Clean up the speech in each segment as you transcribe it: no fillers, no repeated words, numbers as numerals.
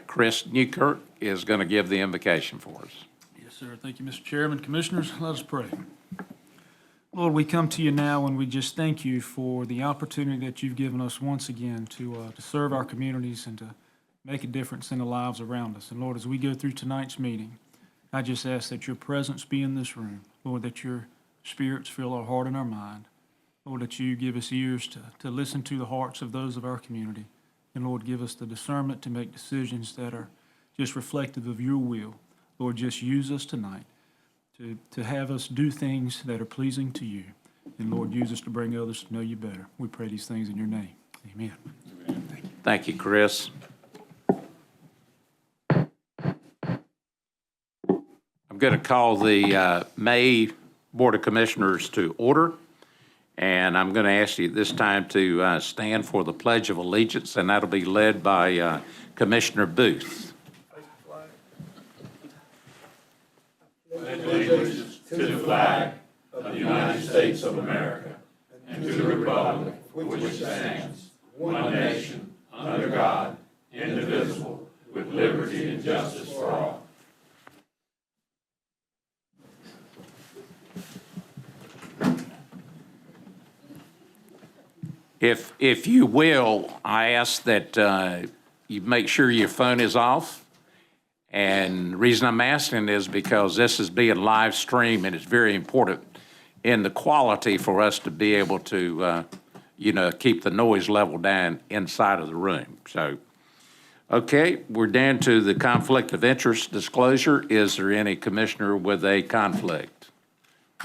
Chris Newkirk is going to give the invocation for us. Yes, sir. Thank you, Mr. Chairman. Commissioners, let us pray. Lord, we come to you now and we just thank you for the opportunity that you've given us once again to serve our communities and to make a difference in the lives around us. And Lord, as we go through tonight's meeting, I just ask that your presence be in this room. Lord, that your spirits fill our heart and our mind. Lord, that you give us ears to listen to the hearts of those of our community. And Lord, give us the discernment to make decisions that are just reflective of your will. Lord, just use us tonight to have us do things that are pleasing to you. And Lord, use us to bring others to know you better. We pray these things in your name. Amen. Thank you, Chris. I'm going to call the May Board of Commissioners to order. And I'm going to ask you this time to stand for the Pledge of Allegiance, and that'll be led by Commissioner Booth. Pledge allegiance to the flag of the United States of America and to the republic for which it stands, one nation, under God, indivisible, with liberty and justice for all. If you will, I ask that you make sure your phone is off. And the reason I'm asking is because this is being live streamed, and it's very important in the quality for us to be able to, keep the noise level down inside of the room. So, okay, we're down to the conflict of interest disclosure. Is there any commissioner with a conflict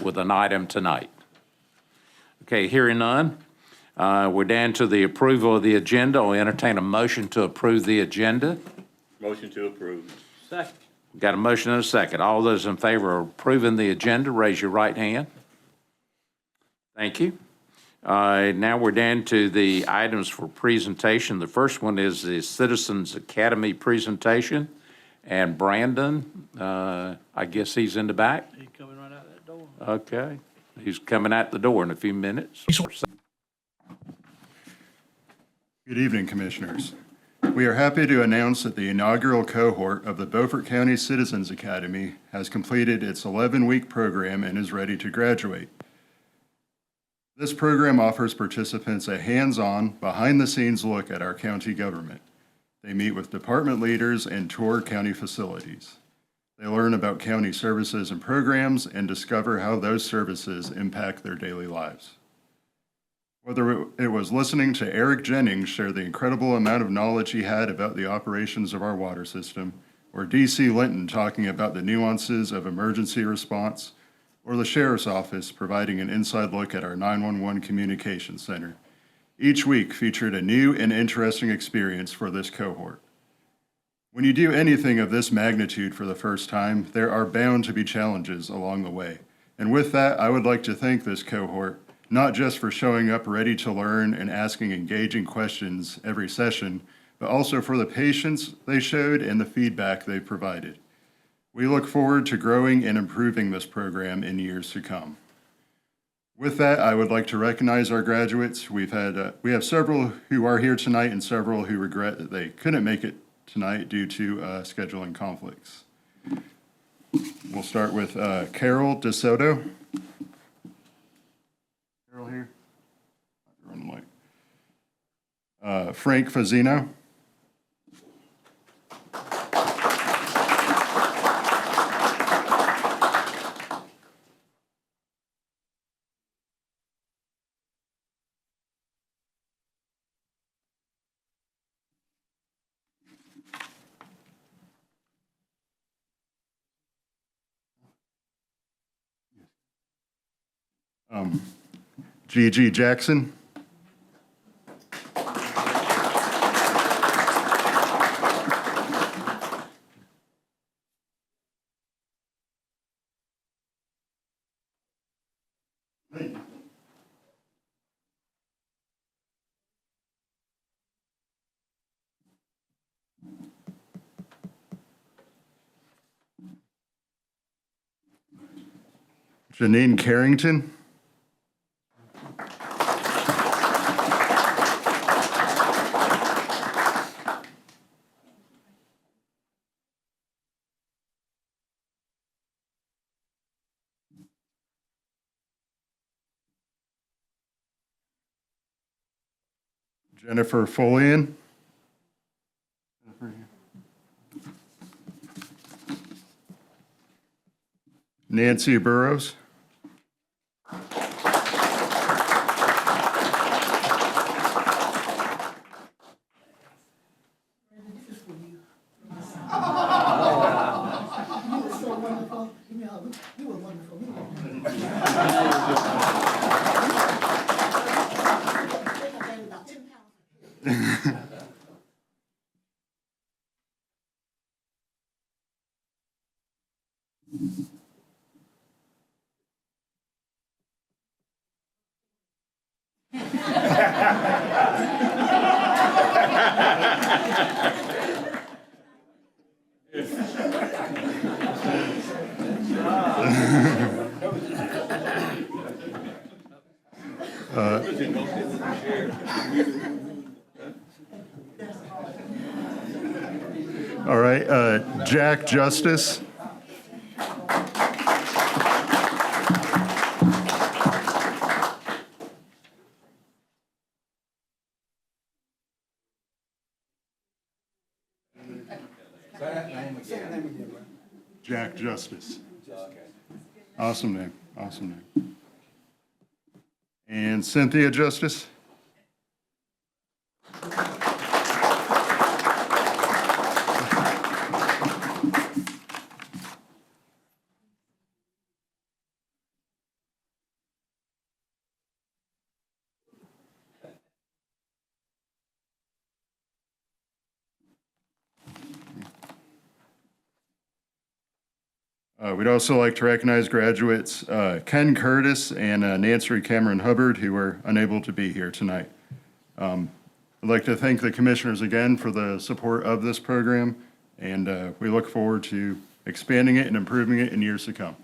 with an item tonight? Okay, hearing none. We're down to the approval of the agenda. I'll entertain a motion to approve the agenda. Motion to approve. Second. We've got a motion and a second. All those in favor of approving the agenda, raise your right hand. Thank you. Now we're down to the items for presentation. The first one is the Citizens Academy presentation. And Brandon, I guess he's in the back? He's coming right out that door. Okay. He's coming out the door in a few minutes. Good evening, Commissioners. We are happy to announce that the inaugural cohort of the Beaufort County Citizens Academy has completed its 11-week program and is ready to graduate. This program offers participants a hands-on, behind-the-scenes look at our county government. They meet with department leaders and tour county facilities. They learn about county services and programs and discover how those services impact their daily lives. Whether it was listening to Eric Jennings share the incredible amount of knowledge he had about the operations of our water system, or D.C. Linton talking about the nuances of emergency response, or the Sheriff's Office providing an inside look at our 911 Communications Center, each week featured a new and interesting experience for this cohort. When you do anything of this magnitude for the first time, there are bound to be challenges along the way. And with that, I would like to thank this cohort not just for showing up ready to learn and asking engaging questions every session, but also for the patience they showed and the feedback they provided. We look forward to growing and improving this program in years to come. With that, I would like to recognize our graduates. We have several who are here tonight and several who regret that they couldn't make it tonight due to scheduling conflicts. We'll start with Carol DeSoto. Here. Run the mic. Frank Fazzino. Gigi Jackson. Janine Carrington. Jennifer Folian. Nancy Burrows. All right, Jack Justice. Jack Justice. Awesome name, awesome name. And Cynthia Justice. We'd also like to recognize graduates Ken Curtis and Nancy Cameron Hubbard, who were unable to be here tonight. I'd like to thank the commissioners again for the support of this program, and we look forward to expanding it and improving it in years to come.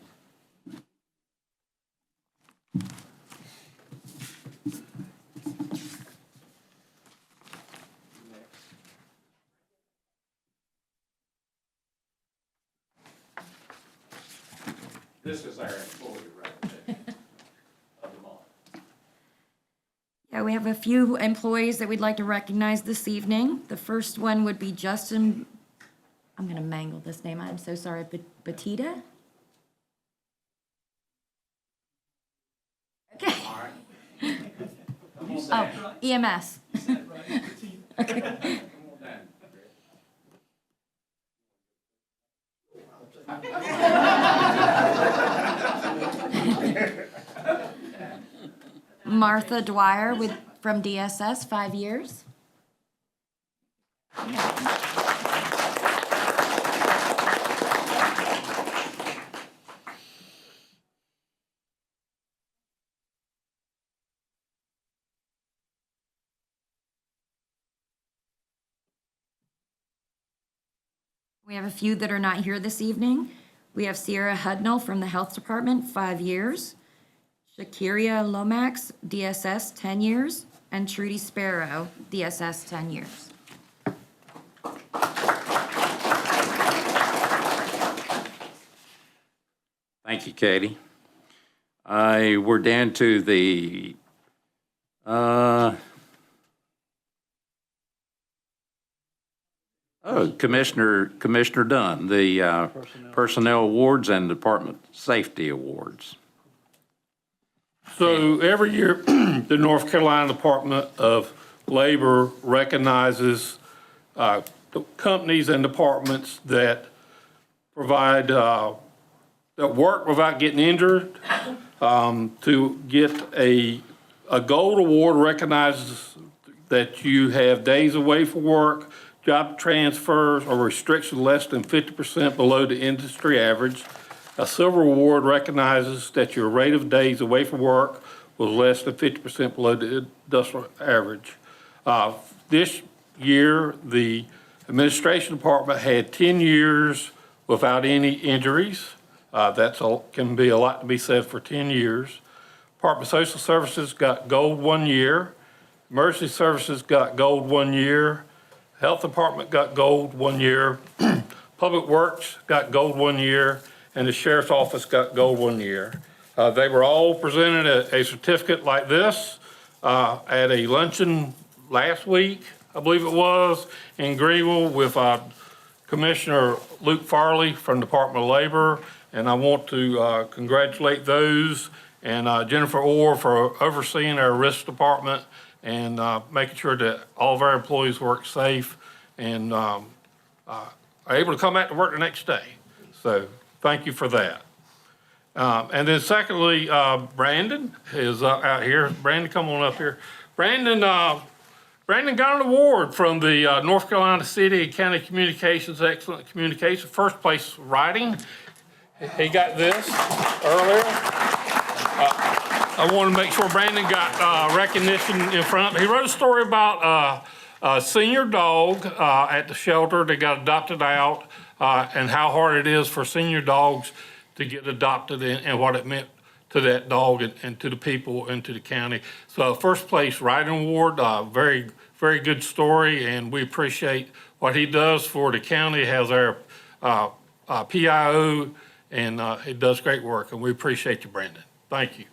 This is our employee representative of the month. Yeah, we have a few employees that we'd like to recognize this evening. The first one would be Justin, I'm going to mangle this name, I'm so sorry, Batita? Okay. Oh, EMS. Okay. Martha Dwyer from DSS, 5 years. We have a few that are not here this evening. We have Sierra Hudnall from the Health Department, 5 years. Shakiria Lomax, DSS, 10 years. And Trudy Sparrow, DSS, 10 years. Thank you, Katie. We're down to the Commissioner Dunn, the Personnel Awards and Department Safety Awards. So every year, the North Carolina Department of Labor recognizes the companies and departments that provide, that work without getting injured. To get a gold award recognizes that you have days away from work, job transfers, or restrictions less than 50% below the industry average. A silver award recognizes that your rate of days away from work was less than 50% below the industrial average. This year, the administration department had 10 years without any injuries. Can be a lot to be said for 10 years. Department of Social Services got gold 1 year. Emergency Services got gold 1 year. Health Department got gold 1 year. Public Works got gold 1 year. And the Sheriff's Office got gold 1 year. They were all presented a certificate like this at a luncheon last week, I believe it was, in Greenville with Commissioner Luke Farley from Department of Labor. And I want to congratulate those and Jennifer Orr for overseeing our risk department and making sure that all of our employees work safe and are able to come back to work the next day. So thank you for that. And then secondly, Brandon is out here. Brandon, come on up here. Brandon got an award from the North Carolina City and County Communications, Excellent Communication, first place writing. He got this earlier. I want to make sure Brandon got recognition in front. He wrote a story about a senior dog at the shelter that got adopted out and how hard it is for senior dogs to get adopted and what it meant to that dog and to the people and to the county. So first place writing award, very, very good story, and we appreciate what he does for the county, has our PIO, and it does great work, and we appreciate you, Brandon. Thank you.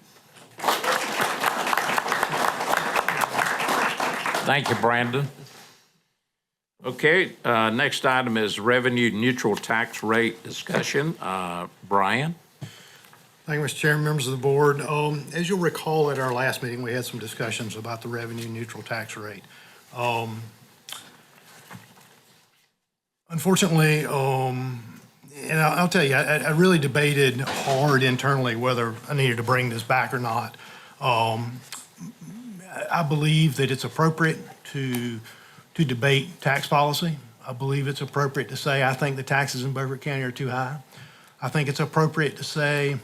Thank you, Brandon. Okay, next item is revenue neutral tax rate discussion. Brian? Thank you, Mr. Chairman, members of the board. As you'll recall at our last meeting, we had some discussions about the revenue neutral tax rate. Unfortunately, and I'll tell you, I really debated hard internally whether I needed to bring this back or not. I believe that it's appropriate to debate tax policy. I believe it's appropriate to say, I think the taxes in Beaufort County are too high. I think it's appropriate to say,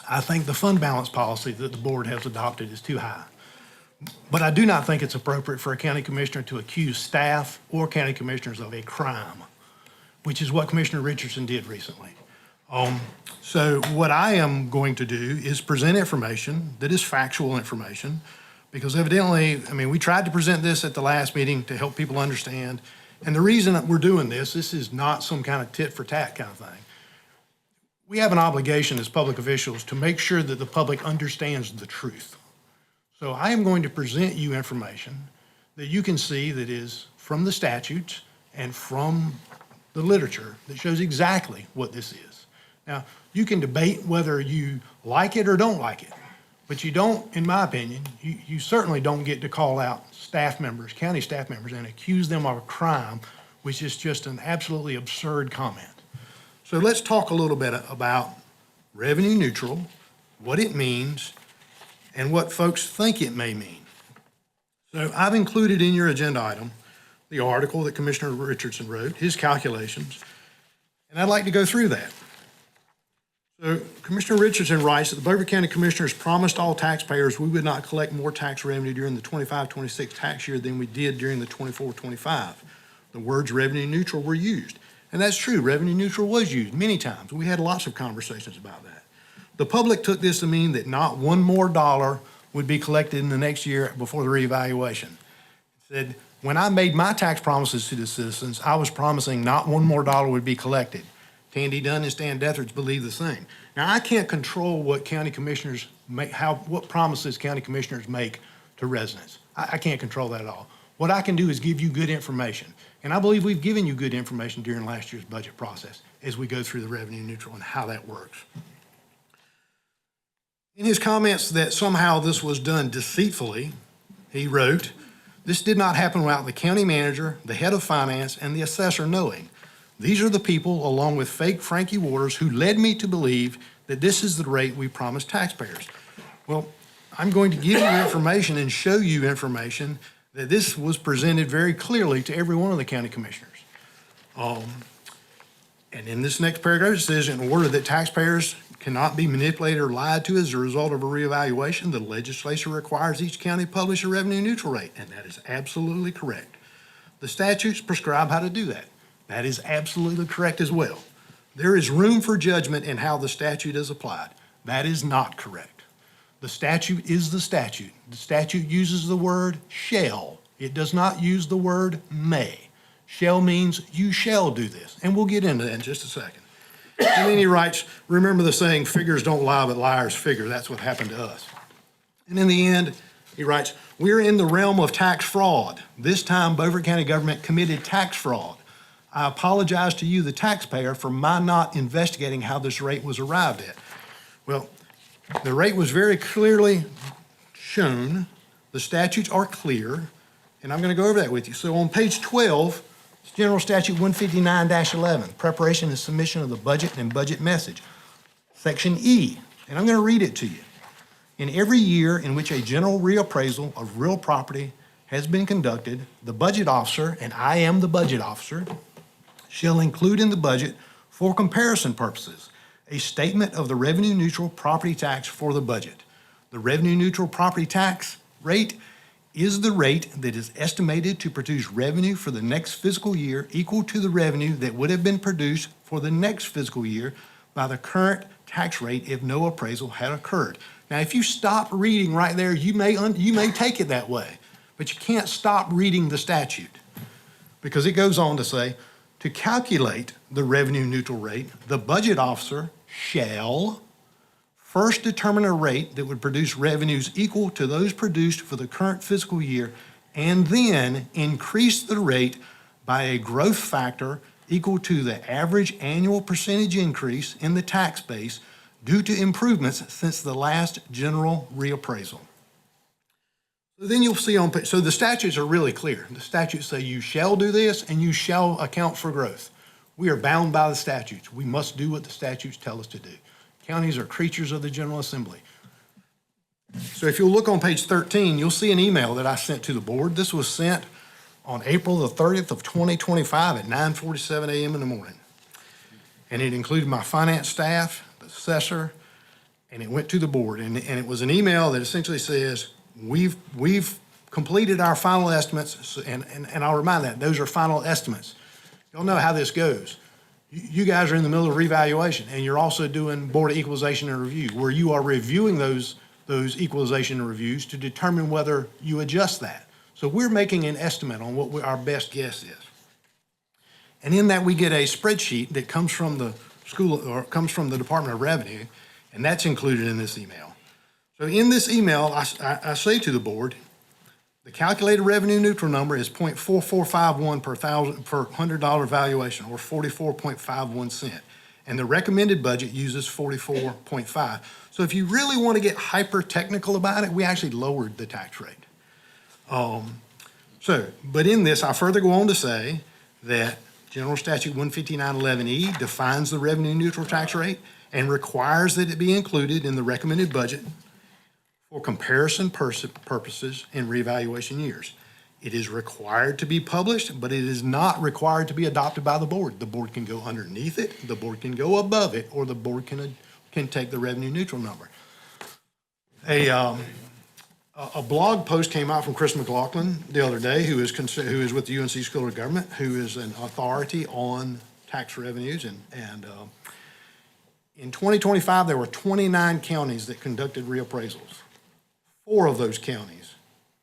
I think the fund balance policy that the board has adopted is too high. But I do not think it's appropriate for a county commissioner to accuse staff or county commissioners of a crime, which is what Commissioner Richardson did recently. So what I am going to do is present information that is factual information, because evidently, I mean, we tried to present this at the last meeting to help people understand. And the reason that we're doing this is not some kind of tit for tat kind of thing. We have an obligation as public officials to make sure that the public understands the truth. So I am going to present you information that you can see that is from the statutes and from the literature that shows exactly what this is. Now, you can debate whether you like it or don't like it, but you don't, in my opinion, you certainly don't get to call out staff members, county staff members, and accuse them of a crime, which is just an absolutely absurd comment. So let's talk a little bit about revenue neutral, what it means, and what folks think it may mean. So I've included in your agenda item the article that Commissioner Richardson wrote, his calculations, and I'd like to go through that. So Commissioner Richardson writes that the Beaufort County Commissioners promised all taxpayers we would not collect more tax revenue during the 25-26 tax year than we did during the 24-25. The words revenue neutral were used. And that's true, revenue neutral was used many times. We had lots of conversations about that. The public took this to mean that not one more dollar would be collected in the next year before the reevaluation. It said, when I made my tax promises to the citizens, I was promising not one more dollar would be collected. Tandy Dunn and Stan Deathridge believe the same. Now, I can't control what county commissioners make, what promises county commissioners make to residents. I can't control that at all. What I can do is give you good information. And I believe we've given you good information during last year's budget process as we go through the revenue neutral and how that works. In his comments that somehow this was done deceitfully, he wrote, this did not happen without the county manager, the head of finance, and the assessor knowing. These are the people, along with fake Frankie Waters, who led me to believe that this is the rate we promised taxpayers. Well, I'm going to give you information and show you information that this was presented very clearly to every one of the county commissioners. And in this next paragraph, it says, in order that taxpayers cannot be manipulated or lied to as a result of a reevaluation, the legislature requires each county publish a revenue neutral rate, and that is absolutely correct. The statutes prescribe how to do that. That is absolutely correct as well. There is room for judgment in how the statute is applied. That is not correct. The statute is the statute. The statute uses the word shall. It does not use the word may. Shall means you shall do this, and we'll get into that in just a second. And then he writes, remember the saying, figures don't lie, but liars figure. That's what happened to us. And in the end, He writes, "We're in the realm of tax fraud. This time, Beaufort County government committed tax fraud. I apologize to you, the taxpayer, for my not investigating how this rate was arrived at." Well, the rate was very clearly shown. The statutes are clear, and I'm going to go over that with you. So on page 12, it's General Statute 159-11, preparation and submission of the budget and budget message. Section E, and I'm going to read it to you. "In every year in which a general reappraisal of real property has been conducted, the budget officer, and I am the budget officer, shall include in the budget, for comparison purposes, a statement of the revenue-neutral property tax for the budget. The revenue-neutral property tax rate is the rate that is estimated to produce revenue for the next fiscal year equal to the revenue that would have been produced for the next fiscal year by the current tax rate if no appraisal had occurred." Now, if you stop reading right there, you may take it that way, but you can't stop reading the statute, because it goes on to say, to calculate the revenue neutral rate, the budget officer shall first determine a rate that would produce revenues equal to those produced for the current fiscal year, and then increase the rate by a growth factor equal to the average annual percentage increase in the tax base due to improvements since the last general reappraisal. So then you'll see so the statutes are really clear. The statutes say you shall do this and you shall account for growth. We are bound by the statutes. We must do what the statutes tell us to do. Counties are creatures of the General Assembly. So if you'll look on page 13, you'll see an email that I sent to the board. This was sent on April the 30th of 2025 at 9:47 a.m. in the morning. And it included my finance staff, the assessor, and it went to the board. And it was an email that essentially says, we've completed our final estimates, and I'll remind that, those are final estimates. You'll know how this goes. You guys are in the middle of revaluation, and you're also doing Board of Equalization and Review, where you are reviewing those equalization and reviews to determine whether you adjust that. So we're making an estimate on what our best guess is. And in that, we get a spreadsheet that comes from the school, or comes from the Department of Revenue, and that's included in this email. So in this email, I say to the board, the calculated revenue neutral number is 0.4451 per $100 valuation, or 44.51 cent. And the recommended budget uses 44.5. So if you really want to get hyper technical about it, we actually lowered the tax rate. But in this, I further go on to say that General Statute 15911E defines the revenue neutral tax rate and requires that it be included in the recommended budget for comparison purposes in reevaluation years. It is required to be published, but it is not required to be adopted by the board. The board can go underneath it, the board can go above it, or the board can take the revenue neutral number. A blog post came out from Chris McLaughlin the other day, who is with the UNC School of Government, who is an authority on tax revenues. And in 2025, there were 29 counties that conducted reappraisals. 4 of those counties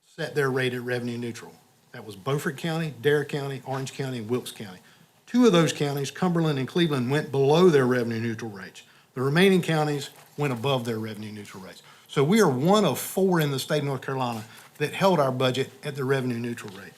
set their rate at revenue neutral. That was Beaufort County, Dare County, Orange County, and Wilkes County. 2 of those counties, Cumberland and Cleveland, went below their revenue neutral rates. The remaining counties went above their revenue neutral rates. So we are one of 4 in the state of North Carolina that held our budget at the revenue neutral rate.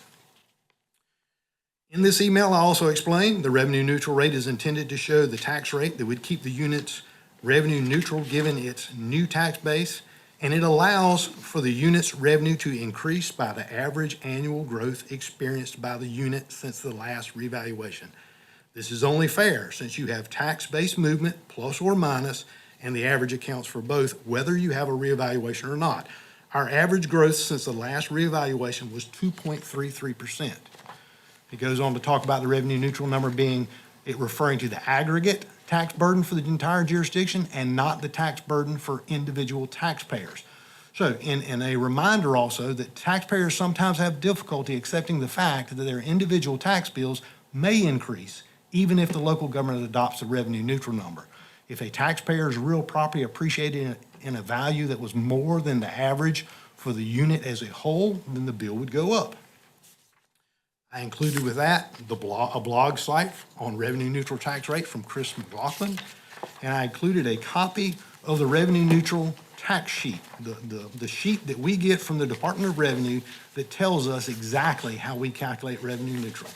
In this email, I also explained the revenue neutral rate is intended to show the tax rate that would keep the units revenue neutral given its new tax base, and it allows for the unit's revenue to increase by the average annual growth experienced by the unit since the last revaluation. This is only fair since you have tax-based movement, plus or minus, and the average accounts for both, whether you have a reevaluation or not. Our average growth since the last reevaluation was 2.33%. It goes on to talk about the revenue neutral number referring to the aggregate tax burden for the entire jurisdiction and not the tax burden for individual taxpayers. So, in a reminder also that taxpayers sometimes have difficulty accepting the fact that their individual tax bills may increase even if the local government adopts a revenue neutral number. If a taxpayer's real property appreciated in a value that was more than the average for the unit as a whole, then the bill would go up. I included with that a blog site on revenue neutral tax rate from Chris McLaughlin, and I included a copy of the revenue neutral tax sheet, the sheet that we get from the Department of Revenue that tells us exactly how we calculate revenue neutral.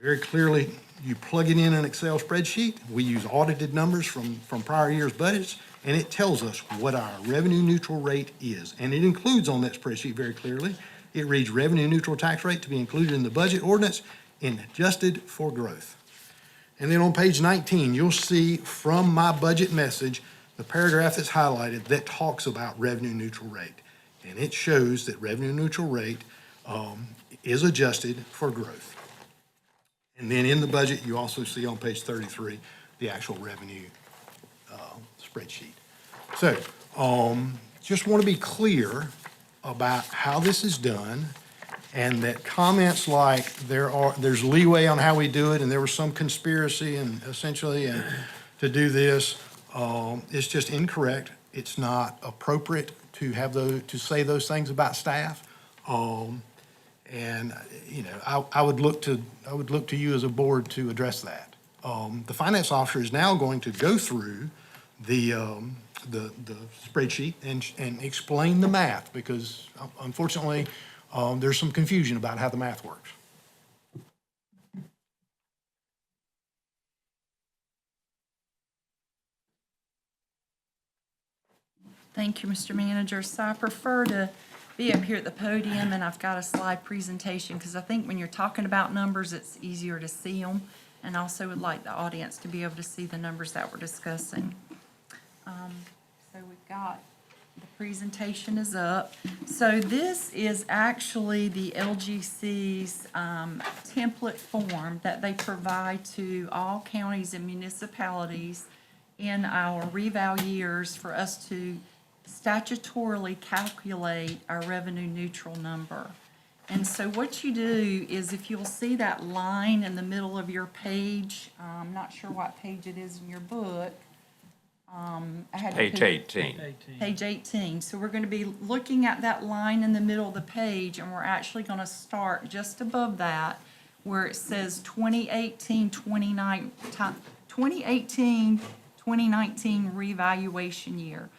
Very clearly, you plug it in an Excel spreadsheet. We use audited numbers from prior year's budgets, and it tells us what our revenue neutral rate is. And it includes on that spreadsheet very clearly, it reads revenue neutral tax rate to be included in the budget ordinance and adjusted for growth. And then on page 19, you'll see from my budget message, the paragraph that's highlighted that talks about revenue neutral rate. And it shows that revenue neutral rate is adjusted for growth. And then in the budget, you also see on page 33, the actual revenue spreadsheet. So just want to be clear about how this is done, and that comments like there's leeway on how we do it, and there was some conspiracy and essentially to do this, is just incorrect. It's not appropriate to have to say those things about staff. And, you know, I would look to you as a board to address that. The finance officer is now going to go through the spreadsheet and explain the math, because unfortunately, there's some confusion about how the math works. Thank you, Mr. Manager. So I prefer to be up here at the podium, and I've got a slide presentation, because I think when you're talking about numbers, it's easier to see them. And also would like the audience to be able to see the numbers that we're discussing. So we've got, the presentation is up. So this is actually the LGC's template form that they provide to all counties and municipalities in our reval years for us to statutorily calculate our revenue neutral number. And so what you do is, if you'll see that line in the middle of your page, I'm not sure what page it is in your book. I had to Page put- 18. Page 18. So we're going to be looking at that line in the middle of the page, and we're actually going to start just above that where it says 2018-2019 revaluation year.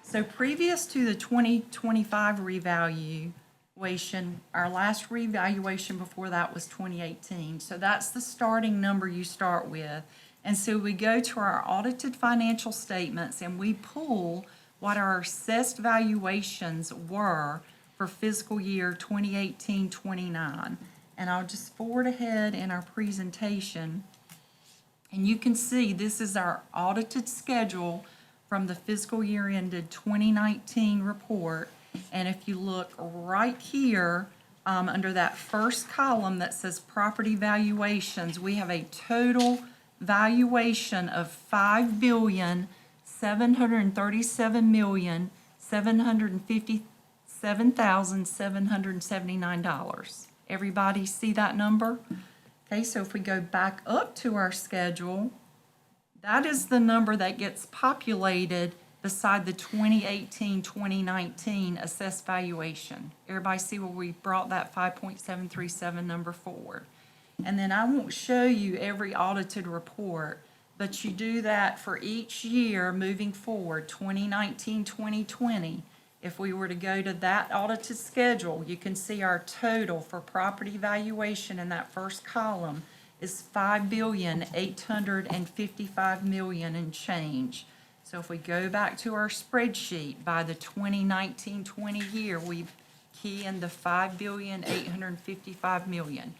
So previous to the 2025 revaluation, our last revaluation before that was 2018. So that's the starting number you start with. And so we go to our audited financial statements and we pull what our assessed valuations were for fiscal year 2018-29. And I'll just forward ahead in our presentation. And you can see this is our audited schedule from the fiscal year ended 2019 report. And if you look right here, under that first column that says property valuations, we have a total valuation of $5,737,757,779. Everybody see that number? Okay, so if we go back up to our schedule, that is the number that gets populated beside the 2018-2019 assessed valuation. Everybody see where we brought that 5.737 number forward? And then I won't show you every audited report, but you do that for each year moving forward, 2019, 2020. If we were to go to that audited schedule, you can see our total for property valuation in that first column is $5,855,000,000 and change. So if we go back to our spreadsheet, by the 2019-20 year, we key in the $5,855,000,000.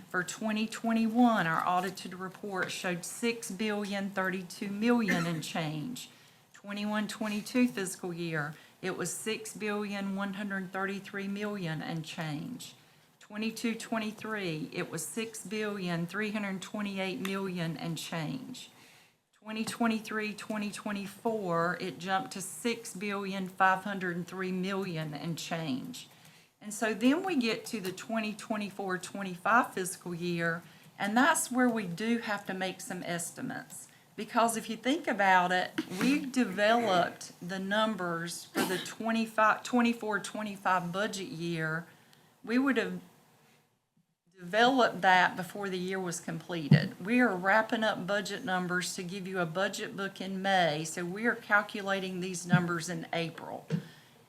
For 2021, our audited report showed $6,032,000,000 and change. 21-22 fiscal year, it was $6,133,000,000 and change. 22-23, it was $6,328,000,000 and change. 2023-2024, it jumped to $6,503,000,000 and change. And so then we get to the 2024-25 fiscal year, and that's where we do have to make some estimates. Because if you think about it, we've developed the numbers for the 24-25 budget year. We would have developed that before the year was completed. We are wrapping up budget numbers to give you a budget book in May, so we are calculating these numbers in April.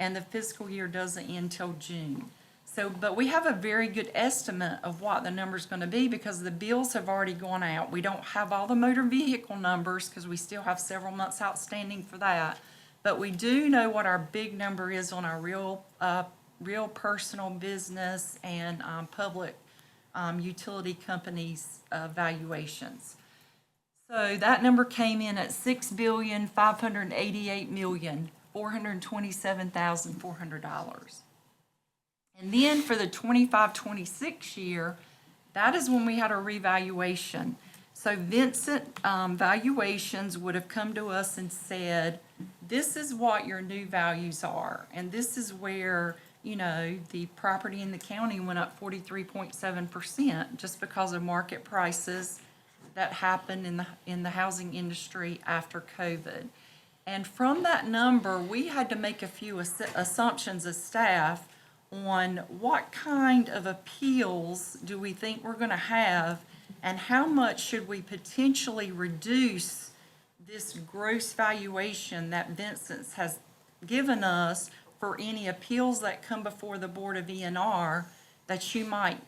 And the fiscal year doesn't end till June. So, but we have a very good estimate of what the number's gonna be because the bills have already gone out. We don't have all the motor vehicle numbers because we still have several months outstanding for that. But we do know what our big number is on our real personal business and, public, utility companies' valuations. So that number came in at $6,588,427,400. And then for the 25-26 year, that is when we had a revaluation. So Vincent Valuations would have come to us and said, this is what your new values are. And this is where, you know, the property in the county went up 43.7% just because of market prices that happened in the housing industry after COVID. And from that number, we had to make a few assumptions as staff on what kind of appeals do we think we're gonna have and how much should we potentially reduce this gross valuation that Vincent's has given us for any appeals that come before the Board of ENR, that you might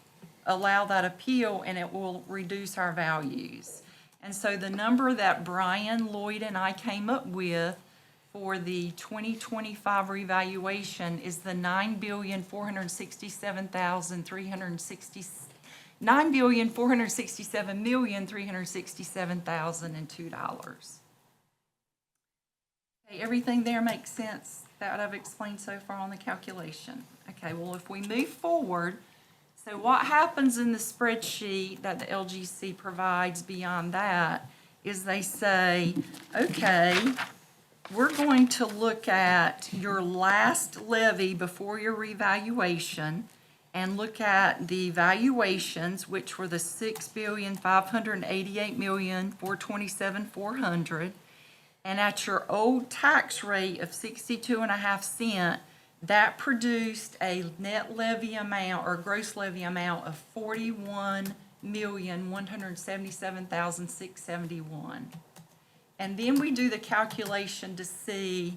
allow that appeal and it will reduce our values. And so the number that Brian, Lloyd, and I came up with for the 2025 revaluation is the $9,467,367,2. Okay, everything there makes sense that I've explained so far on the calculation. Okay, well, if we move forward, so what happens in the spreadsheet that the LGC provides beyond that is they say, okay, we're going to look at your last levy before your revaluation and look at the valuations, which were the $6,588,427,400. And at your old tax rate of 62.5 cents, that produced a net levy amount or gross levy amount of $41,177,671. And then we do the calculation to see,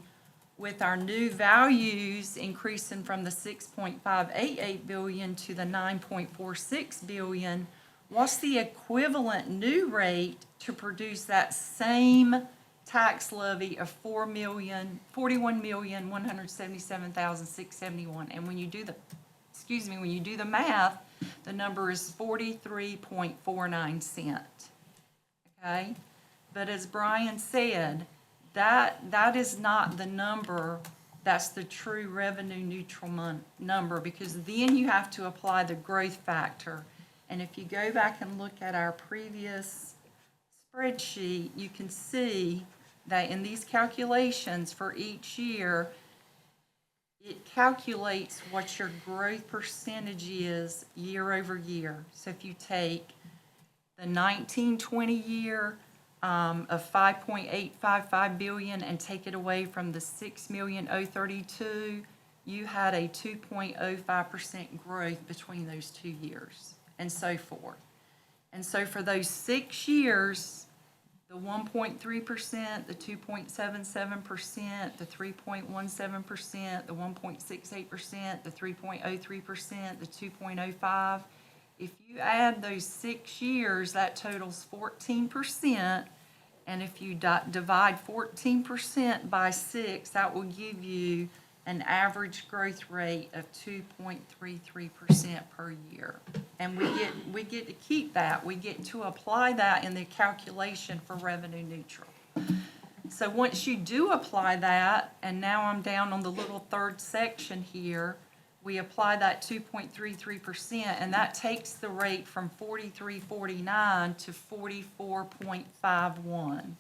with our new values increasing from the 6.588 billion to the 9.46 billion, what's the equivalent new rate to produce that same tax levy of $41,177,671? And when you do the, when you do the math, the number is 43.49 cents. Okay? But as Brian said, that is not the number that's the true revenue neutral number, because then you have to apply the growth factor. And if you go back and look at our previous spreadsheet, you can see that in these calculations for each year, it calculates what your growth percentage is year over year. So if you take the 19-20 year of 5.855 billion and take it away from the 6,032,000, you had a 2.05% growth between those 2 years, and so forth. And so for those 6 years, the 1.3%, the 2.77%, the 3.17%, the 1.68%, the 3.03%, the 2.05%, if you add those 6 years, that totals 14%. And if you divide 14% by 6, that will give you an average growth rate of 2.33% per year. And we get to keep that. We get to apply that in the calculation for revenue neutral. So once you do apply that, and now I'm down on the little third section here, we apply that 2.33%, and that takes the rate from 43.49 to 44.51.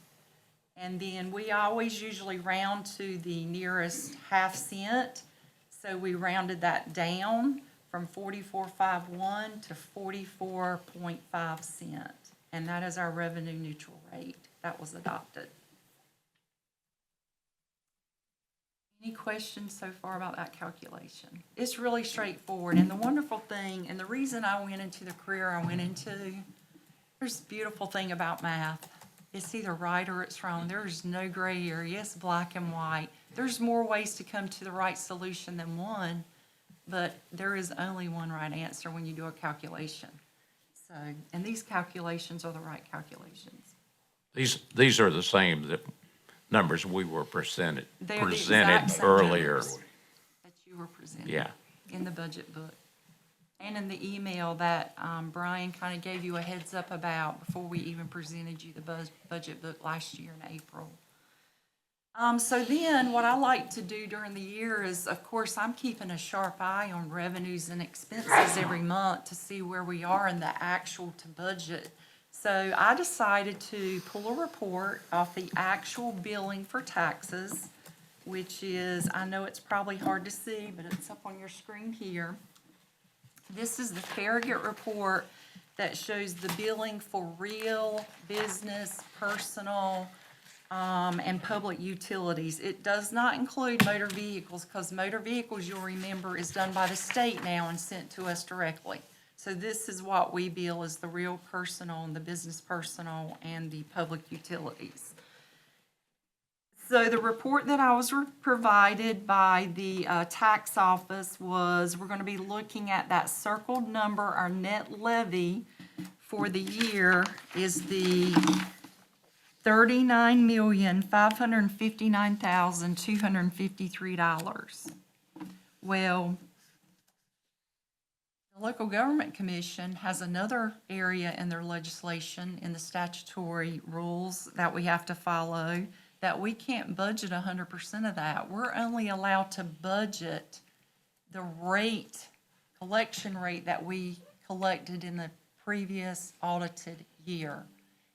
And then we always usually round to the nearest half cent, so we rounded that down from 44.51 to 44.5 cents. And that is our revenue neutral rate that was adopted. Any questions so far about that calculation? It's really straightforward, and the wonderful thing, and the reason I went into the career I went into, there's a beautiful thing about math. It's either right or it's wrong. There's no gray area. It's black and white. There's more ways to come to the right solution than one, but there is only one right answer when you do a calculation. So, and these calculations are the right calculations. These are the same that numbers we were presented They're the exact same earlier. numbers that you were presenting. Yeah. In the budget book. And in the email that Brian kind of gave you a heads up about before we even presented you the budget book last year in April. So then what I like to do during the year is, of course, I'm keeping a sharp eye on revenues and expenses every month to see where we are in the actual to budget. So I decided to pull a report off the actual billing for taxes, which is, I know it's probably hard to see, but it's up on your screen here. This is the Farragut report that shows the billing for real, business, personal, and public utilities. It does not include motor vehicles, because motor vehicles, you'll remember, is done by the state now and sent to us directly. So this is what we bill as the real personal and the business personal and the public utilities. So the report that I was provided by the tax office was, we're gonna be looking at that circled number. Our net levy for the year is the $39,559,253. Well, the Local Government Commission has another area in their legislation, in the statutory rules that we have to follow, that we can't budget 100% of that. We're only allowed to budget the rate, collection rate that we collected in the previous audited year.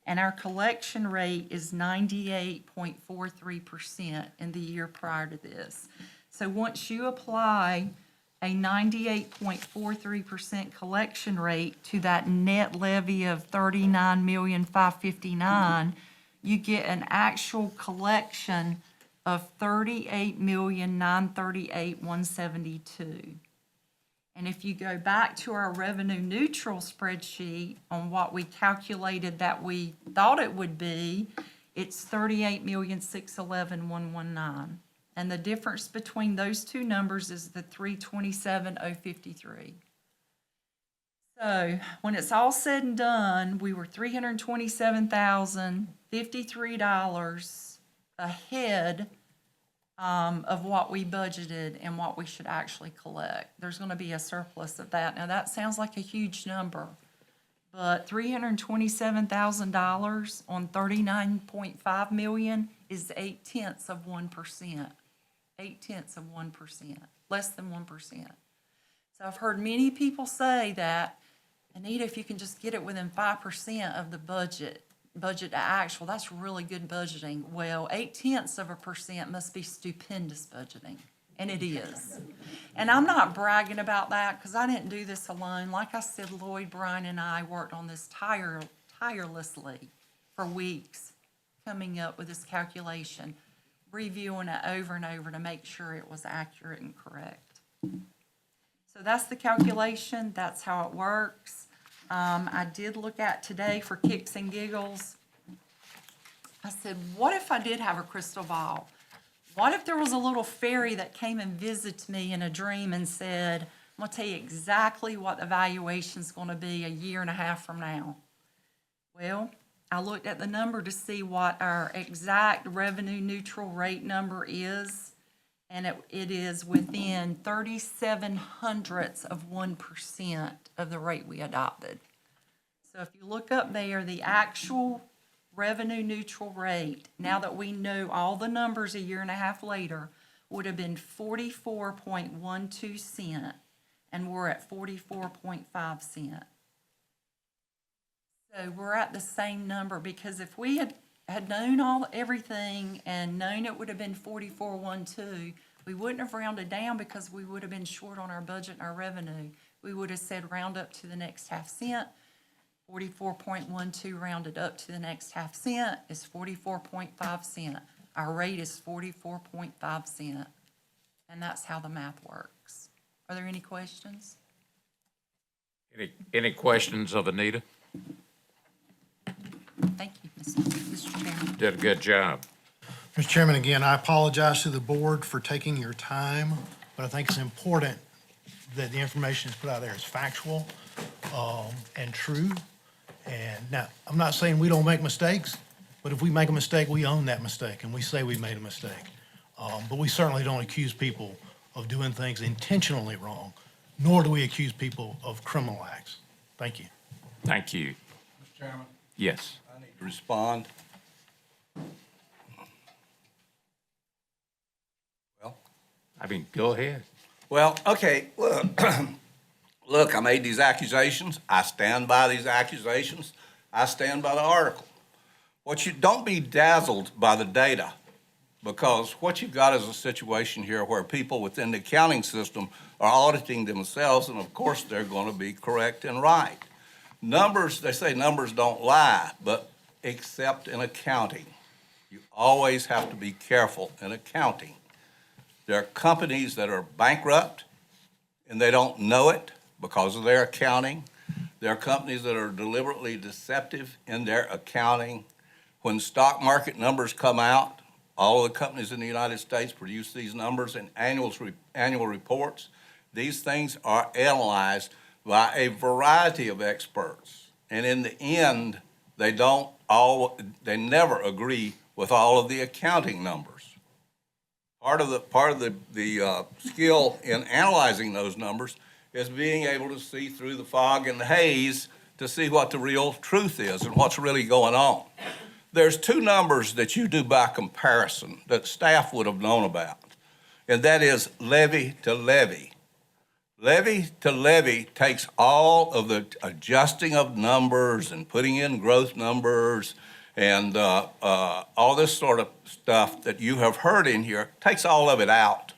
And our collection rate is 98.43% in the year prior to this. So once you apply a 98.43% collection rate to that net levy of $39,559,000, you get an actual collection of $38,938,172. And if you go back to our revenue neutral spreadsheet on what we calculated that we thought it would be, it's $38,611,119. And the difference between those two numbers is the $327,053. So when it's all said and done, we were $327,053 ahead of what we budgeted and what we should actually collect. There's going to be a surplus of that. Now, that sounds like a huge number, but $327,000 on $39.5 million is 0.8%. 0.8%, less than 1%. So I've heard many people say that, Anita, if you can just get it within 5% of the budget to actual, that's really good budgeting. Well, 0.8% must be stupendous budgeting, and it is. And I'm not bragging about that, because I didn't do this alone. Like I said, Lloyd, Brian, and I worked on this tirelessly for weeks, coming up with this calculation, reviewing it over and over to make sure it was accurate and correct. So that's the calculation, that's how it works. I did look at today for kicks and giggles. I said, what if I did have a crystal ball? What if there was a little fairy that came and visited me in a dream and said, I'm gonna tell you exactly what the valuation's gonna be a year and a half from now? Well, I looked at the number to see what our exact revenue neutral rate number is, and it is within 0.37 of the rate we adopted. So if you look up there, the actual revenue neutral rate, now that we know all the numbers a year and a half later, would have been 44.12 cents, and we're at 44.5 cents. So we're at the same number, because if we had known everything and known it would have been 44.12, we wouldn't have rounded down, because we would have been short on our budget and our revenue. We would have said round up to the next half cent. 44.12 rounded up to the next half cent is 44.5 cents. Our rate is 44.5 cents. And that's how the math works. Are there any questions? Any questions of Anita? Thank you, Mr. Chairman. Did a good job. Mr. Chairman, again, I apologize to the board for taking your time, but I think it's important that the information that's put out there is factual and true. And now, I'm not saying we don't make mistakes, but if we make a mistake, we own that mistake, and we say we made a mistake. But we certainly don't accuse people of doing things intentionally wrong, nor do we accuse people of criminal acts. Thank you. Thank you. Mr. Chairman, Yes. I need to respond. I mean, go ahead. Well, okay, look, look, I made these accusations. I stand by these accusations. I stand by the article. Don't be dazzled by the data, because what you've got is a situation here where people within the accounting system are auditing themselves, and of course, they're going to be correct and right. Numbers, they say numbers don't lie, but except in accounting. You always have to be careful in accounting. There are companies that are bankrupt and they don't know it because of their accounting. There are companies that are deliberately deceptive in their accounting. When stock market numbers come out, all of the companies in the United States produce these numbers in annual reports. These things are analyzed by a variety of experts. And in the end, they never agree with all of the accounting numbers. Part of the skill in analyzing those numbers is being able to see through the fog and the haze to see what the real truth is and what's really going on. There's two numbers that you do by comparison that staff would have known about, and that is levy to levy. Levy to levy takes all of the adjusting of numbers and putting in growth numbers and all this sort of stuff that you have heard in here, takes all of it out.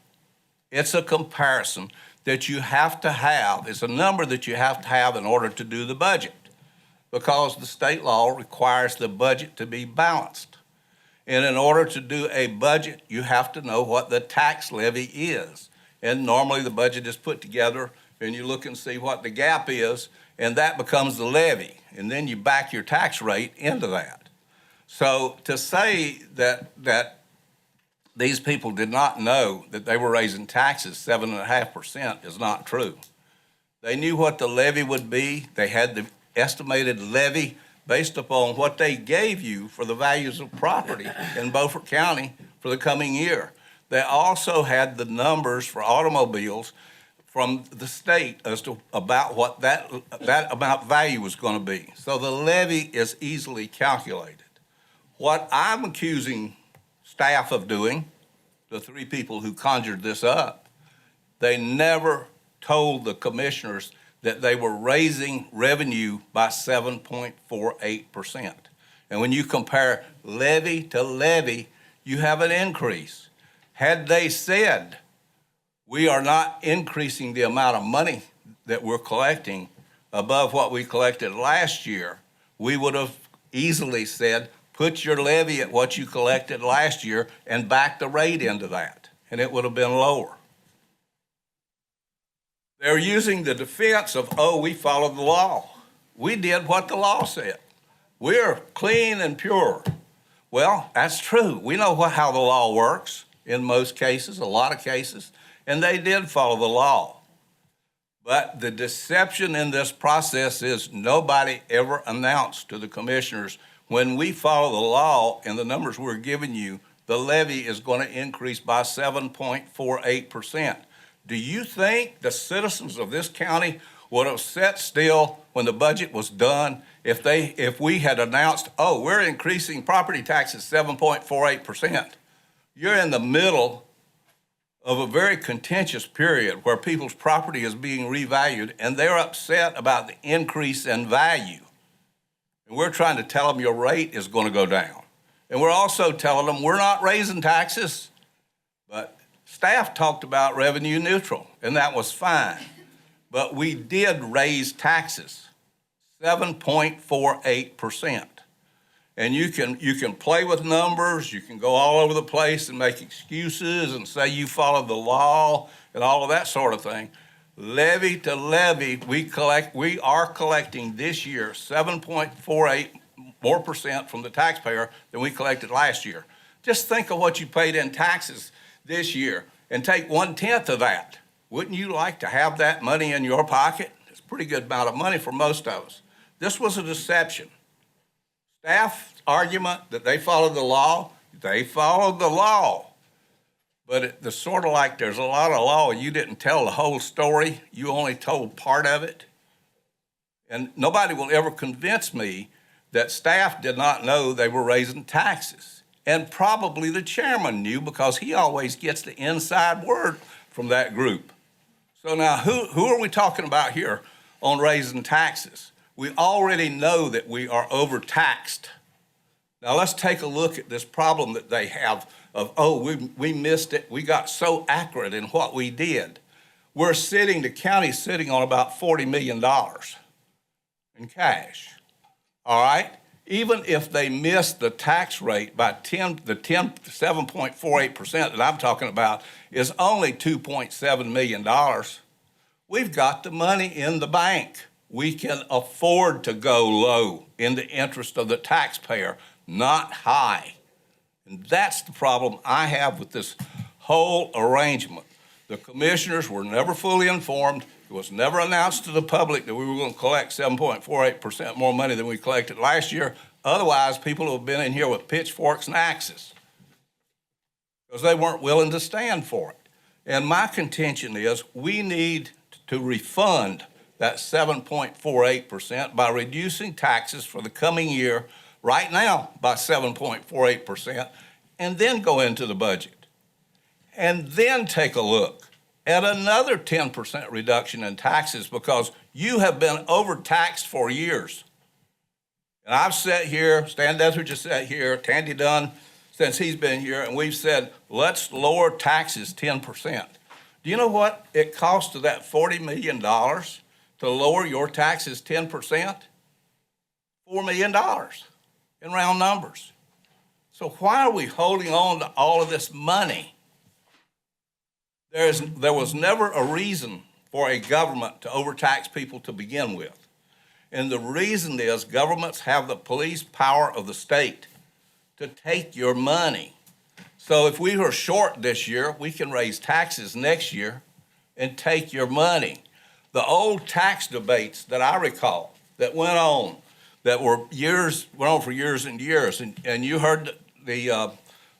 It's a comparison that you have to have. It's a number that you have to have in order to do the budget, because the state law requires the budget to be balanced. And in order to do a budget, you have to know what the tax levy is. And normally the budget is put together and you look and see what the gap is, and that becomes the levy. And then you back your tax rate into that. So to say that these people did not know that they were raising taxes 7.5% is not true. They knew what the levy would be. They had the estimated levy based upon what they gave you for the values of property in Beaufort County for the coming year. They also had the numbers for automobiles from the state as to about what that amount value was going to be. So the levy is easily calculated. What I'm accusing staff of doing, the three people who conjured this up, they never told the commissioners that they were raising revenue by 7.48%. And when you compare levy to levy, you have an increase. Had they said, we are not increasing the amount of money that we're collecting above what we collected last year, we would have easily said, put your levy at what you collected last year and back the rate into that, and it would have been lower. They're using the defense of, oh, we followed the law. We did what the law said. We're clean and pure. Well, that's true. We know how the law works in most cases, a lot of cases, and they did follow the law. But the deception in this process is nobody ever announced to the commissioners, when we follow the law and the numbers we're giving you, the levy is going to increase by 7.48%. Do you think the citizens of this county would have sat still when the budget was done if we had announced, oh, we're increasing property taxes 7.48%? You're in the middle of a very contentious period where people's property is being revalued and they're upset about the increase in value. And we're trying to tell them your rate is going to go down. And we're also telling them we're not raising taxes, but staff talked about revenue neutral, and that was fine. But we did raise taxes, 7.48%. And you can play with numbers, you can go all over the place and make excuses and say you followed the law and all of that sort of thing. Levy to levy, we are collecting this year 7.48% more from the taxpayer than we collected last year. Just think of what you paid in taxes this year and take 1/10 of that. Wouldn't you like to have that money in your pocket? It's a pretty good amount of money for most of us. This was a deception. Staff's argument that they followed the law, they followed the law. But it's sort of like there's a lot of law. You didn't tell the whole story. You only told part of it. And nobody will ever convince me that staff did not know they were raising taxes. And probably the chairman knew because he always gets the inside word from that group. So now who are we talking about here on raising taxes? We already know that we are overtaxed. Now let's take a look at this problem that they have of, we missed it. We got so accurate in what we did. The county's sitting on about $40 million in cash. All right? Even if they missed the tax rate by 7.48% that I'm talking about is only $2.7 million. We've got the money in the bank. We can afford to go low in the interest of the taxpayer, not high. And that's the problem I have with this whole arrangement. The commissioners were never fully informed. It was never announced to the public that we were going to collect 7.48% more money than we collected last year. Otherwise, people would have been in here with pitchforks and axes because they weren't willing to stand for it. And my contention is we need to refund that 7.48% by reducing taxes for the coming year right now by 7.48%, and then go into the budget. And then take a look at another 10% reduction in taxes because you have been overtaxed for years. And I've sat here, Stan Deathridge has sat here, Tandy Dunn, since he's been here, and we've said, let's lower taxes 10%. Do you know what it costs to that $40 million to lower your taxes 10%? $4 million in round numbers. So why are we holding on to all of this money? There was never a reason for a government to overtax people to begin with. And the reason is governments have the police power of the state to take your money. So if we were short this year, we can raise taxes next year and take your money. The old tax debates that I recall that went on for years and years, and you heard the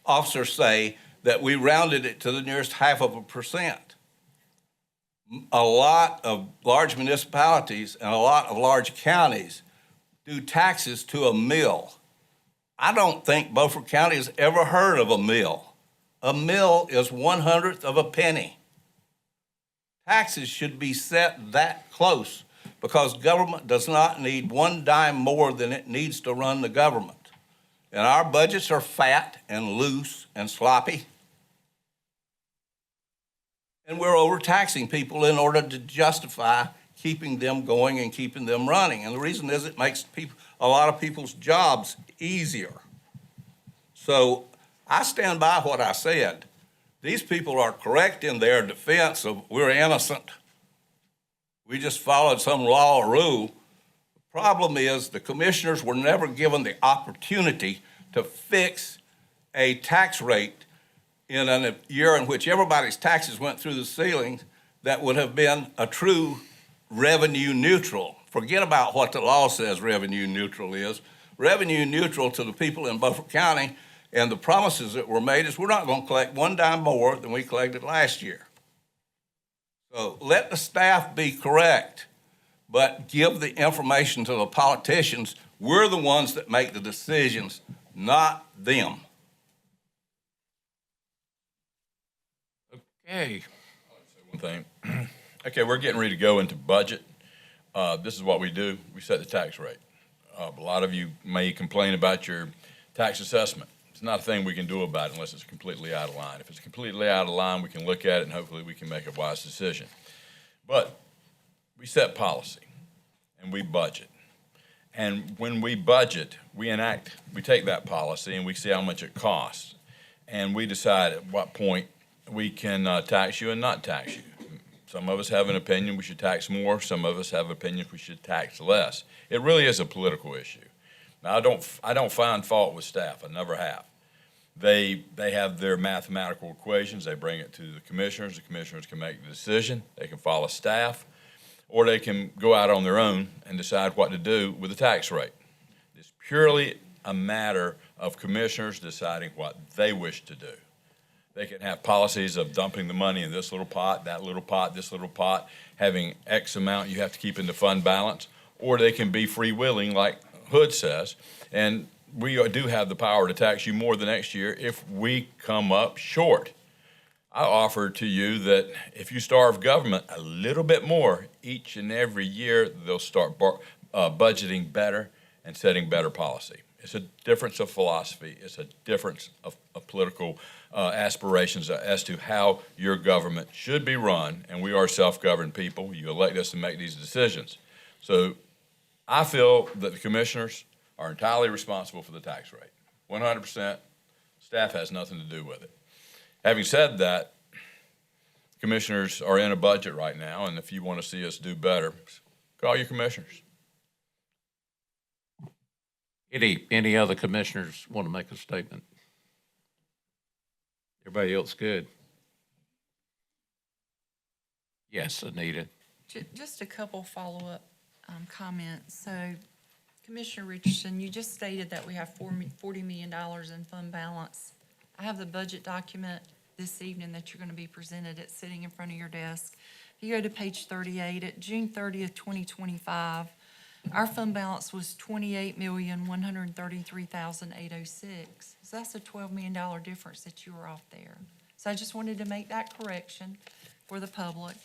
officer say that we rounded it to the nearest 0.5%. A lot of large municipalities and a lot of large counties do taxes to a mill. I don't think Beaufort County has ever heard of a mill. A mill is 1/100 of a penny. Taxes should be set that close because government does not need one dime more than it needs to run the government. And our budgets are fat and loose and sloppy. And we're overtaxing people in order to justify keeping them going and keeping them running. And the reason is it makes a lot of people's jobs easier. So I stand by what I said. These people are correct in their defense of we're innocent. We just followed some law or rule. The problem is the commissioners were never given the opportunity to fix a tax rate in a year in which everybody's taxes went through the ceiling that would have been a true revenue neutral. Forget about what the law says revenue neutral is. Revenue neutral to the people in Beaufort County and the promises that were made is we're not going to collect one dime more than we collected last year. So let the staff be correct, but give the information to the politicians. We're the ones that make the decisions, not them. Okay. One thing. Okay, we're getting ready to go into budget. This is what we do. We set the tax rate. A lot of you may complain about your tax assessment. It's not a thing we can do about it unless it's completely out of line. If it's completely out of line, we can look at it and hopefully we can make a wise decision. But we set policy and we budget. And when we budget, we take that policy and we see how much it costs. And we decide at what point we can tax you and not tax you. Some of us have an opinion we should tax more. Some of us have opinions we should tax less. It really is a political issue. Now, I don't find fault with staff. I never have. They have their mathematical equations. They bring it to the commissioners. The commissioners can make the decision. They can follow staff, or they can go out on their own and decide what to do with the tax rate. It's purely a matter of commissioners deciding what they wish to do. They can have policies of dumping the money in this little pot, that little pot, this little pot, having X amount you have to keep in the fund balance, or they can be freewheeling like Hood says, and we do have the power to tax you more the next year if we come up short. I offer to you that if you starve government a little bit more each and every year, they'll start budgeting better and setting better policy. It's a difference of philosophy. It's a difference of political aspirations as to how your government should be run, and we are self-governed people. You elect us to make these decisions. So I feel that the commissioners are entirely responsible for the tax rate, 100%. Staff has nothing to do with it. Having said that, commissioners are in a budget right now, and if you want to see us do better, call your commissioners. Any other commissioners want to make a statement? Everybody else good? Yes, Anita. Just a couple follow-up comments. So Commissioner Richardson, you just stated that we have $40 million in fund balance. I have the budget document this evening that you're going to be presented. It's sitting in front of your desk. If you go to page 38, at June 30th, 2025, our fund balance was $28,133,806. So that's a $12 million difference that you were off there. So I just wanted to make that correction for the public.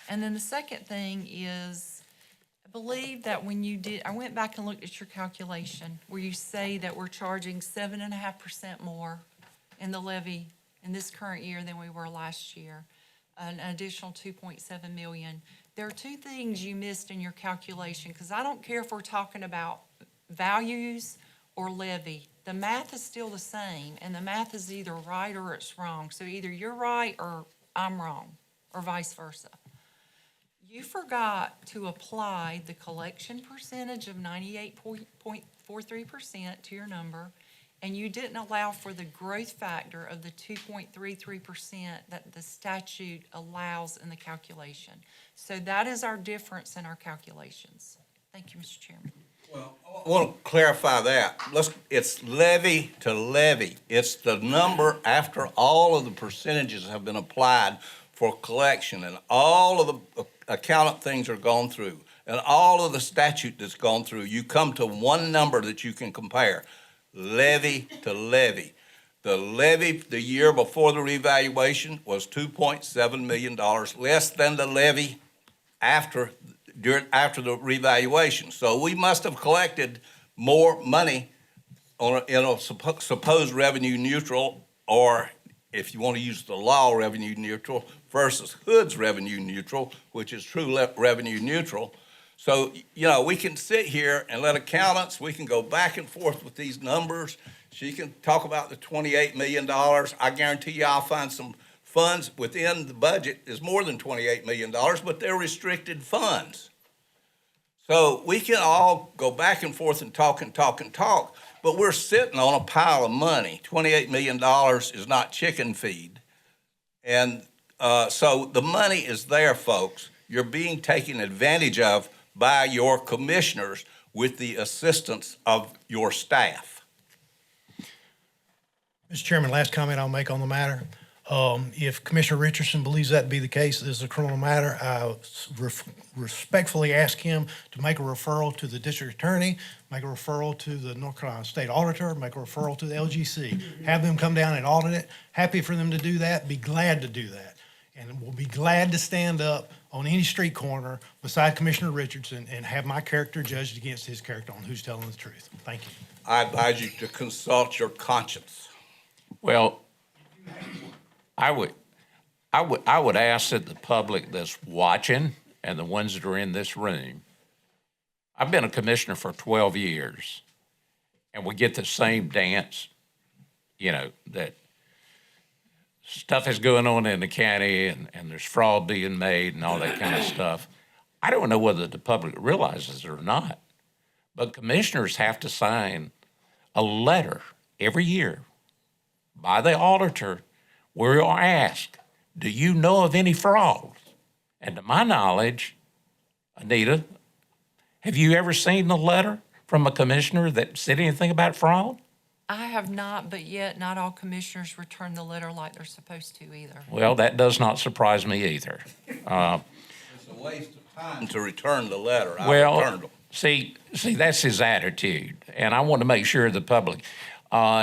And then the second thing is, I believe that when you did, I went back and looked at your calculation where you say that we're charging 7.5% more in the levy in this current year than we were last year, an additional 2.7 million. There are two things you missed in your calculation, because I don't care if we're talking about values or levy. The math is still the same, and the math is either right or it's wrong. So either you're right or I'm wrong, or vice versa. You forgot to apply the collection percentage of 98.43% to your number, and you didn't allow for the growth factor of the 2.33% that the statute allows in the calculation. So that is our difference in our calculations. Thank you, Mr. Chairman. Well, I want to clarify that. It's levy to levy. It's the number after all of the percentages have been applied for collection and all of the accountant things are gone through and all of the statute that's gone through. You come to one number that you can compare, levy to levy. The levy the year before the revaluation was $2.7 million less than the levy after the revaluation. So we must have collected more money on supposed revenue neutral, or if you want to use the law, revenue neutral versus Hood's revenue neutral, which is true revenue neutral. So, we can sit here and let accountants, we can go back and forth with these numbers. She can talk about the $28 million. I guarantee you I'll find some funds within the budget is more than $28 million, but they're restricted funds. So we can all go back and forth and talk, but we're sitting on a pile of money. $28 million is not chicken feed. And so the money is there, folks. You're being taken advantage of by your commissioners with the assistance of your staff. Mr. Chairman, last comment I'll make on the matter. If Commissioner Richardson believes that to be the case, this is a criminal matter, I respectfully ask him to make a referral to the district attorney, make a referral to the North Carolina State Auditor, make a referral to the LGC, have them come down and audit it. Happy for them to do that, be glad to do that. And we'll be glad to stand up on any street corner beside Commissioner Richardson and have my character judged against his character on who's telling the truth. Thank you. I advise you to consult your conscience. Well, I would ask that the public that's watching and the ones that are in this room, I've been a commissioner for 12 years, and we get the same dance, that stuff is going on in the county and there's fraud being made and all that kind of stuff. I don't know whether the public realizes it or not, but commissioners have to sign a letter every year by the auditor where you're asked, do you know of any fraud? And to my knowledge, Anita, have you ever seen a letter from a commissioner that said anything about fraud? I have not, but yet not all commissioners return the letter like they're supposed to either. Well, that does not surprise me either. It's a waste of time to return the letter. I returned Well, them. see, that's his attitude, and I want to make sure the public,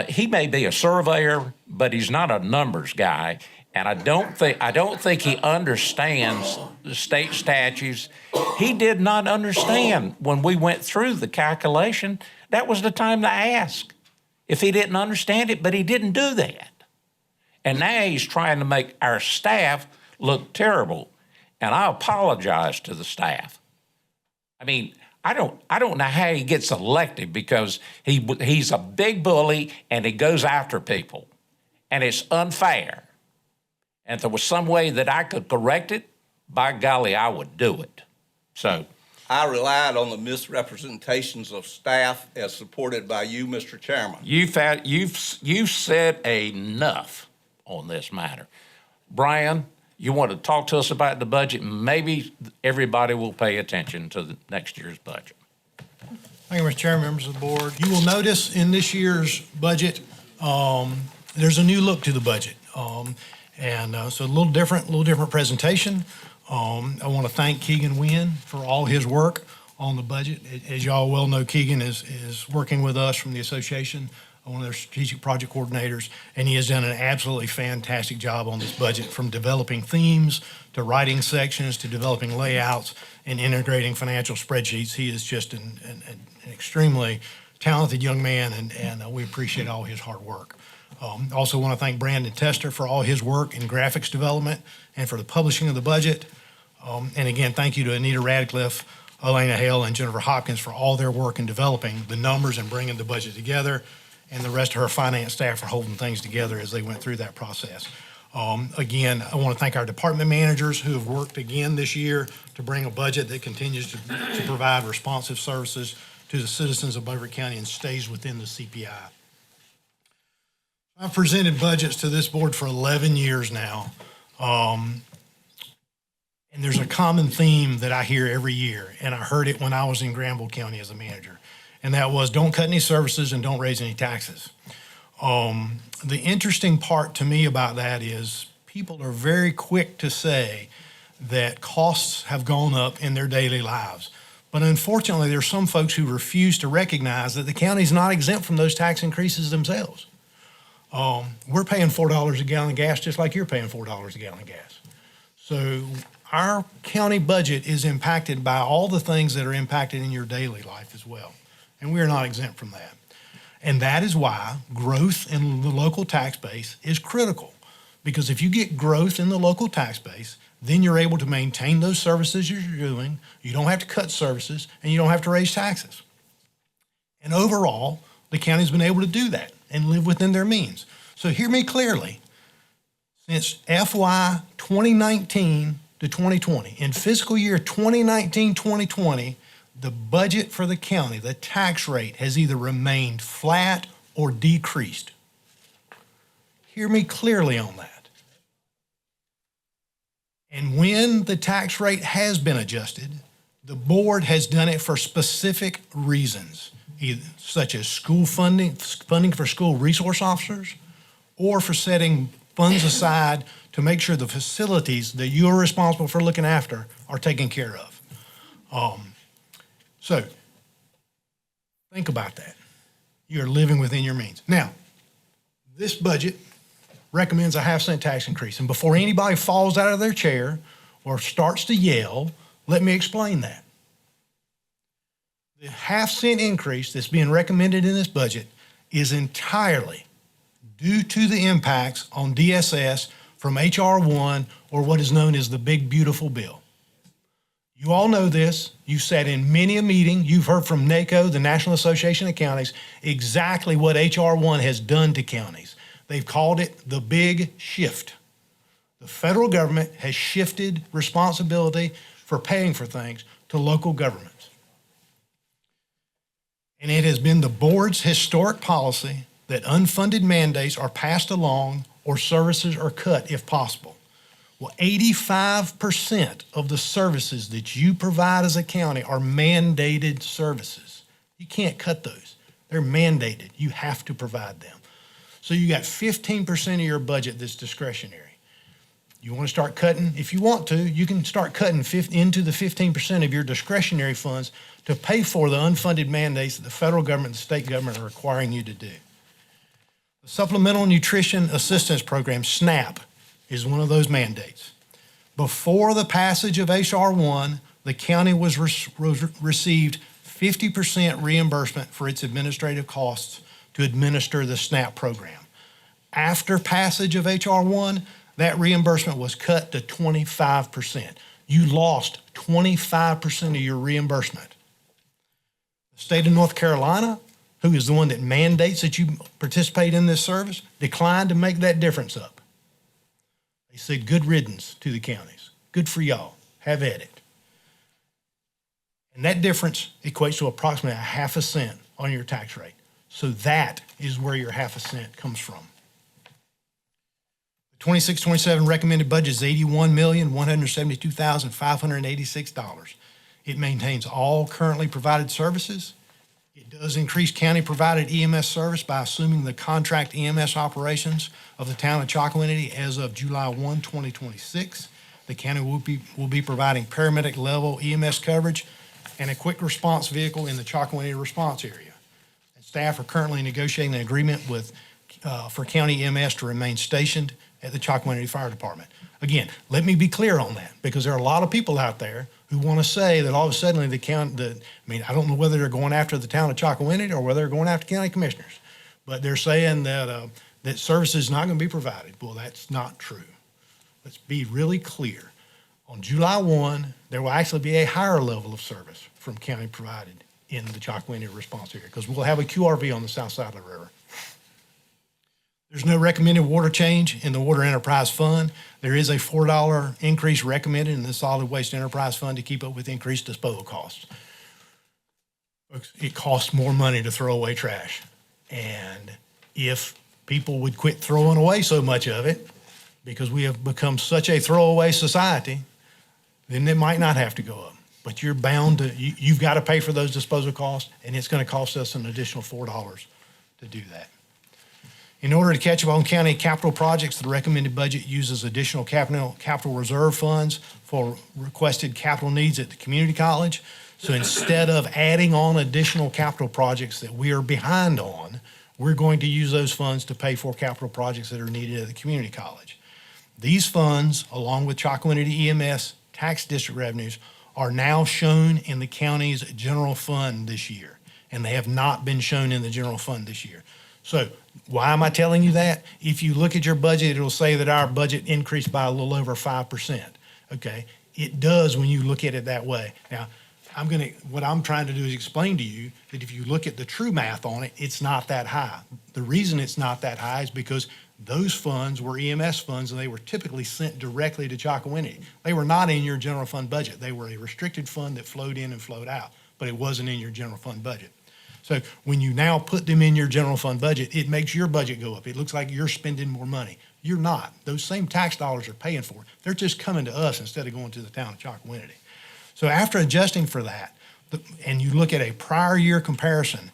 he may be a surveyor, but he's not a numbers guy, and I don't think he understands the state statutes. He did not understand when we went through the calculation. That was the time to ask if he didn't understand it, but he didn't do that. And now he's trying to make our staff look terrible, and I apologize to the staff. I mean, I don't know how he gets elected because he's a big bully and he goes after people, and it's unfair. And if there was some way that I could correct it, by golly, I would do it. So I relied on the misrepresentations of staff as supported by you, Mr. Chairman. you've said enough on this matter. Brian, you want to talk to us about the budget? Maybe everybody will pay attention to the next year's budget. Thank you, Mr. Chairman, members of the board. You will notice in this year's budget, there's a new look to the budget. So a little different presentation. I want to thank Keegan Wynn for all his work on the budget. As y'all well know, Keegan is working with us from the association, one of their strategic project coordinators, and he has done an absolutely fantastic job on this budget, from developing themes to writing sections to developing layouts and integrating financial spreadsheets. He is just an extremely talented young man, and we appreciate all his hard work. Also want to thank Brandon Tester for all his work in graphics development and for the publishing of the budget. And again, thank you to Anita Radcliffe, Elena Hale, and Jennifer Hopkins for all their work in developing the numbers and bringing the budget together, and the rest of her finance staff for holding things together as they went through that process. Again, I want to thank our department managers who have worked again this year to bring a budget that continues to provide responsive services to the citizens of Beaufort County and stays within the CPI. I've presented budgets to this board for 11 years now. And there's a common theme that I hear every year, and I heard it when I was in Granville County as a manager, and that was don't cut any services and don't raise any taxes. The interesting part to me about that is people are very quick to say that costs have gone up in their daily lives. But unfortunately, there's some folks who refuse to recognize that the county's not exempt from those tax increases themselves. We're paying $4 a gallon of gas just like you're paying $4 a gallon of gas. So our county budget is impacted by all the things that are impacted in your daily life as well. And we are not exempt from that. And that is why growth in the local tax base is critical. Because if you get growth in the local tax base, then you're able to maintain those services you're doing, you don't have to cut services, and you don't have to raise taxes. And overall, the county's been able to do that and live within their means. So hear me clearly. Since FY 2019 to 2020, in fiscal year 2019-2020, the budget for the county, the tax rate, has either remained flat or decreased. Hear me clearly on that. And when the tax rate has been adjusted, the board has done it for specific reasons, such as school funding for school resource officers, or for setting funds aside to make sure the facilities that you're responsible for looking after are taken care of. So think about that. You're living within your means. Now, this budget recommends a 0.5-cent tax increase. And before anybody falls out of their chair or starts to yell, let me explain that. The 0.5-cent increase that's being recommended in this budget is entirely due to the impacts on DSS from H.R. 1, or what is known as the Big Beautiful Bill. You all know this. You sat in many a meeting. You've heard from NACO, the National Association of Counties, exactly what H.R. 1 has done to counties. They've called it the big shift. The federal government has shifted responsibility for paying for things to local governments. And it has been the board's historic policy that unfunded mandates are passed along or services are cut if possible. Well, 85% of the services that you provide as a county are mandated services. You can't cut those. They're mandated. You have to provide them. So you got 15% of your budget that's discretionary. You want to start cutting? If you want to, you can start cutting into the 15% of your discretionary funds to pay for the unfunded mandates that the federal government and the state government are requiring you to do. The Supplemental Nutrition Assistance Program, SNAP, is one of those mandates. Before the passage of H.R. 1, the county received 50% reimbursement for its administrative costs to administer the SNAP program. After passage of H.R. 1, that reimbursement was cut to 25%. You lost 25% of your reimbursement. The state of North Carolina, who is the one that mandates that you participate in this service, declined to make that difference up. They said, good riddance to the counties. Good for y'all. Have at it. And that difference equates to approximately 1/2 cent on your tax rate. So that is where your 1/2 cent comes from. The 26-27 recommended budget is $81,172,586. It maintains all currently provided services. It does increase county-provided EMS service by assuming the contract EMS operations of the town of Chocowinity as of July 1, 2026. The county will be providing paramedic-level EMS coverage and a quick response vehicle in the Chocowinity response area. And staff are currently negotiating an agreement for county EMS to remain stationed at the Chocowinity Fire Department. Again, let me be clear on that, because there are a lot of people out there who want to say that all of a sudden I don't know whether they're going after the town of Chocowinity or whether they're going after county commissioners, but they're saying that that service is not going to be provided. Well, that's not true. Let's be really clear. On July 1, there will actually be a higher level of service from county provided in the Chocowinity response area, because we'll have a QRV on the south side of the river. There's no recommended water change in the Water Enterprise Fund. There is a $4 increase recommended in the Solid Waste Enterprise Fund to keep up with increased disposal costs. Folks, it costs more money to throw away trash. And if people would quit throwing away so much of it, because we have become such a throwaway society, then it might not have to go up. But you're bound to, you've got to pay for those disposal costs, and it's going to cost us an additional $4 to do that. In order to catch up on county capital projects, the recommended budget uses additional capital reserve funds for requested capital needs at the community college. So instead of adding on additional capital projects that we are behind on, we're going to use those funds to pay for capital projects that are needed at the community college. These funds, along with Chocowinity EMS tax district revenues, are now shown in the county's general fund this year, and they have not been shown in the general fund this year. So why am I telling you that? If you look at your budget, it'll say that our budget increased by a little over 5%. Okay, it does when you look at it that way. Now, what I'm trying to do is explain to you that if you look at the true math on it, it's not that high. The reason it's not that high is because those funds were EMS funds, and they were typically sent directly to Chocowinity. They were not in your general fund budget. They were a restricted fund that flowed in and flowed out, but it wasn't in your general fund budget. So when you now put them in your general fund budget, it makes your budget go up. It looks like you're spending more money. You're not. Those same tax dollars are paying for it. They're just coming to us instead of going to the town of Chocowinity. So after adjusting for that, and you look at a prior year comparison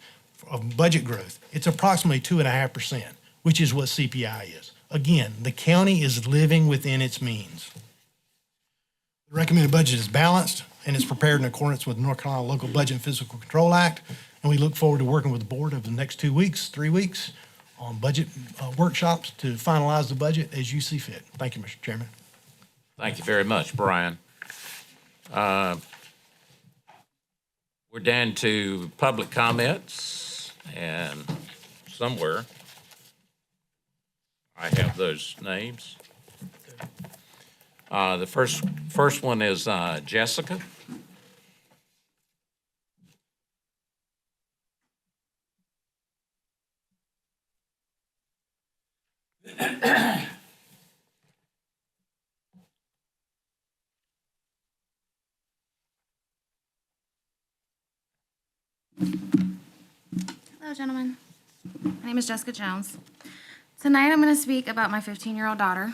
of budget growth, it's approximately 2.5%, which is what CPI is. Again, the county is living within its means. The recommended budget is balanced, and it's prepared in accordance with the North Carolina Local Budget and Fiscal Control Act. And we look forward to working with the board over the next 2 weeks, 3 weeks on budget workshops to finalize the budget as you see fit. Thank you, Mr. Chairman. Thank you very much, Brian. We're down to public comments, and somewhere I have those names. The first one is Jessica. Hello, gentlemen. My name is Jessica Jones. Tonight, I'm going to speak about my 15-year-old daughter.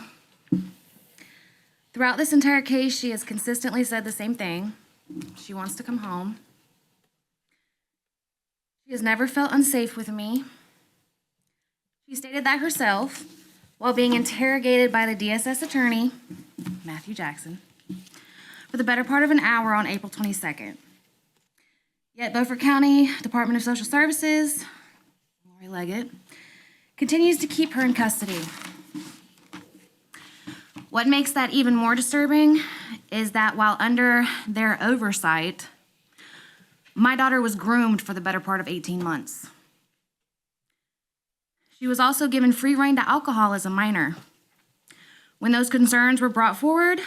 Throughout this entire case, she has consistently said the same thing. She wants to come home. She has never felt unsafe with me. She stated that herself while being interrogated by the DSS attorney, Matthew Jackson, for the better part of an hour on April 22nd. Yet Beaufort County Department of Social Services, Lori Leggett, continues to keep her in custody. What makes that even more disturbing is that while under their oversight, my daughter was groomed for the better part of 18 months. She was also given free rein to alcohol as a minor. When those concerns were brought forward,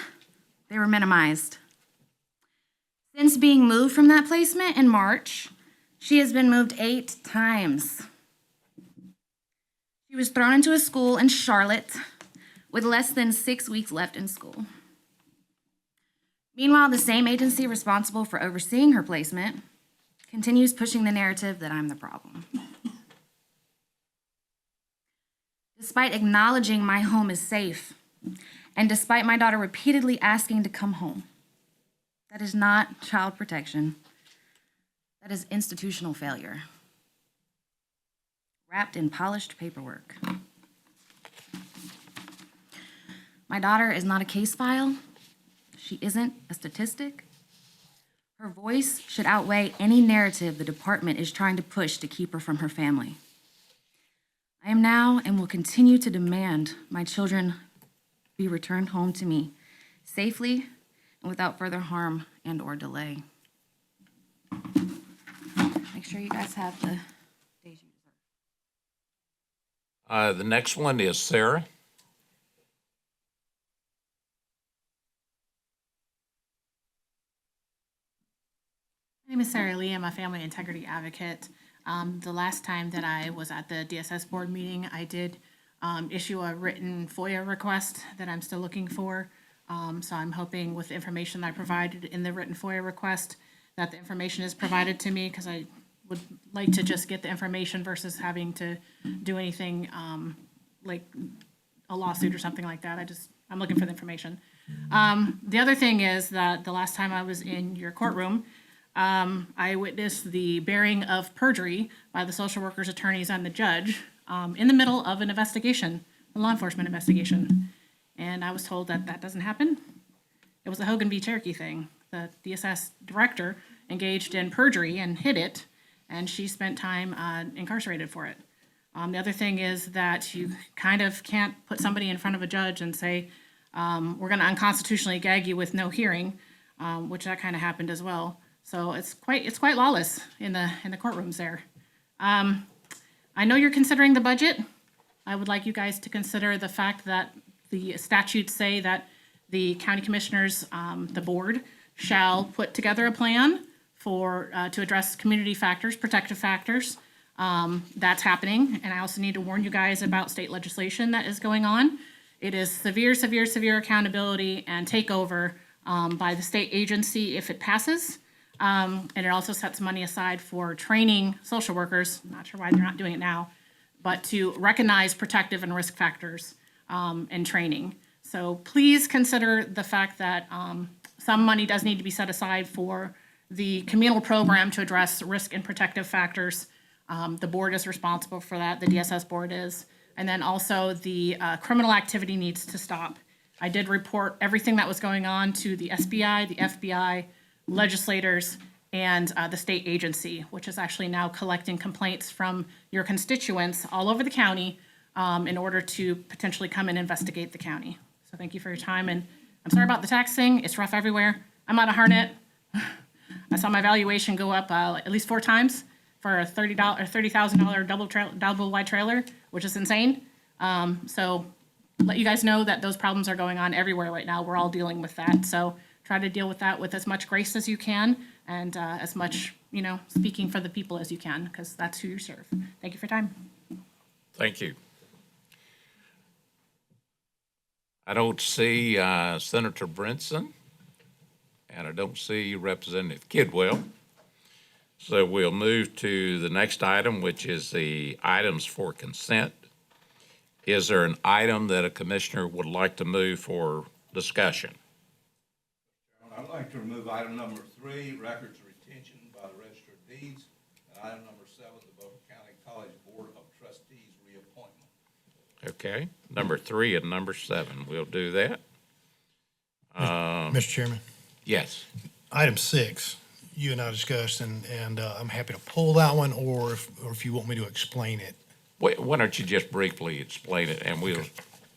they were minimized. Since being moved from that placement in March, she has been moved 8 times. She was thrown into a school in Charlotte with less than 6 weeks left in school. Meanwhile, the same agency responsible for overseeing her placement continues pushing the narrative that I'm the problem. Despite acknowledging my home is safe, and despite my daughter repeatedly asking to come home, that is not child protection. That is institutional failure, wrapped in polished paperwork. My daughter is not a case file. She isn't a statistic. Her voice should outweigh any narrative the department is trying to push to keep her from her family. I am now and will continue to demand my children be returned home to me safely and without further harm and/or delay. Make sure you guys have the days you deserve. The next one is Sarah. My name is Sarah Lee. I'm a family integrity advocate. The last time that I was at the DSS board meeting, I did issue a written FOIA request that I'm still looking for. So I'm hoping with the information that I provided in the written FOIA request that the information is provided to me, because I would like to just get the information versus having to do anything like a lawsuit or something like that. I'm looking for the information. The other thing is that the last time I was in your courtroom, I witnessed the bearing of perjury by the social workers, attorneys, and the judge in the middle of an investigation, a law enforcement investigation. And I was told that that doesn't happen. It was a Hogan v. Cherokee thing. The DSS director engaged in perjury and hid it, and she spent time incarcerated for it. The other thing is that you kind of can't put somebody in front of a judge and say, we're going to unconstitutionally gag you with no hearing, which that kind of happened as well. So it's quite lawless in the courtrooms there. I know you're considering the budget. I would like you guys to consider the fact that the statutes say that the county commissioners, the board, shall put together a plan for to address community factors, protective factors. That's happening, and I also need to warn you guys about state legislation that is going on. It is severe, severe, severe accountability and takeover by the state agency if it passes. And it also sets money aside for training social workers, not sure why they're not doing it now, but to recognize protective and risk factors and training. So please consider the fact that some money does need to be set aside for the communal program to address risk and protective factors. The board is responsible for that, the DSS board is. And then also the criminal activity needs to stop. I did report everything that was going on to the SBI, the FBI, legislators, and the state agency, which is actually now collecting complaints from your constituents all over the county in order to potentially come and investigate the county. So thank you for your time, and I'm sorry about the tax thing. It's rough everywhere. I'm out of Harnett. I saw my valuation go up at least 4 times for a $30,000 double wide trailer, which is insane. So let you guys know that those problems are going on everywhere right now. We're all dealing with that. So try to deal with that with as much grace as you can and as much, speaking for the people as you can, because that's who you serve. Thank you for your time. Thank you. I don't see Senator Brinson, and I don't see Representative Kidwell. So we'll move to the next item, which is the items for consent. Is there an item that a commissioner would like to move for discussion? I'd like to remove item number 3, records retention by the Register of Deeds, and item number 7, the Beaufort County College Board of Trustees reappointment. Okay, number 3 and number 7, we'll do that. Mr. Chairman, Yes. item 6, you and I discussed, and I'm happy to pull that one, or if you want me to explain it. Why don't you just briefly explain it, and we'll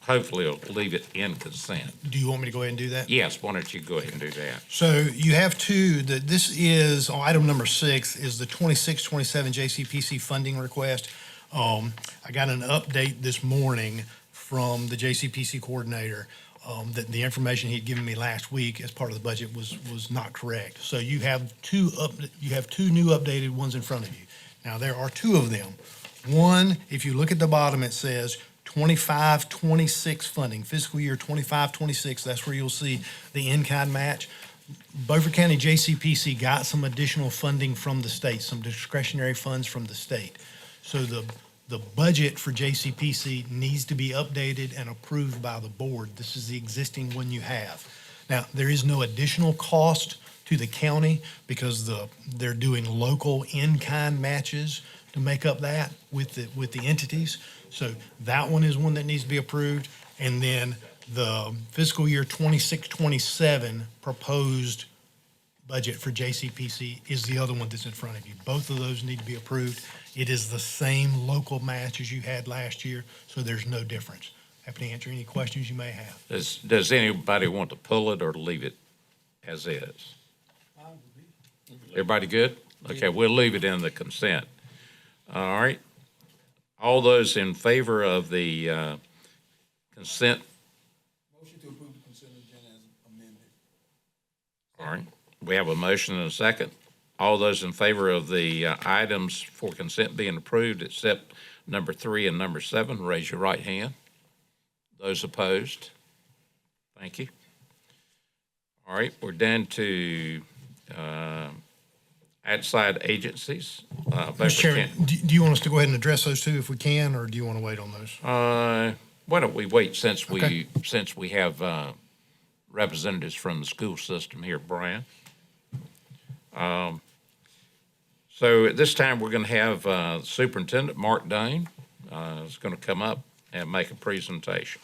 hopefully leave it in consent. Do you want me to go ahead and do that? Yes, why don't you go ahead and do that? So you have two, this is, on item number 6, is the 26-27 JCPC funding request. I got an update this morning from the JCPC coordinator, that the information he'd given me last week as part of the budget was not correct. So you have two new updated ones in front of you. Now, there are two of them. One, if you look at the bottom, it says 25-26 funding, fiscal year 25-26, that's where you'll see the in-kind match. Beaufort County JCPC got some additional funding from the state, some discretionary funds from the state. So the budget for JCPC needs to be updated and approved by the board. This is the existing one you have. Now, there is no additional cost to the county because they're doing local in-kind matches to make up that with the entities. So that one is one that needs to be approved. And then the fiscal year 26-27 proposed budget for JCPC is the other one that's in front of you. Both of those need to be approved. It is the same local match as you had last year, so there's no difference. Happy to answer any questions you may have. Does anybody want to pull it or leave it as is? Everybody good? Okay, we'll leave it in the consent. All right. All those in favor of the consent? Motion to approve the consent agenda as amended. All right. We have a motion and a second. All those in favor of the items for consent being approved, except number 3 and number 7, raise your right hand. Those opposed? Thank you. All right, we're down to outside agencies. Mr. Chairman, do you want us to go ahead and address those two if we can, or do you want to wait on those? Why don't we wait since Okay. we have representatives from the school system here, Brian? So at this time, we're going to have Superintendent Mark Dane is going to come up and make a presentation.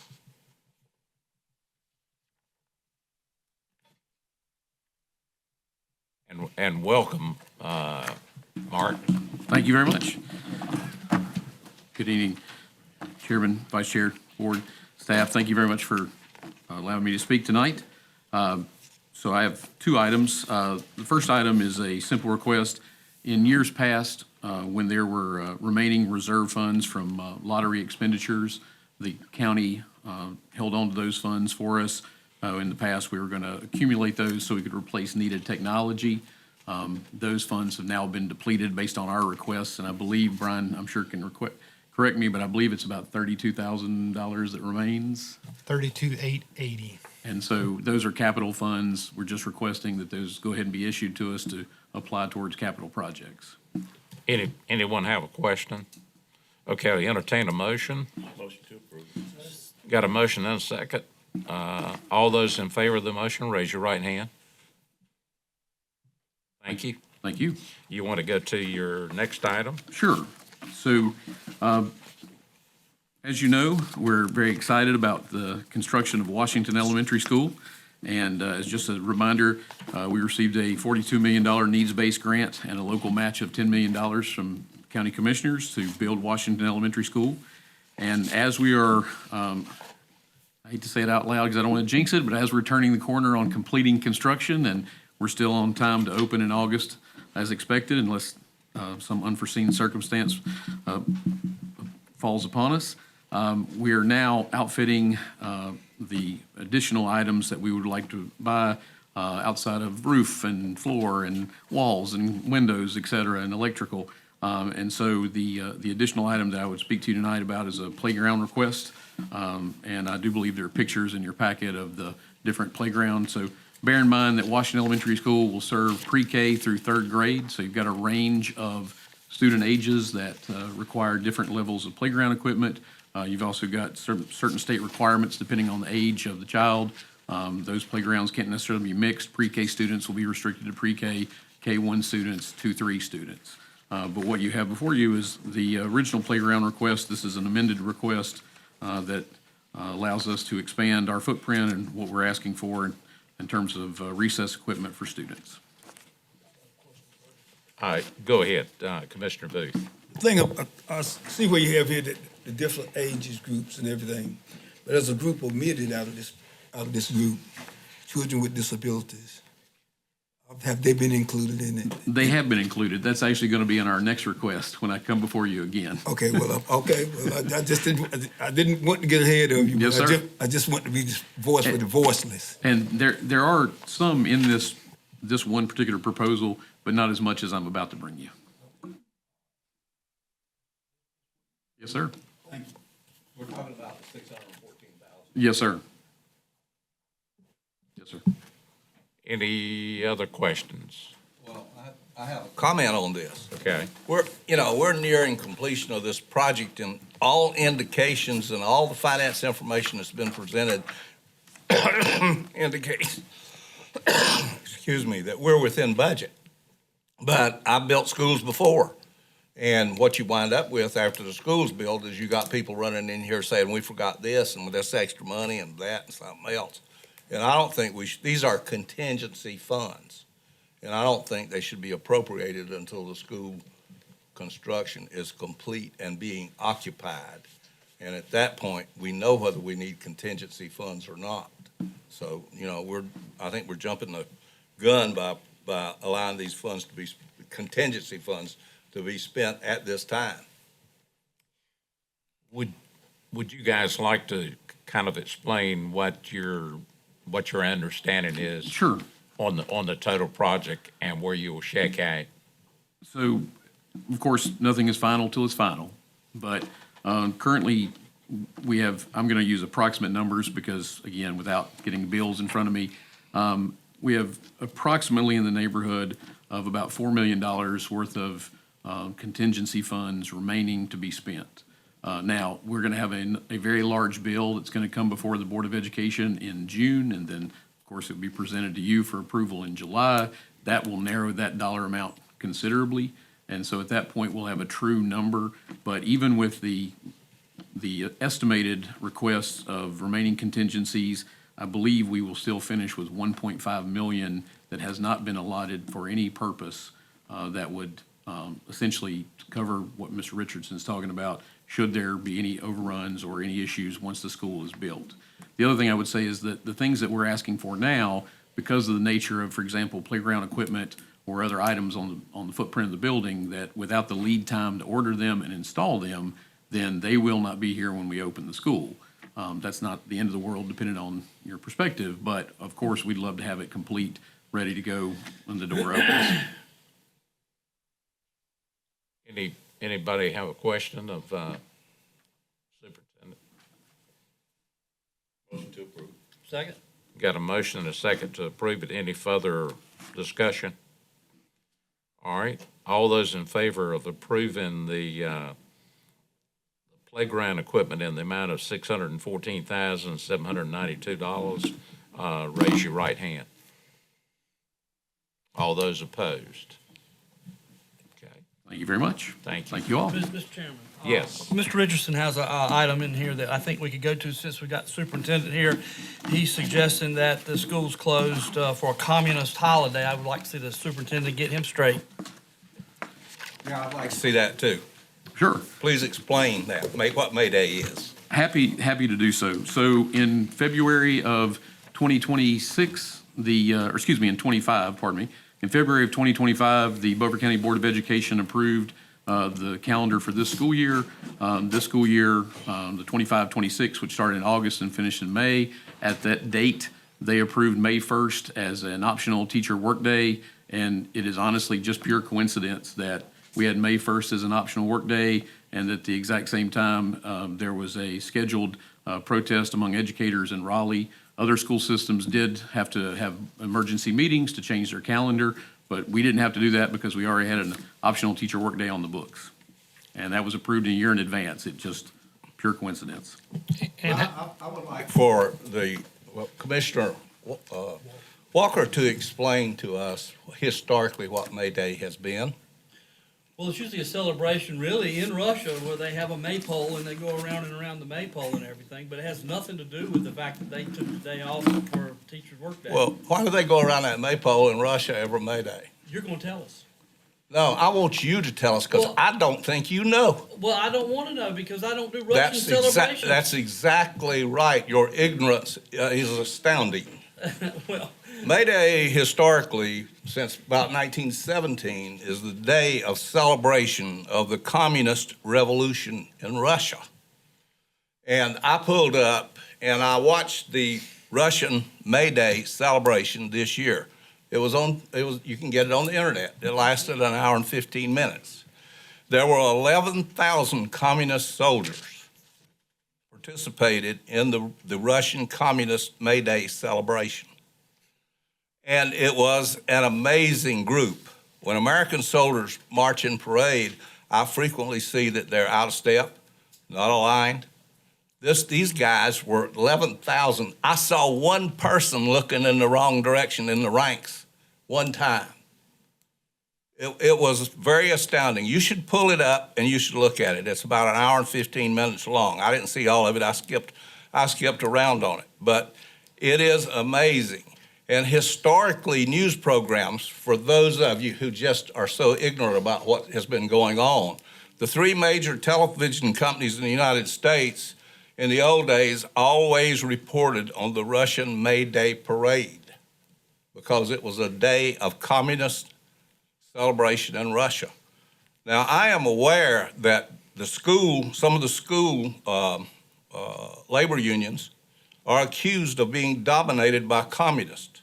And welcome, Mark. Thank you very much. Good evening, Chairman, Vice Chair, Board, staff. Thank you very much for allowing me to speak tonight. So I have two items. The first item is a simple request. In years past, when there were remaining reserve funds from lottery expenditures, the county held on to those funds for us. In the past, we were going to accumulate those so we could replace needed technology. Those funds have now been depleted based on our requests, and I believe, Brian, I'm sure can correct me, but I believe it's about $32,000 that remains. $32,880. And so those are capital funds. We're just requesting that those go ahead and be issued to us to apply towards capital projects. Anyone have a question? Okay, I'll entertain a motion. Motion to approve. Got a motion and a second. All those in favor of the motion, raise your right hand. Thank you. Thank you. You want to go to your next item? Sure. So, as you know, we're very excited about the construction of Washington Elementary School. And as just a reminder, we received a $42 million needs-based grant and a local match of $10 million from county commissioners to build Washington Elementary School. And as we are, I hate to say it out loud because I don't want to jinx it, but as we're turning the corner on completing construction, and we're still on time to open in August as expected, unless some unforeseen circumstance falls upon us. We are now outfitting the additional items that we would like to buy outside of roof and floor and walls and windows, et cetera, and electrical. And so the additional item that I would speak to you tonight about is a playground request. And I do believe there are pictures in your packet of the different playgrounds. So Bear in mind that Washington Elementary School will serve pre-K through third grade, so you've got a range of student ages that require different levels of playground equipment. You've also got certain state requirements depending on the age of the child. Those playgrounds can't necessarily be mixed. Pre-K students will be restricted to pre-K, K-1 students, 2-3 students. But what you have before you is the original playground request. This is an amended request that allows us to expand our footprint and what we're asking for in terms of recess equipment for students. All right, go ahead, Commissioner Booth. I see where you have here the different ages groups and everything, but there's a group omitted out of this group, children with disabilities. Have they been included in it? They have been included. That's actually going to be in our next request when I come before you again. Okay, well, I just didn't want to get ahead of you. Yes, but sir. I just want to be the voice for the voiceless. And there are some in this one particular proposal, but not as much as I'm about to bring you. Yes, sir. Thank you. We're talking about the 614,000. Yes, sir. Yes, sir. Any other questions? Well, I have a comment on this. Okay. We're nearing completion of this project, and all indications and all the finance information that's been presented indicates, excuse me, that we're within budget. But I've built schools before, and what you wind up with after the school's built is you got people running in here saying, we forgot this, and this extra money, and that, and something else. And I don't think these are contingency funds, and I don't think they should be appropriated until the school construction is complete and being occupied. And at that point, we know whether we need contingency funds or not. So, I think we're jumping the gun by allowing these funds to be, contingency funds to be spent at this time. Would you guys like to kind of explain what your understanding is? Sure. On the total project and where you will shake out? So, of course, nothing is final till it's final, but currently I'm going to use approximate numbers because, again, without getting bills in front of me, we have approximately in the neighborhood of about $4 million worth of contingency funds remaining to be spent. Now, we're going to have a very large bill that's going to come before the Board of Education in June, and then, of course, it will be presented to you for approval in July. That will narrow that dollar amount considerably, and so at that point, we'll have a true number. But even with the estimated requests of remaining contingencies, I believe we will still finish with 1.5 million that has not been allotted for any purpose that would essentially cover what Mr. Richardson's talking about, should there be any overruns or any issues once the school is built. The other thing I would say is that the things that we're asking for now, because of the nature of, for example, playground equipment or other items on the footprint of the building, that without the lead time to order them and install them, then they will not be here when we open the school. That's not the end of the world, depending on your perspective, but of course, we'd love to have it complete, ready to go when the door opens. Anybody have a question of Superintendent? Motion to approve. Second? Got a motion and a second to approve it. Any further discussion? All right. All those in favor of approving the playground equipment in the amount of $614,792, raise your right hand. All those opposed? Okay. Thank you very much. Thank you. Thank you all. Mr. Chairman. Yes. Mr. Richardson has an item in here that I think we could go to since we got the superintendent here. He's suggesting that the school's closed for a communist holiday. I would like to see the superintendent get him straight. Yeah, I'd like to see that too. Sure. Please explain that, what May Day is. Happy to do so. So in February of 2026, in 25, pardon me, in February of 2025, the Beaufort County Board of Education approved the calendar for this school year. This school year, the 25-26, which started in August and finished in May. At that date, they approved May 1st as an optional teacher workday, and it is honestly just pure coincidence that we had May 1st as an optional workday, and at the exact same time, there was a scheduled protest among educators in Raleigh Other school systems did have to have emergency meetings to change their calendar, but we didn't have to do that because we already had an optional teacher workday on the books. And that was approved a year in advance. It just pure coincidence. I would like for the Commissioner Walker to explain to us historically what May Day has been. Well, it's usually a celebration really in Russia where they have a maypole and they go around and around the maypole and everything, but it has nothing to do with the fact that they took the day off for Teachers' Work Day. Well, why do they go around that maypole in Russia every May Day? You're going to tell us. No, I want you to tell us because Well- I don't think you know. Well, I don't want to know because I don't do Russian celebrations. That's exactly right. Your ignorance is astounding. Well, May Day, historically, since about 1917, is the day of celebration of the communist revolution in Russia. And I pulled up and I watched the Russian May Day celebration this year. You can get it on the internet. It lasted an hour and 15 minutes. There were 11,000 communist soldiers participated in the Russian Communist May Day celebration. And it was an amazing group. When American soldiers march in parade, I frequently see that they're out of step, not aligned. These guys were 11,000. I saw one person looking in the wrong direction in the ranks one time. It was very astounding. You should pull it up and you should look at it. It's about an hour and 15 minutes long. I didn't see all of it. I skipped around on it. But it is amazing. And historically, news programs, for those of you who just are so ignorant about what has been going on, the three major television companies in the United States in the old days always reported on the Russian May Day parade because it was a day of communist celebration in Russia. Now, I am aware that some of the school labor unions are accused of being dominated by communists.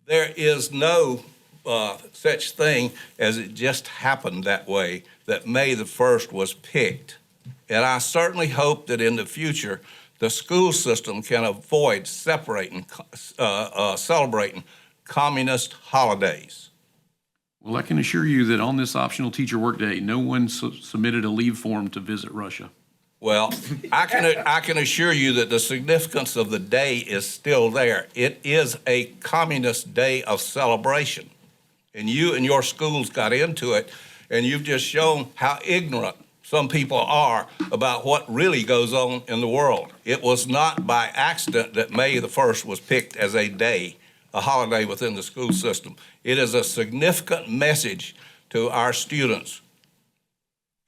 There is no such thing as it just happened that way, that May the 1st was picked. And I certainly hope that in the future, the school system can avoid celebrating communist holidays. Well, I can assure you that on this optional teacher workday, no one submitted a leave form to visit Russia. Well, I can assure you that the significance of the day is still there. It is a communist day of celebration. And you and your schools got into it, and you've just shown how ignorant some people are about what really goes on in the world. It was not by accident that May the 1st was picked as a day, a holiday within the school system. It is a significant message to our students.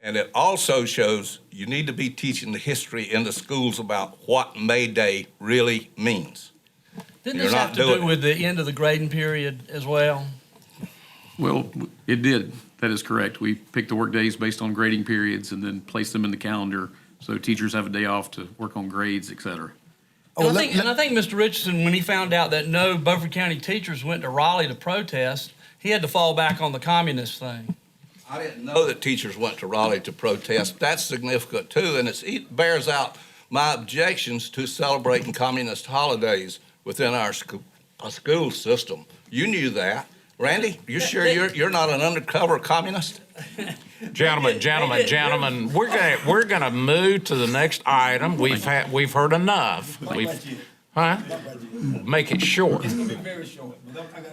And it also shows you need to be teaching the history in the schools about what May Day really means. didn't this have to do with the end of the grading period as well? Well, it did. That is correct. We picked the work days based on grading periods and then placed them in the calendar so teachers have a day off to work on grades, et cetera. And I think Mr. Richardson, when he found out that no Beaufort County teachers went to Raleigh to protest, he had to fall back on the communist thing. I didn't know that teachers went to Raleigh to protest. That's significant too, and it bears out my objections to celebrating communist holidays within our school system. You knew that. Randy, you sure you're not an undercover communist? Gentlemen, we're gonna move to the next item. We've heard enough. Make it short.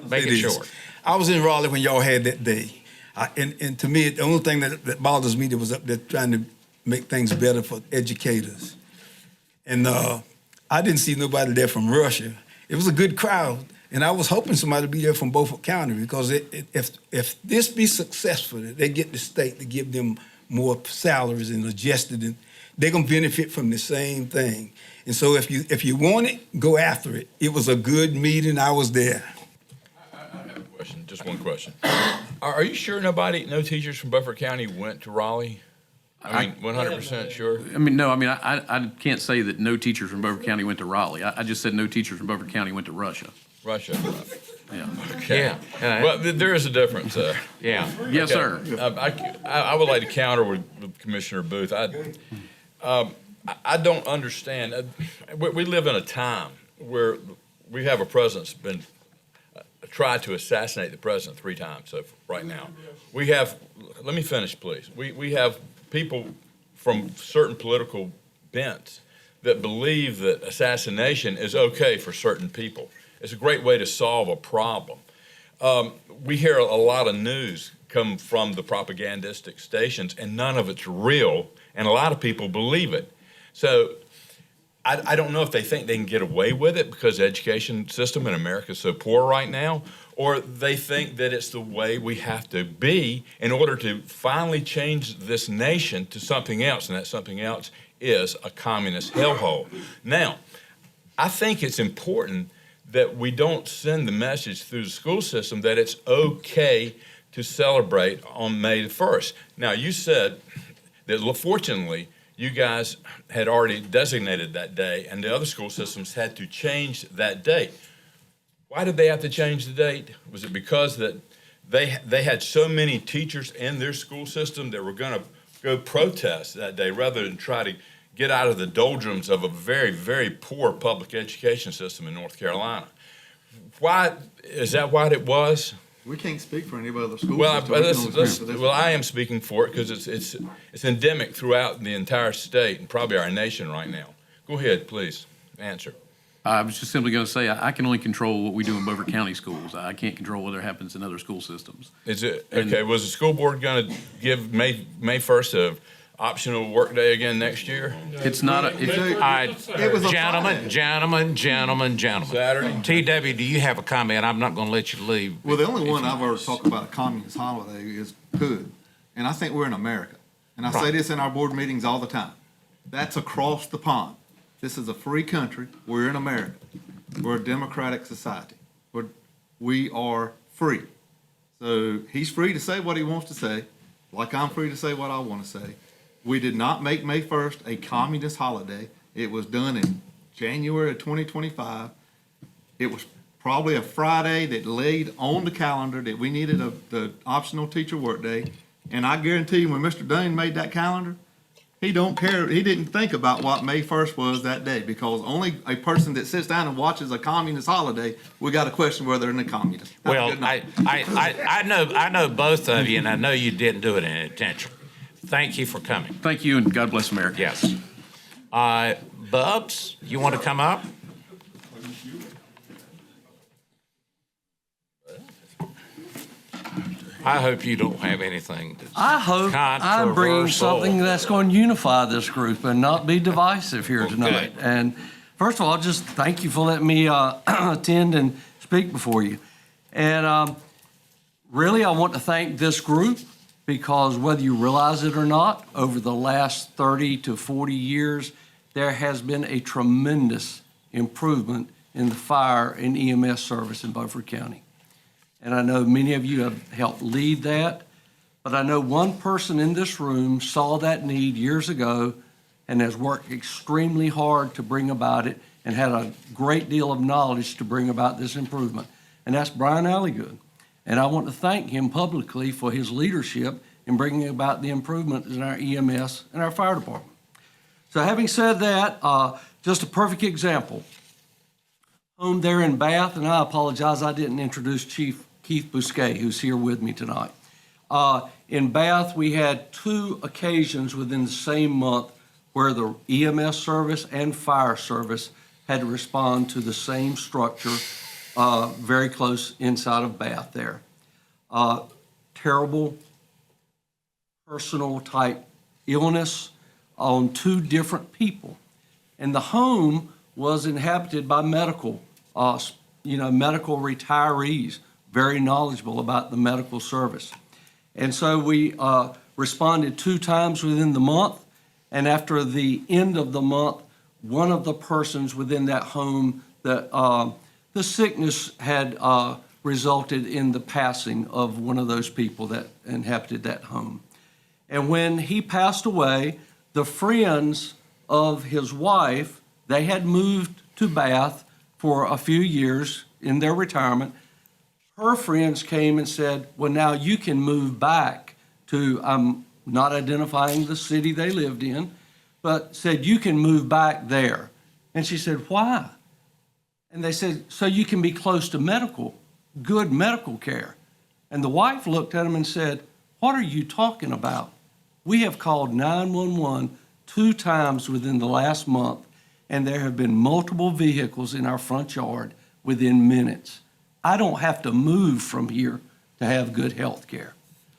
Make it short. I was in Raleigh when y'all had that day. And to me, the only thing that bothers me that was up there trying to make things better for educators. And I didn't see nobody there from Russia. It was a good crowd. And I was hoping somebody would be there from Beaufort County because if this be successful, they get the state to give them more salaries and adjusted it, they're going to benefit from the same thing. And so if you want it, go after it. It was a good meeting. I was there. I have a question, just one question. Are you sure no teachers from Beaufort County went to Raleigh? I mean, 100% sure? I can't say that no teachers from Beaufort County went to Raleigh. I just said no teachers from Beaufort County went to Russia. Russia. Yeah. Okay. Yeah. Well, there is a difference there. Yeah. Yes, sir. I would like to counter with Commissioner Booth. I don't understand. We live in a time we have a president's been tried to assassinate the president 3 times so right now. We have, let me finish, please. We have people from certain political bents that believe that assassination is okay for certain people. It's a great way to solve a problem. We hear a lot of news come from the propagandistic stations, and none of it's real, and a lot of people believe it. So I don't know if they think they can get away with it because the education system in America is so poor right now, or they think that it's the way we have to be in order to finally change this nation to something else, and that something else is a communist hellhole. Now, I think it's important that we don't send the message through the school system that it's okay to celebrate on May the 1st. Now, you said that fortunately, you guys had already designated that day, and the other school systems had to change that date. Why did they have to change the date? Was it because that they had so many teachers in their school system that were going to go protest that day rather than try to get out of the doldrums of a very, very poor public education system in North Carolina? Why is that what it was? We can't speak for any other school Well, system. We can only speak for this one. I am speaking for it because it's endemic throughout the entire state and probably our nation right now. Go ahead, please, answer. I was just simply going to say, I can only control what we do in Beaufort County schools. I can't control what happens in other school systems. Is it, okay, was the school board going to give May 1st a optional workday again next year? It's not a, it's, It was a Gentlemen. Saturday? TW, do you have a comment? I'm not going to let you leave. Well, the only one I've ever talked about a communist holiday is hood. And I think we're in America. And I say this in our board meetings all the time. That's across the pond. This is a free country. We're in America. We're a democratic society. We are free. So he's free to say what he wants to say, like I'm free to say what I want to say. We did not make May 1st a communist holiday. It was done in January of 2025. It was probably a Friday that laid on the calendar that we needed the optional teacher workday. And I guarantee you, when Mr. Dane made that calendar, he don't care. He didn't think about what May 1st was that day, because only a person that sits down and watches a communist holiday, we got to question whether they're a communist. Have a Well, good night. I know both of you, and I know you didn't do it intentionally. Thank you for coming. thank you, and God bless America. Yes. Bubs, you want to come up? I hope you don't have anything that's I hope I'm bringing something that's going to unify this group and not be divisive here tonight. good. And first of all, just thank you for letting me attend and speak before you. And really, I want to thank this group, because whether you realize it or not, over the last 30 to 40 years, there has been a tremendous improvement in the fire and EMS service in Beaufort County. And I know many of you have helped lead that, but I know one person in this room saw that need years ago and has worked extremely hard to bring about it and had a great deal of knowledge to bring about this improvement, and that's Brian Alligood. And I want to thank him publicly for his leadership in bringing about the improvement in our EMS and our fire department. So having said that, just a perfect example. Home there in Bath, and I apologize, I didn't introduce Chief Keith Bousquet, who's here with me tonight. In Bath, we had 2 occasions within the same month where the EMS service and fire service had to respond to the same structure very close inside of Bath there. Terrible personal type illness on 2 different people. And the home was inhabited by medical retirees, very knowledgeable about the medical service. And so we responded 2 times within the month. And after the end of the month, one of the persons within that home, the sickness had resulted in the passing of one of those people that inhabited that home. And when he passed away, the friends of his wife, they had moved to Bath for a few years in their retirement. Her friends came and said, well, now you can move back to, I'm not identifying the city they lived in, but said, you can move back there. And she said, why? And they said, so you can be close to good medical care. And the wife looked at him and said, what are you talking about? We have called 911 2 times within the last month, and there have been multiple vehicles in our front yard within minutes. I don't have to move from here to have good health care.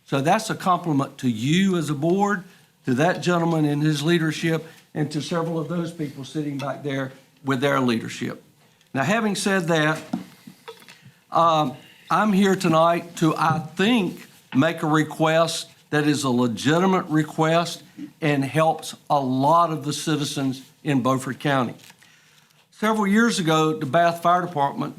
So that's a compliment to you as a board, to that gentleman and his leadership, and to several of those people sitting back there with their leadership. Now, having said that, I'm here tonight to, I think, make a request that is a legitimate request and helps a lot of the citizens in Beaufort County. Several years ago, the Bath Fire Department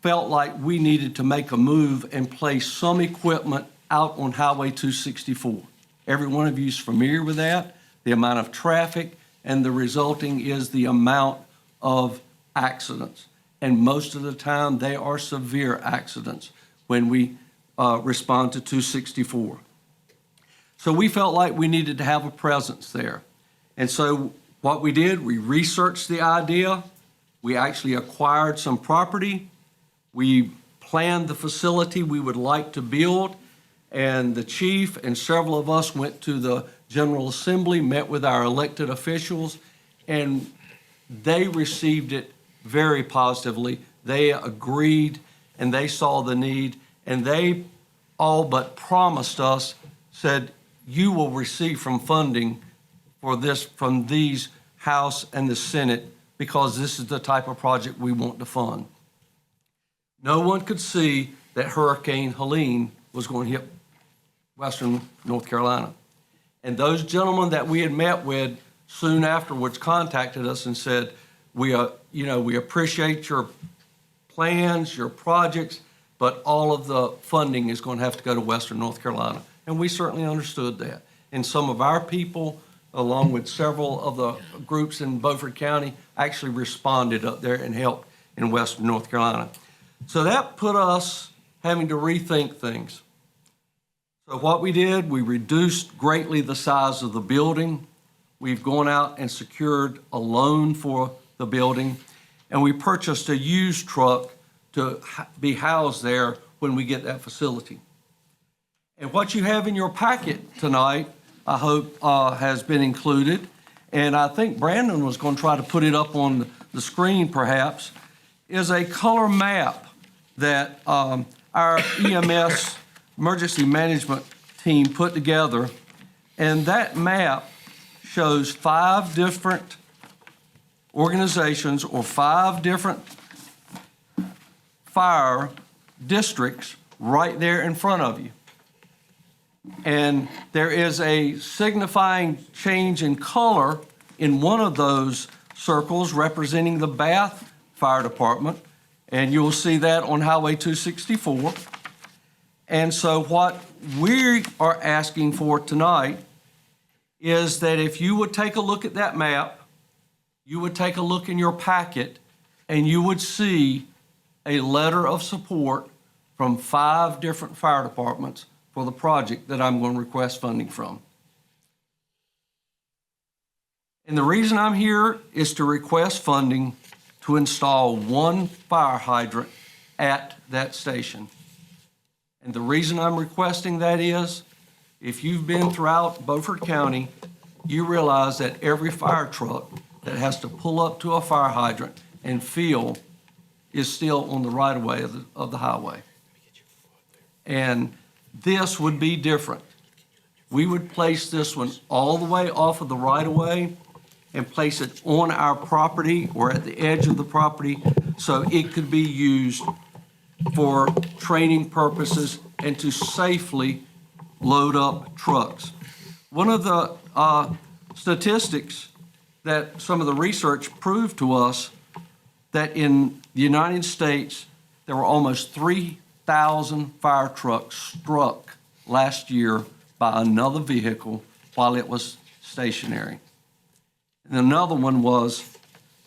felt like we needed to make a move and place some equipment out on Highway 264. Every one of you is familiar with that, the amount of traffic, and the resulting is the amount of accidents. And most of the time, they are severe accidents when we respond to 264. So we felt like we needed to have a presence there. And so what we did, we researched the idea. We actually acquired some property. We planned the facility we would like to build. And the chief and several of us went to the General Assembly, met with our elected officials, and they received it very positively. They agreed and they saw the need, and they all but promised us, said, you will receive from funding for this from these House and the Senate because this is the type of project we want to fund. No one could see that Hurricane Helene was going to hit Western North Carolina. And those gentlemen that we had met with soon afterwards contacted us and said, we appreciate your plans, your projects, but all of the funding is going to have to go to Western North Carolina. And we certainly understood that. And some of our people, along with several of the groups in Beaufort County, actually responded up there and helped in Western North Carolina. So that put us having to rethink things. So what we did, we reduced greatly the size of the building. We've gone out and secured a loan for the building, and we purchased a used truck to be housed there when we get that facility. And what you have in your packet tonight, I hope has been included, and I think Brandon was going to try to put it up on the screen perhaps, is a color map that our EMS emergency management team put together, and that map shows 5 different organizations or 5 different fire districts right there in front of you. And there is a signifying change in color in one of those circles representing the Bath Fire Department, and you'll see that on Highway 264. And so what we are asking for tonight is that if you would take a look at that map, you would take a look in your packet, and you would see a letter of support from 5 different fire departments for the project that I'm going to request funding from. And the reason I'm here is to request funding to install 1 fire hydrant at that station. And the reason I'm requesting that is, if you've been throughout Beaufort County, you realize that every fire truck that has to pull up to a fire hydrant and fill is still on the right-of-way of the highway. And this would be different. We would place this one all the way off of the right-of-way and place it on our property or at the edge of the property so it could be used for training purposes and to safely load up trucks. One of the statistics that some of the research proved to us that in the United States, there were almost 3,000 fire trucks struck last year by another vehicle while it was stationary. And another one was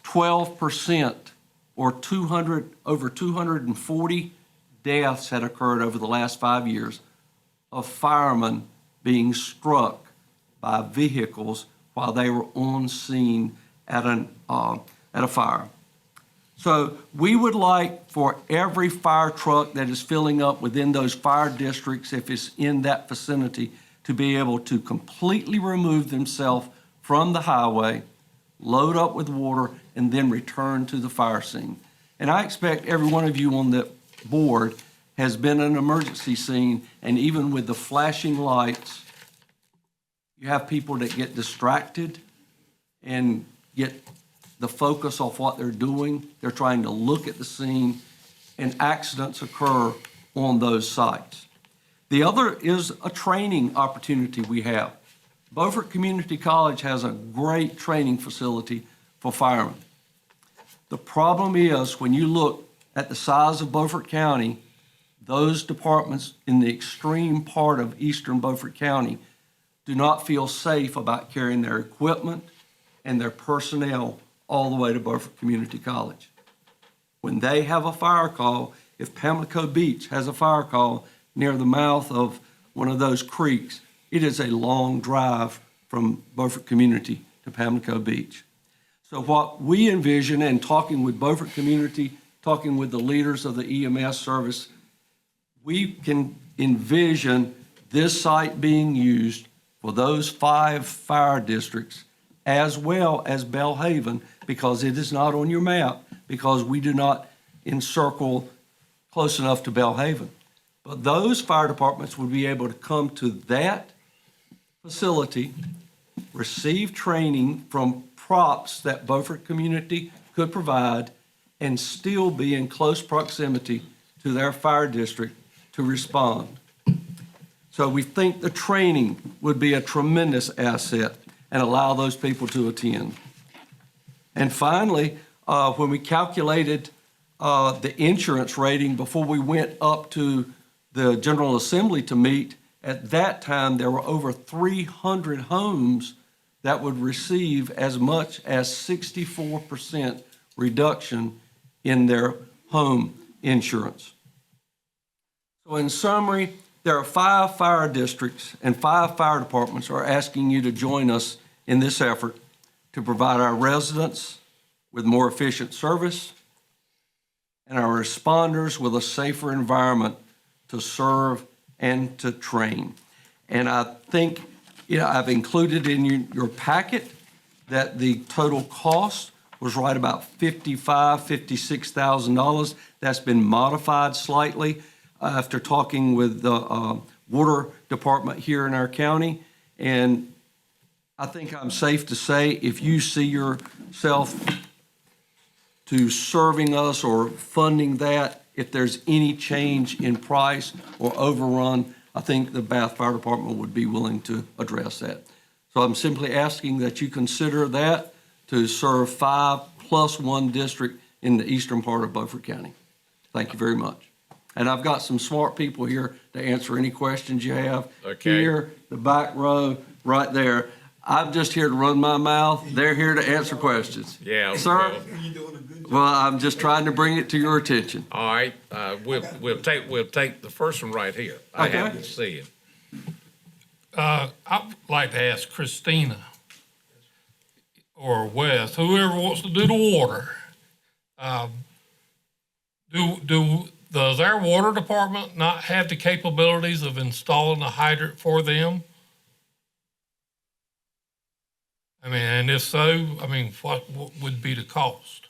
12%, or over 240 deaths had occurred over the last 5 years of firemen being struck by vehicles while they were on scene at a fire. So we would like for every fire truck that is filling up within those fire districts, if it's in that vicinity, to be able to completely remove themselves from the highway, load up with water, and then return to the fire scene. And I expect every one of you on the board has been in an emergency scene, and even with the flashing lights, you have people that get distracted and get the focus off what they're doing. They're trying to look at the scene, and accidents occur on those sites. The other is a training opportunity we have. Beaufort Community College has a great training facility for firemen. The problem is, when you look at the size of Beaufort County, those departments in the extreme part of eastern Beaufort County do not feel safe about carrying their equipment and their personnel all the way to Beaufort Community College. When they have a fire call, if Pamlico Beach has a fire call near the mouth of one of those creeks, it is a long drive from Beaufort Community to Pamlico Beach. So what we envision, and talking with Beaufort Community, talking with the leaders of the EMS service, we can envision this site being used for those 5 fire districts as well as Belhaven, because it is not on your map, because we do not encircle close enough to Belhaven. But those fire departments would be able to come to that facility, receive training from props that Beaufort Community could provide, and still be in close proximity to their fire district to respond. So we think the training would be a tremendous asset and allow those people to attend. And finally, when we calculated the insurance rating before we went up to the General Assembly to meet, at that time, there were over 300 homes that would receive as much as 64% reduction in their home insurance. So in summary, there are 5 fire districts and 5 fire departments are asking you to join us in this effort to provide our residents with more efficient service and our responders with a safer environment to serve and to train. And I think, I've included in your packet that the total cost was right about $56,000. That's been modified slightly after talking with the water department here in our county. And I think I'm safe to say, if you see yourself to serving us or funding that, if there's any change in price or overrun, I think the Bath Fire Department would be willing to address that. So I'm simply asking that you consider that to serve 5 + 1 district in the eastern part of Beaufort County. Thank you very much. And I've got some smart people here to answer any questions you have. Okay. Here, the back row, right there. I'm just here to run my mouth. They're here to answer questions. Yeah. Sir? Well, I'm just trying to bring it to your attention. All right, we'll take the first one right here. I Okay. haven't seen it. I'd like to ask Christina or Wes, whoever wants to do the water, does our water department not have the capabilities of installing a hydrant for them? I mean, and if so, what would be the cost?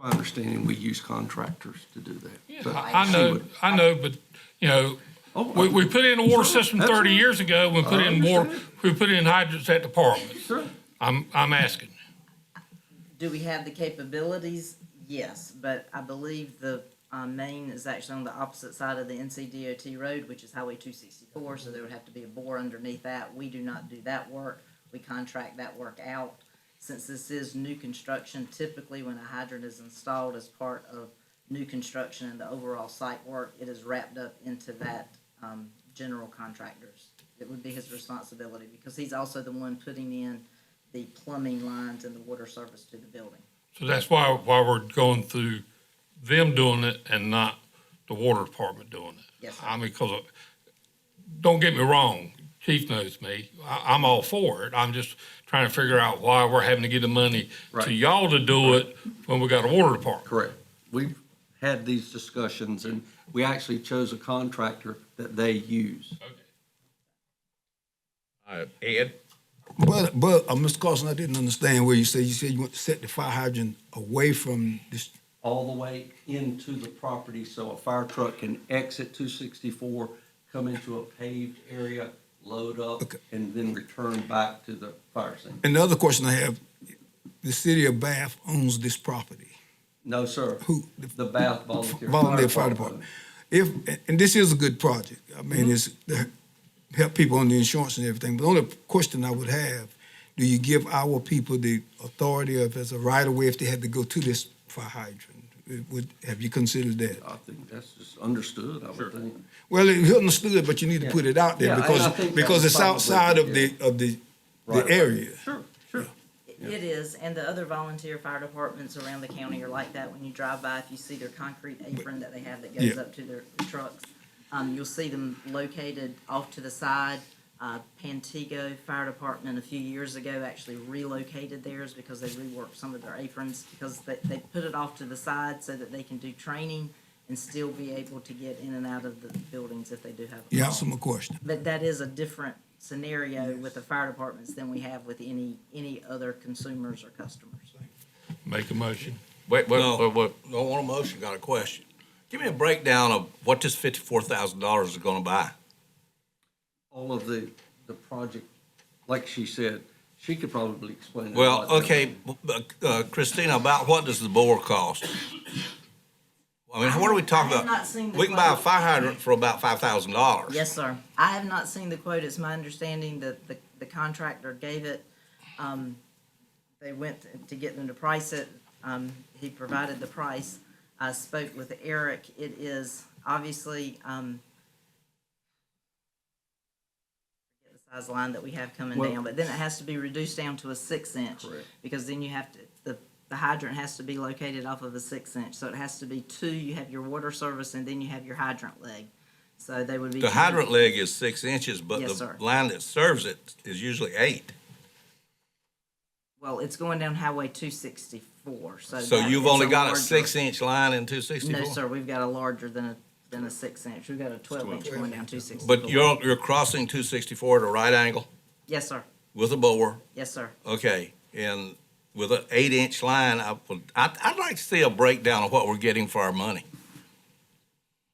My understanding, we use contractors to do that. Yeah, But I she know, would- but, we put in a water system 30 years ago, we put in hydrants at departments. Sure. I'm asking. Do we have the capabilities? Yes, but I believe the main is actually on the opposite side of the NCDOT road, which is Highway 264, so there would have to be a bore underneath that. We do not do that work. We contract that work out. Since this is new construction, typically when a hydrant is installed as part of new construction and the overall site work, it is wrapped up into that general contractors. It would be his responsibility because he's also the one putting in the plumbing lines and the water service to the building. So that's why we're going through them doing it and not the water department doing it. Yes, sir. Because don't get me wrong, Chief knows me. I'm all for it. I'm just trying to figure out why we're having to give the money Right. to y'all to do it when we got a water department. Correct. We've had these discussions, and we actually chose a contractor that they use. Ed? But, Mr. Carson, I didn't understand where you said you want to set the fire hydrant away from this. All the way into the property, so a fire truck can exit 264, come into a paved area, load up, and then return back to the fire scene. And the other question I have, the city of Bath owns this property. No, sir. Who? The Bath Volunteer Fire Department. And this is a good project. I mean, it's to help people on the insurance and everything. But the only question I would have, do you give our people the authority of as a right of way if they had to go to this fire hydrant? Have you considered that? I think that's just understood, I would think. Well, it's understood, but you need to put it out there Yeah, and I think because that's it's outside of the Right. area. Sure, sure. It is, and the other volunteer fire departments around the county are like that. When you drive by, if you see their concrete apron that they have that goes Yeah. up to their trucks, you'll see them located off to the side. Pantego Fire Department a few years ago actually relocated theirs because they reworked some of their aprons because they put it off to the side so that they can do training and still be able to get in and out of the buildings if they do have a You call. answer my question. But that is a different scenario with the fire departments than we have with any other consumers or customers. Make a motion. Wait, Don't want a motion, got a question. Give me a breakdown of what this $54,000 is gonna buy. All of the project, like she said, she could probably explain it. a Well, lot better. okay, Christina, about what does the bore cost? I mean, what are we talking I have about? not seen the We can buy a quote. fire hydrant for about $5,000. Yes, sir. I have not seen the quote. It's my understanding that the contractor gave it. They went to get them to price it. He provided the price. I spoke with Eric. It is obviously, size line that we have coming Well- down, but then it has to be reduced down to a 6-inch. Correct. Because then you have to, the hydrant has to be located off of a 6-inch, so it has to be two, you have your water service and then you have your hydrant leg. So they would be. The hydrant leg is 6 inches, but Yes, the sir. line that serves it is usually 8. Well, it's going down Highway 264, so. So that you've is only got a larger- 6-inch line in 264? No, sir, we've got a larger than a 6-inch. We've got a 12-inch going down 264. But you're crossing 264 at a right angle Yes, sir. with a bore? Yes, sir. Okay, and with an 8-inch line, I'd like to see a breakdown of what we're getting for our money.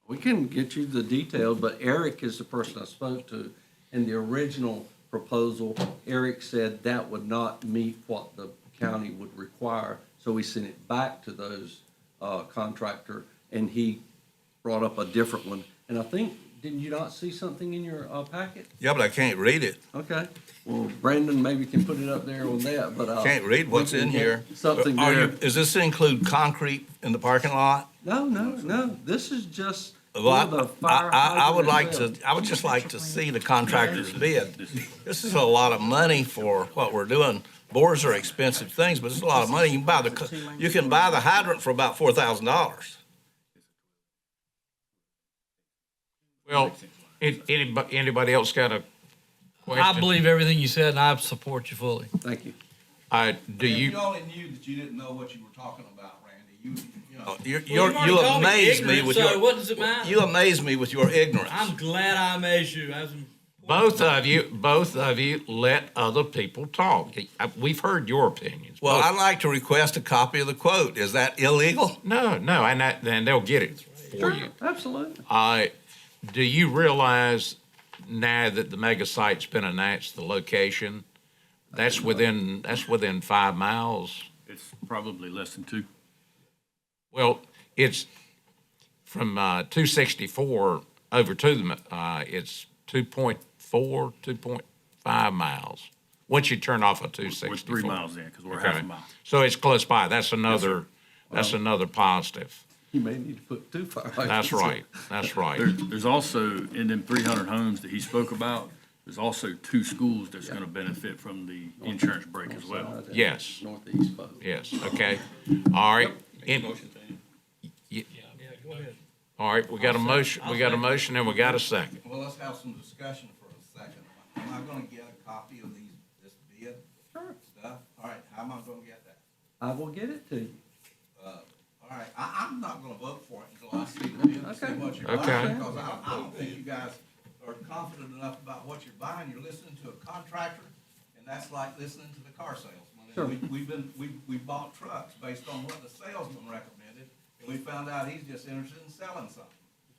We can get you the detail, but Eric is the person I spoke to. In the original proposal, Eric said that would not meet what the county would require. So we sent it back to those contractor, and he brought up a different one. And I think, didn't you not see something in your packet? Yeah, but I can't read it. Okay. Well, Brandon maybe can put it up there on that, but. Can't read what's we can in get here. Something Are there. Does this include concrete in the parking lot? No. This is just Well, for the fire I would like hydrant to, I would just like to see the contractor's bid. This is a lot of money for what we're doing. Bores are expensive things, but it's a lot of money. You can buy the hydrant for about $4,000. Well, anybody else got a question? I believe everything you said, and I support you fully. Thank you. Do you? If you only knew that you didn't know what you were talking about, Randy, you know. You amaze me with your. What does it matter? You amaze me with your ignorance. I'm glad I amazed you. Both of you let other people talk. We've heard your opinions. Well, Both. I'd like to request a copy of the quote. Is that illegal? No, and they'll get it for you. Absolutely. Do you realize now that the mega site's been announced, the location, that's within 5 miles? It's probably less than 2. Well, it's from 264 over to the, it's 2.4, 2.5 miles. Once you turn off of 264. We're 3 miles in because we're half a mile. So it's close by. That's another, Yes, sir. another positive. You may need to put 2 fire hydrants. That's right. There's also, in them 300 homes that he spoke about, there's also 2 schools that's going to benefit from the insurance break as well. Yes. Northeast both. Yes, okay. All right. All right, we got a motion and we got a second. Well, let's have some discussion for a second. I gonna get a copy of this bid stuff? All right, how am I gonna get that? I will get it to you. All right, I'm not gonna vote for it until I see the bid and see what you're Okay. buying, because I don't think you guys are confident enough about what you're buying. You're listening to a contractor, and that's like listening to the car salesman. Sure. We bought trucks based on what the salesman recommended, and we found out he's just interested in selling something.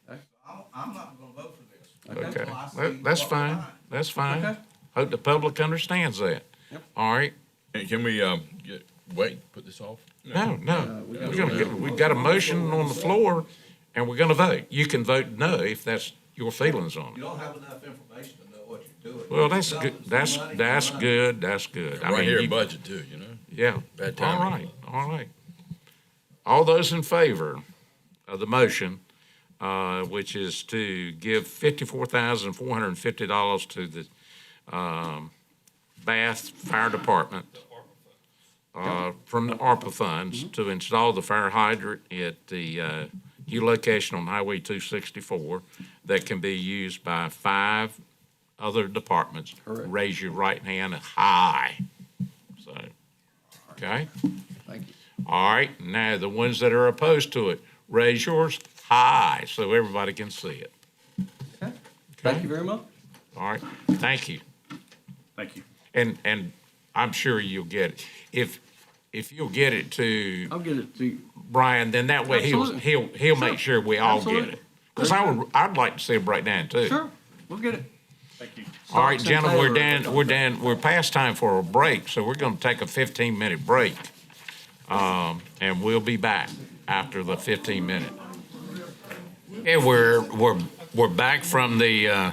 Okay. So I'm not gonna vote for this. Okay, until I see that's what we're fine, buying. that's fine. Okay. Hope the public understands that. All right? Hey, can we, put this off? No, we've got a motion on the floor, and we're gonna vote. You can vote no if that's your feelings on You it. don't have enough information to know what you're doing. Well, that's Something good, for that's, money, that's for money. good, that's good. I Right mean, here, you- budget too, you know? Yeah, Bad all timing. right, all right. All those in favor of the motion, which is to give $54,450 to the Bath Fire Department from the ARPA funds to install the fire hydrant at the new location on Highway 264 that can be used by 5 other departments. Correct. Raise your right hand high. So, okay? Thank you. All right, now the ones that are opposed to it, raise yours high so everybody can see it. Okay. Thank you very much. All right, thank you. Thank you. And I'm sure you'll get it. If you'll get it to I'll get it to you. Brian, then that way Absolutely. he'll make sure we all get Absolutely. it. Because I'd like to see a breakdown too. Sure, we'll get it. Thank you. All right, Stocks and gentlemen, we're Taylor. we're past time for a break, so we're gonna take a 15-minute break. And we'll be back after the 15-minute. Okay, we're back from the, I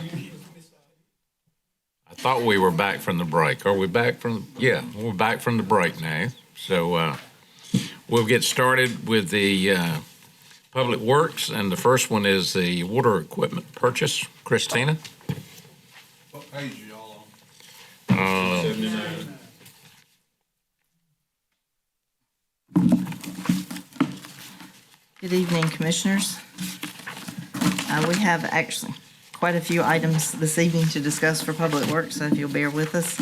thought we were back from the break. Are we back from, yeah, we're back from the break now. So, we'll get started with the, Public Works, and the first one is the water equipment purchase. Christina? What page are y'all on? Good evening, Commissioners. We have actually quite a few items this evening to discuss for Public Works, so if you'll bear with us.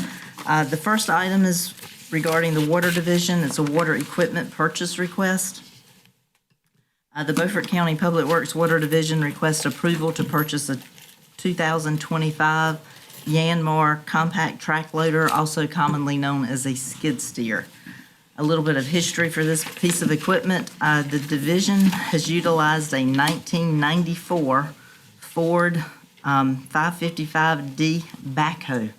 The first item is regarding the Water Division. It's a water equipment purchase request. The Beaufort County Public Works Water Division requests approval to purchase a 2025 Yanmar compact track loader, also commonly known as a skid steer. A little bit of history for this piece of equipment. The division has utilized a 1994 Ford 555D backhoe.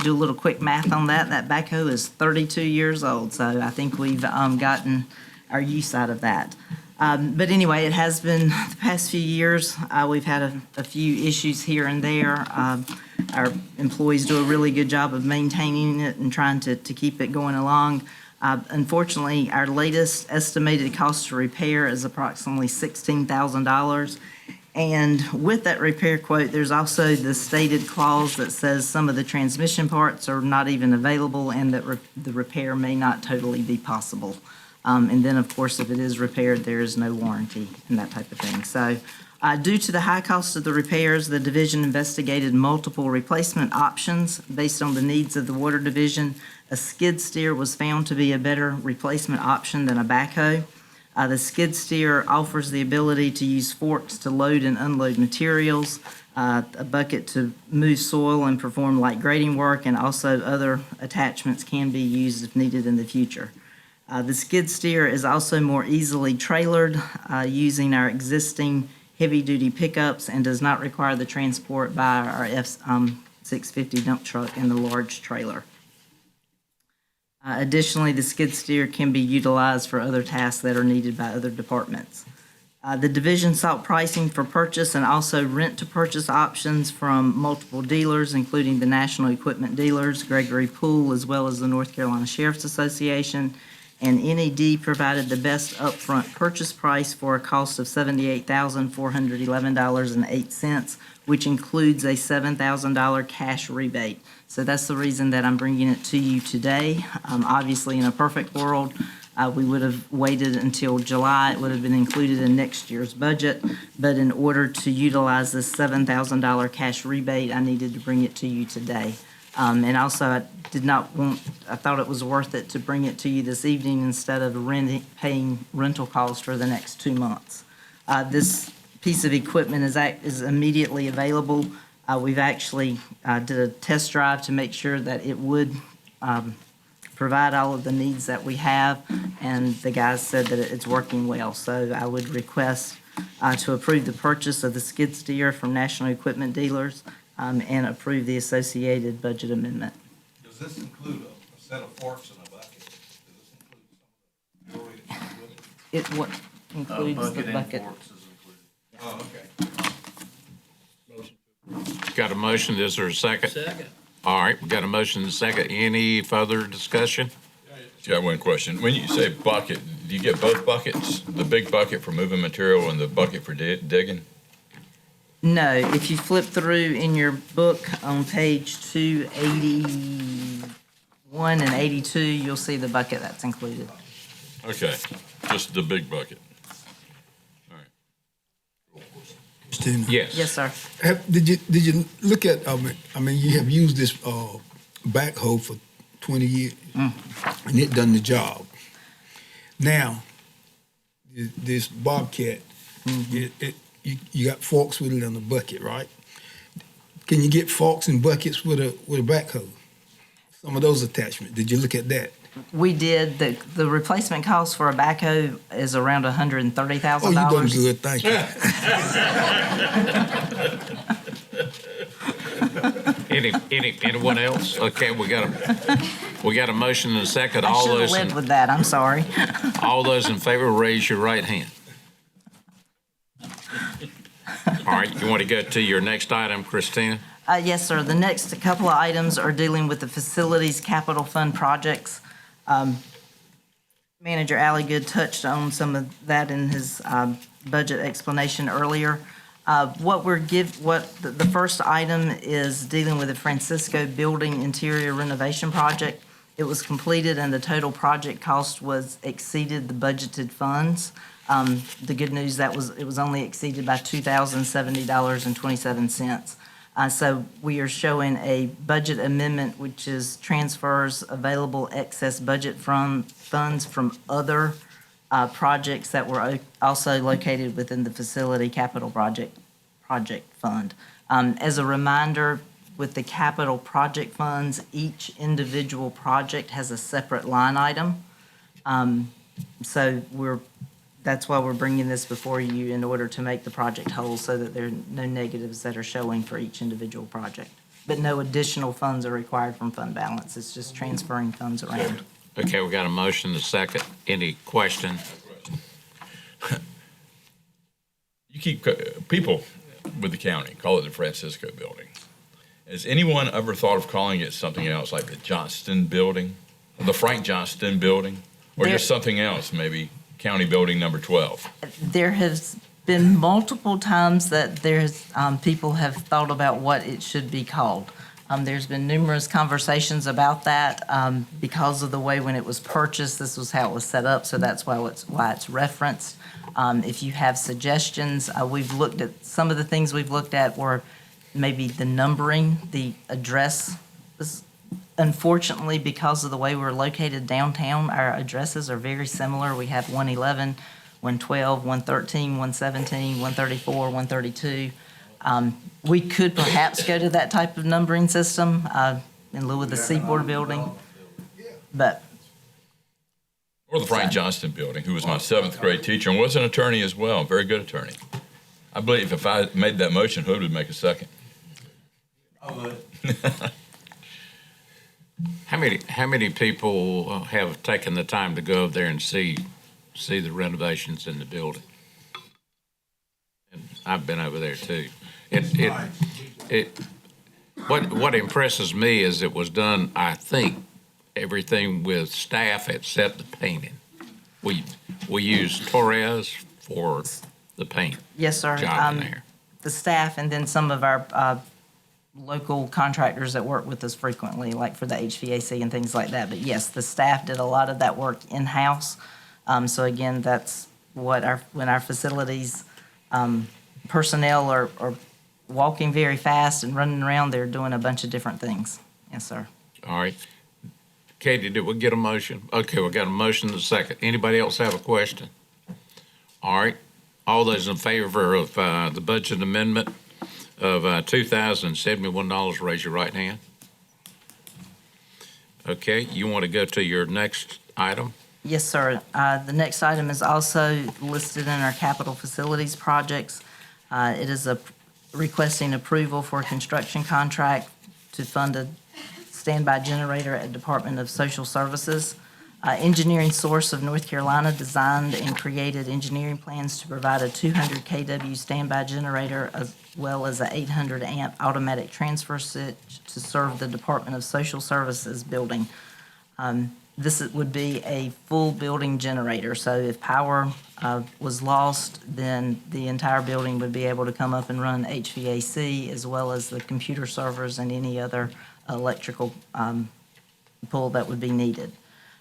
Do a little quick math on that. That backhoe is 32 years old, so I think we've gotten our use out of that. But anyway, it has been the past few years, we've had a few issues here and there. Our employees do a really good job of maintaining it and trying to keep it going along. Unfortunately, our latest estimated cost to repair is approximately $16,000. And with that repair quote, there's also the stated clause that says some of the transmission parts are not even available and that the repair may not totally be possible. And then, of course, if it is repaired, there is no warranty and that type of thing. So due to the high cost of the repairs, the division investigated multiple replacement options based on the needs of the Water Division. A skid steer was found to be a better replacement option than a backhoe. The skid steer offers the ability to use forks to load and unload materials, a bucket to move soil and perform light grading work, and also other attachments can be used if needed in the future. The skid steer is also more easily trailered using our existing heavy-duty pickups and does not require the transport by our F-650 dump truck and the large trailer. Additionally, the skid steer can be utilized for other tasks that are needed by other departments. The division sought pricing for purchase and also rent-to-purchase options from multiple dealers, including the National Equipment Dealers, Gregory Poole, as well as the North Carolina Sheriff's Association. And NED provided the best upfront purchase price for a cost of $78,411.08, which includes a $7,000 cash rebate. So that's the reason that I'm bringing it to you today. Obviously, in a perfect world, We would have waited until July. It would have been included in next year's budget. But in order to utilize this $7,000 cash rebate, I needed to bring it to you today. And also, I thought it was worth it to bring it to you this evening instead of paying rental costs for the next 2 months. This piece of equipment is immediately available. We've actually did a test drive to make sure that it would provide all of the needs that we have, and the guys said that it's working well. So I would request to approve the purchase of the skid steer from National Equipment Dealers and approve the associated budget amendment. Does this include a set of forks and a bucket? Does this include some of the jewelry that comes with it? It what includes the bucket. Oh, okay. Got a motion, is there a second? Second. All right, we got a motion and a second. Any further discussion? Got one question. When you say bucket, do you get both buckets? The big bucket for moving material and the bucket for digging? No, if you flip through in your book on page 281 and 82, you'll see the bucket that's included. Okay, just the big bucket. Christina? Yes. Yes, sir. Did you look at, you have used this backhoe for 20 years, and it done the job. Now, this Bobcat, you got forks with it on the bucket, right? Can you get forks and buckets with a backhoe? Some of those attachments. Did you look at that? We did. The replacement cost for a backhoe is around $130,000. Oh, you done good. Thank you. Anyone else? Okay, we got a motion and a second. I should have led with that. I'm sorry. All those in favor, raise your right hand. All right, you want to go to your next item, Christina? Yes, sir. The next couple of items are dealing with the Facilities Capital Fund projects. Manager Alligood touched on some of that in his budget explanation earlier. The first item is dealing with the Francisco Building Interior Renovation Project. It was completed and the total project cost exceeded the budgeted funds. The good news it was only exceeded by $2,070.27. So we are showing a budget amendment, which is transfers available excess budget from funds from other projects that were also located within the Facility Capital Project Fund. As a reminder, with the capital project funds, each individual project has a separate line item. So that's why we're bringing this before you in order to make the project whole so that there are no negatives that are showing for each individual project. But no additional funds are required from fund balance. It's just transferring funds around. Okay, we got a motion and a second. Any question? You keep, people with the county call it the Francisco Building. Has anyone ever thought of calling it something else, like the Johnston Building, or the Frank Johnston Building, or just something else, maybe County Building Number 12? There has been multiple times that people have thought about what it should be called. There's been numerous conversations about that because of the way when it was purchased, this was how it was set up, so that's why it's referenced. If you have suggestions, we've looked at, some of the things we've looked at were maybe the numbering, the address. Unfortunately, because of the way we're located downtown, our addresses are very similar. We have 111, 112, 113, 117, 134, 132. We could perhaps go to that type of numbering system in lieu of the Seaboard Building, but. Or the Frank Johnston Building, who was my 7th grade teacher and was an attorney as well, a very good attorney. I believe if I made that motion, Hood would make a second. I would. How many people have taken the time to go over there and see the renovations in the building? And I've been over there too. What impresses me is it was done, I think, everything with staff except the painting. We used Torres for the paint. Yes, sir. Job in there. The staff and then some of our local contractors that work with us frequently, like for the HVAC and things like that. But yes, the staff did a lot of that work in-house. So again, that's what when our facilities personnel are walking very fast and running around, they're doing a bunch of different things. Yes, sir. All right. Katie, did we get a motion? Okay, we got a motion and a second. Anybody else have a question? All right. All those in favor of the budget amendment of $2,071, raise your right hand. Okay, you want to go to your next item? Yes, sir. The next item is also listed in our capital facilities projects. It is requesting approval for a construction contract to fund a standby generator at Department of Social Services. Engineering Source of North Carolina designed and created engineering plans to provide a 200 kW standby generator as well as an 800 amp automatic transfer switch to serve the Department of Social Services building. This would be a full building generator, so if power was lost, then the entire building would be able to come up and run HVAC as well as the computer servers and any other electrical pull that would be needed.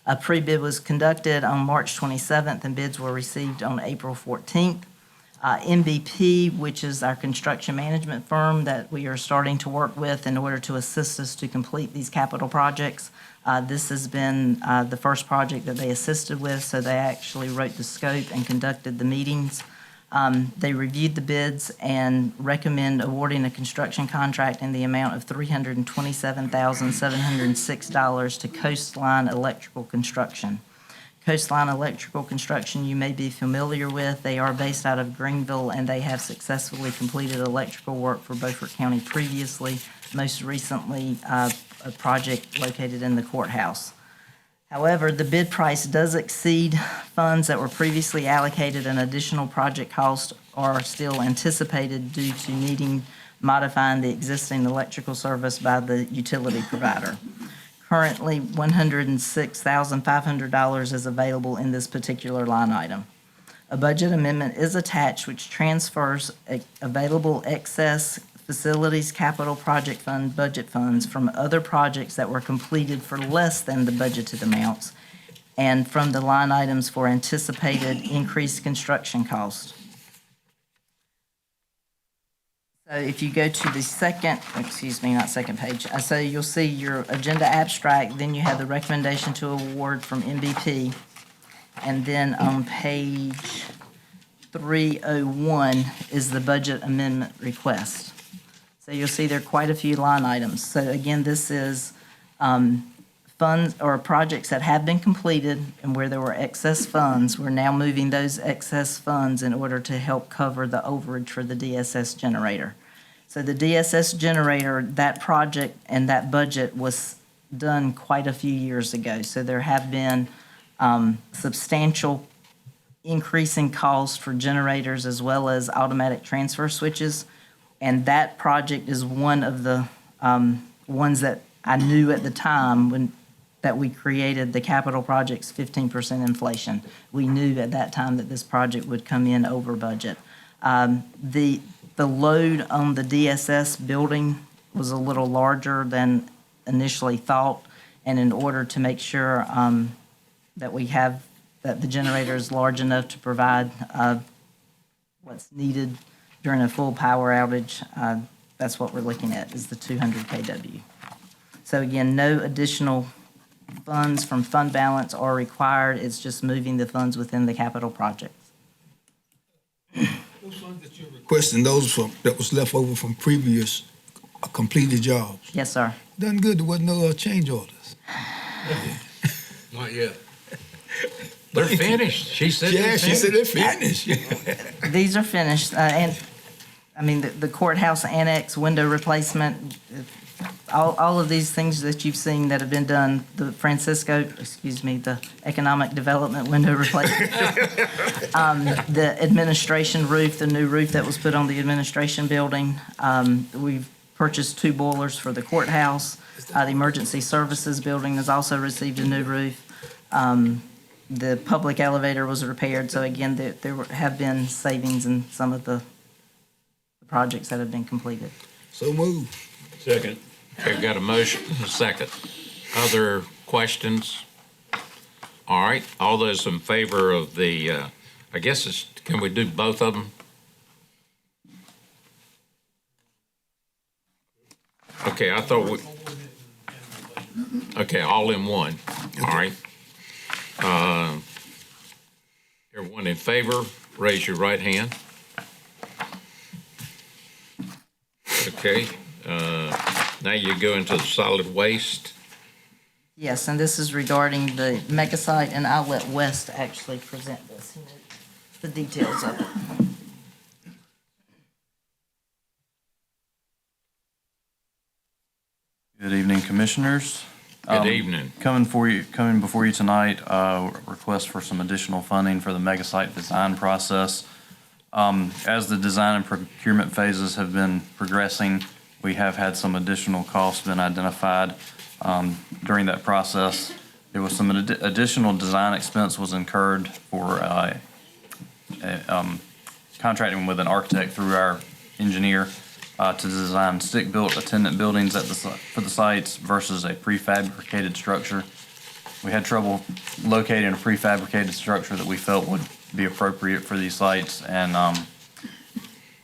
A pre-bid was conducted on March 27th, and bids were received on April 14th. MVP, which is our construction management firm that we are starting to work with in order to assist us to complete these capital projects. This has been the first project that they assisted with, so they actually wrote the scope and conducted the meetings. They reviewed the bids and recommend awarding a construction contract in the amount of $327,706 to Coastline Electrical Construction. Coastline Electrical Construction you may be familiar with. They are based out of Greenville, and they have successfully completed electrical work for Beaufort County previously, most recently a project located in the courthouse. However, the bid price does exceed funds that were previously allocated, and additional project costs are still anticipated due to needing modifying the existing electrical service by the utility provider. Currently, $106,500 is available in this particular line item. A budget amendment is attached which transfers available excess facilities capital project fund budget funds from other projects that were completed for less than the budgeted amounts and from the line items for anticipated increased construction costs. So if you go to the not second page, so you'll see your agenda abstract, then you have the recommendation to award from MVP. And then on page 301 is the budget amendment request. So you'll see there are quite a few line items. So again, this is funds or projects that have been completed and where there were excess funds. We're now moving those excess funds in order to help cover the overage for the DSS generator. So the DSS generator, that project and that budget was done quite a few years ago. So there have been substantial increase in costs for generators as well as automatic transfer switches. And that project is one of the ones that I knew at the time that we created the capital project's 15% inflation. We knew at that time that this project would come in over budget. The load on the DSS building was a little larger than initially thought, and in order to make sure that the generator is large enough to provide what's needed during a full power outage, that's what we're looking at, is the 200 kW. So again, no additional funds from fund balance are required. It's just moving the funds within the capital projects. Those funds that you're requesting, that was left over from previous completed jobs. Yes, sir. Done good. There wasn't no change orders. Not yet. They're finished. She said she said they're finished. These are finished. And I mean, the courthouse annex window replacement, all of these things that you've seen that have been done, the economic development window replacement. The administration roof, the new roof that was put on the administration building. We've purchased 2 boilers for the courthouse. The emergency services building has also received a new roof. The public elevator was repaired. So again, there have been savings in some of the projects that have been completed. So move. Second. Okay, got a motion, a second. Other questions? All right, all those in favor of the, I guess it's, can we do both of them? Okay, I thought we, okay, all in one, all right. Everyone in favor, raise your right hand. Okay, now you go into the solid waste. Yes, and this is regarding the mega site, and I'll let Wes actually present this, you know, the details of it. Good evening, Commissioners. Good evening. Coming before you tonight, request for some additional funding for the mega site design process. As the design and procurement phases have been progressing, we have had some additional costs been identified. During that process, there was some additional design expense was incurred for contracting with an architect through our engineer to design stick-built attendant buildings for the sites versus a prefabricated structure. We had trouble locating a prefabricated structure that we felt would be appropriate for these sites, and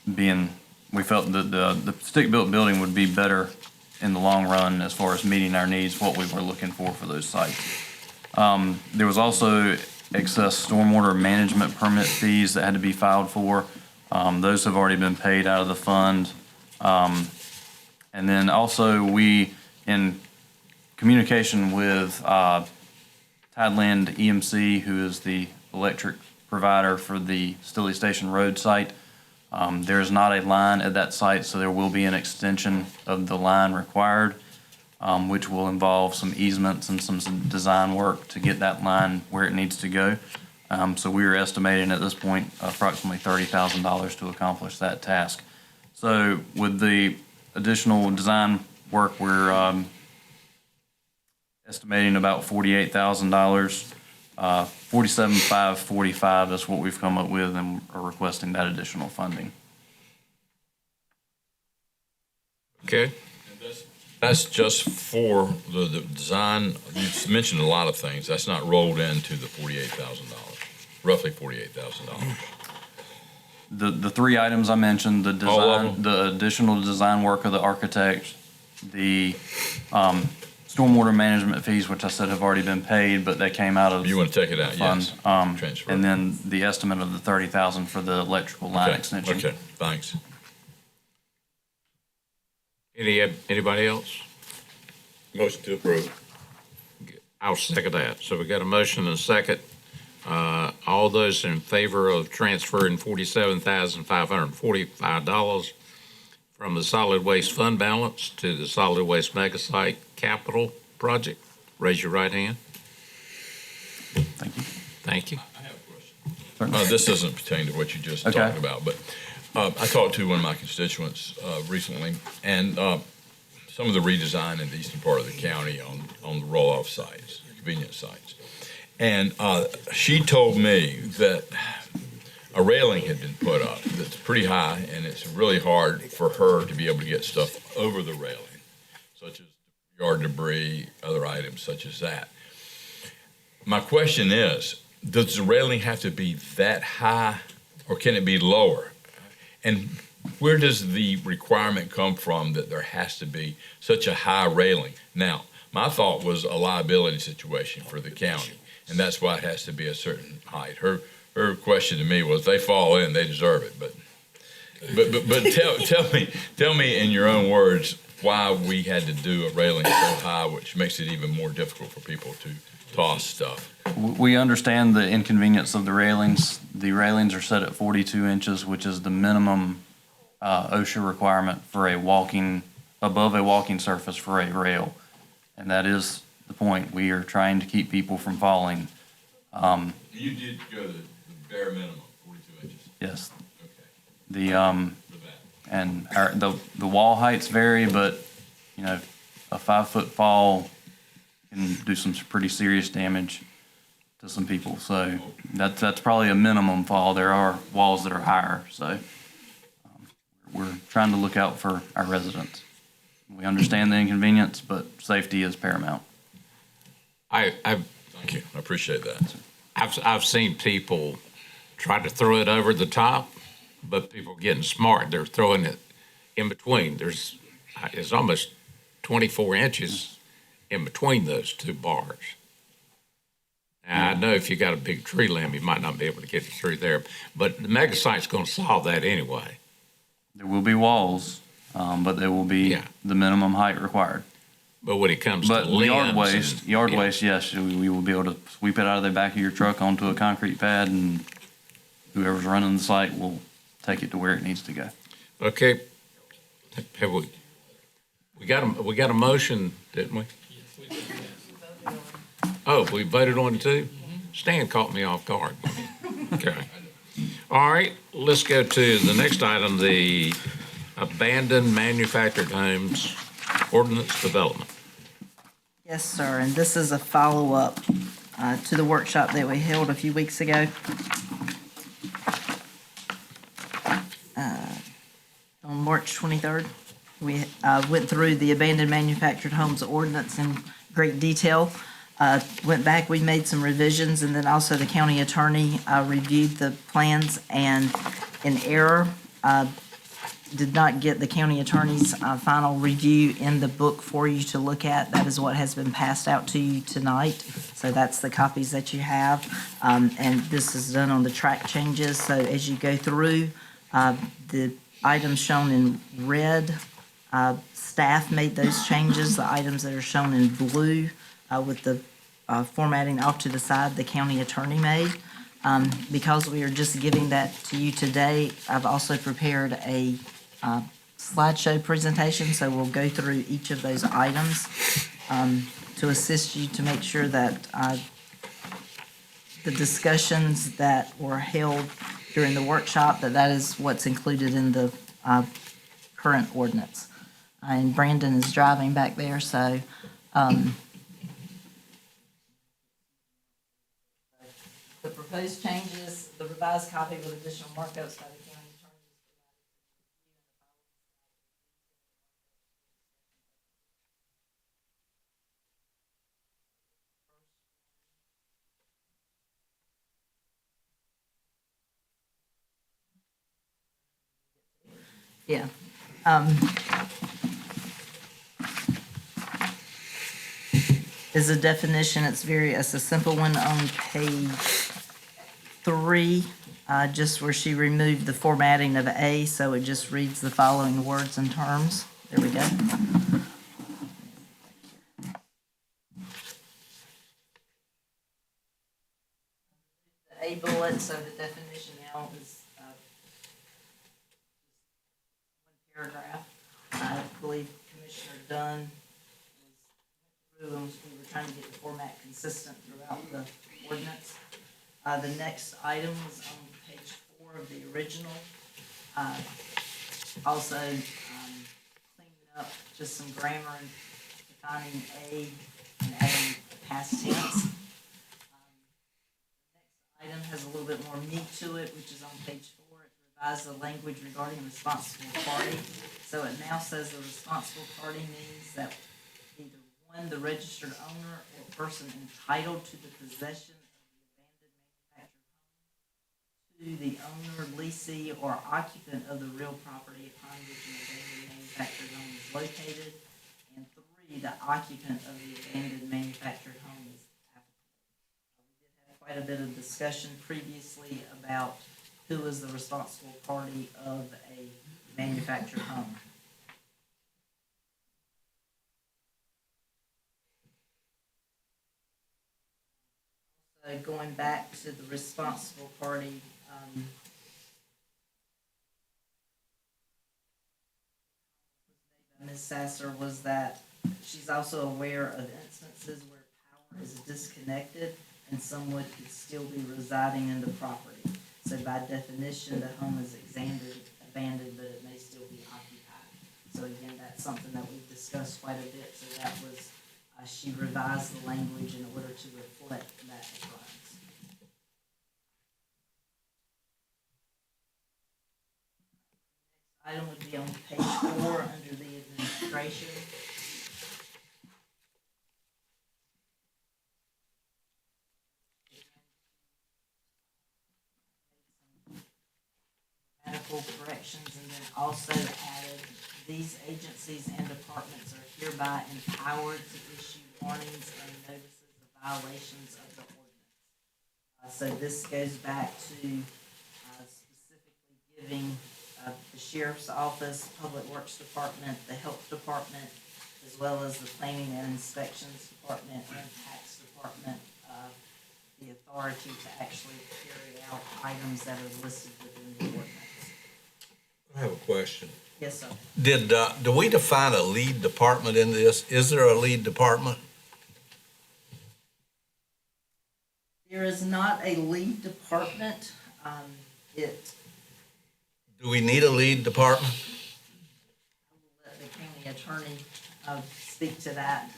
we felt that the stick-built building would be better in the long run as far as meeting our needs, what we were looking for those sites. There was also excess stormwater management permit fees that had to be filed for. Those have already been paid out of the fund. And then also we, in communication with Tideland EMC, who is the electric provider for the Stilley Station Road site, there is not a line at that site, so there will be an extension of the line required, which will involve some easements and some design work to get that line where it needs to go. So we are estimating at this point approximately $30,000 to accomplish that task. So with the additional design work, we're estimating about $48,000. 47,545, that's what we've come up with, and are requesting that additional funding. Okay. That's just for the design. You mentioned a lot of things. That's not rolled into the $48,000, roughly $48,000. The three items I mentioned, the All of design, the additional design work of the architect, the stormwater management fees, which I said have already been paid, but they came out of. You want to take it out, fund, yes. Transfer. and then the estimate of the $30,000 for the electrical line Okay, extension. Okay, thanks. Anybody else? Motion to approve. I'll second that. So we got a motion and a second. All those in favor of transferring $47,545 from the solid waste fund balance to the solid waste mega site capital project, raise your right hand. Thank you. Thank you. I have a question. This doesn't pertain to what you just talked about, but I talked to one of my constituents recently, and some of the redesign in the eastern part of the county on the roll-off sites, convenience sites. And she told me that a railing had been put up that's pretty high, and it's really hard for her to be able to get stuff over the railing, such as yard debris, other items such as that. My question is, does the railing have to be that high, or can it be lower? And where does the requirement come from that there has to be such a high railing? Now, my thought was a liability situation for the county, and that's why it has to be a certain height. Her question to me was, they fall in, they deserve it. But tell me in your own words why we had to do a railing so high, which makes it even more difficult for people to toss stuff. We understand the inconvenience of the railings. The railings are set at 42 inches, which is the minimum OSHA requirement for above a walking surface for a rail. And that is the point. We are trying to keep people from falling. You did go to the bare minimum, 42 inches? Yes. Okay. And the wall heights vary, but, a 5-foot fall can do some pretty serious damage to some people. So that's probably a minimum fall. There are walls that are higher. So we're trying to look out for our residents. We understand the inconvenience, but safety is paramount. I've, Thank you. I appreciate that. I've seen people try to throw it over the top, but people are getting smart. They're throwing it in between. It's almost 24 inches in between those two bars. Now, I know if you got a big tree limb, you might not be able to get it through there, but the mega site's going to solve that anyway. There will be walls, but there will be the minimum height required. But when it comes to But limbs yard waste, yes, we will be able to sweep it out of the back of your truck onto a concrete pad, and whoever's running the site will take it to where it needs to go. Okay, have we got a motion, didn't we? Oh, we voted on it too? Stan caught me off guard. Okay. All right, let's go to the next item, the abandoned manufactured homes ordinance development. Yes, sir, and this is a follow-up to the workshop that we held a few weeks ago. On March 23rd, we went through the abandoned manufactured homes ordinance in great detail. Went back, we made some revisions, and then also the county attorney reviewed the plans, and in error, did not get the county attorney's final review in the book for you to look at. That is what has been passed out to you tonight. So that's the copies that you have. And this is done on the track changes. So as you go through, the items shown in red, staff made those changes. The items that are shown in blue with the formatting off to the side, the county attorney made. Because we are just giving that to you today, I've also prepared a slideshow presentation, so we'll go through each of those items to assist you to make sure that the discussions that were held during the workshop, that is what's included in the current ordinance. And Brandon is driving back there, so the proposed changes, the revised copy with additional markups by the county attorney. Yeah. Is a definition, it's a simple one on page 3, just where she removed the formatting of A, so it just reads the following words and terms. There we go. The A bullet, so the definition now is one paragraph. I believe Commissioner Dunn was through, and we were trying to get the format consistent throughout the ordinance. The next item was on page 4 of the original. Also, cleaning up just some grammar and defining A and adding past tense. The next item has a little bit more meat to it, which is on page 4. It revised the language regarding responsible party. So it now says the responsible party means that either one, the registered owner or person entitled to the possession to the owner, leasee, or occupant of the real property upon which an abandoned manufactured home is located. And 3, the occupant of the abandoned manufactured home is applicable. We did have quite a bit of discussion previously about who is the responsible party of a manufactured home. Going back to the responsible party, Ms. Sasser, was that she's also aware of instances where power is disconnected and someone could still be residing in the property. So by definition, the home is abandoned, but it may still be occupied. So again, that's something that we've discussed quite a bit. So that was, she revised the language in order to reflect that occurrence. item would be on page 4 under the administration. Medical corrections, and then also added, these agencies and departments are hereby empowered to issue warnings and notices of violations of the ordinance. So this goes back to specifically giving the sheriff's office, public works department, the health department, as well as the planning and inspections department and tax department, the authority to actually carry out items that are listed within the ordinance. I have a question. Yes, sir. Do we define a lead department in this? Is there a lead department? There is not a lead department. Do we need a lead department? I will let the county attorney speak to that.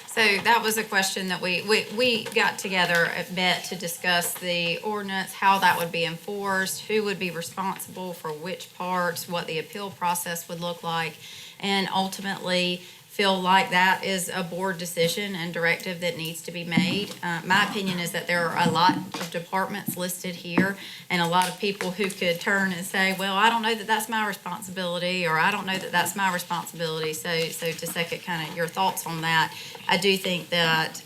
So that was a question that we got together, met to discuss the ordinance, how that would be enforced, who would be responsible for which parts, what the appeal process would look like, and ultimately feel like that is a board decision and directive that needs to be made. My opinion is that there are a lot of departments listed here and a lot of people who could turn and say, well, I don't know that that's my responsibility, or I don't know that that's my responsibility. So to second kind of your thoughts on that, I do think that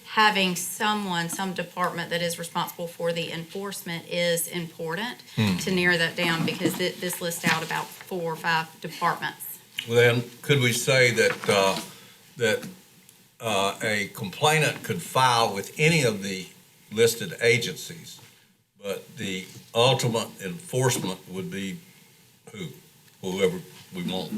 having some department that is responsible for the enforcement is important to narrow that down, because this lists out about 4 or 5 departments. Well, then, could we say that a complainant could file with any of the listed agencies, but the ultimate enforcement would be whoever we want?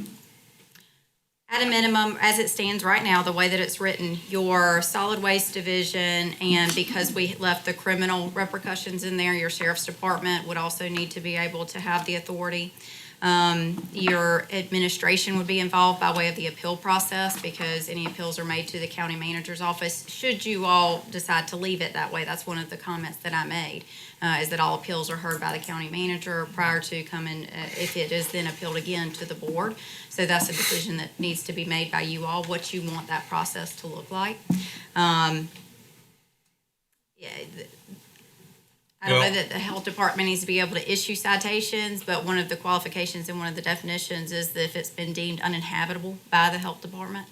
At a minimum, as it stands right now, the way that it's written, your solid waste division, and because we left the criminal repercussions in there, your sheriff's department would also need to be able to have the authority. Your administration would be involved by way of the appeal process, because any appeals are made to the county manager's office. Should you all decide to leave it that way, that's one of the comments that I made, is that all appeals are heard by the county manager prior to coming, if it is then appealed again to the board. So that's a decision that needs to be made by you all, what you want that process to look like. I don't know that the health department needs to be able to issue citations, but one of the qualifications and one of the definitions is that if it's been deemed uninhabitable by the health department,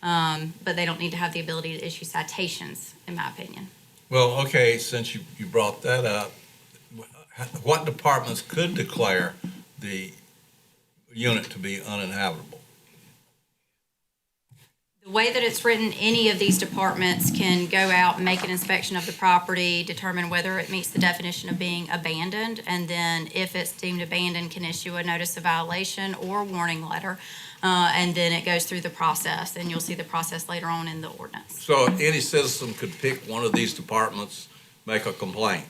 but they don't need to have the ability to issue citations, in my opinion. Well, okay, since you brought that up, what departments could declare the unit to be uninhabitable? The way that it's written, any of these departments can go out and make an inspection of the property, determine whether it meets the definition of being abandoned, and then if it's deemed abandoned, can issue a notice of violation or warning letter, and then it goes through the process, and you'll see the process later on in the ordinance. So any citizen could pick one of these departments, make a complaint,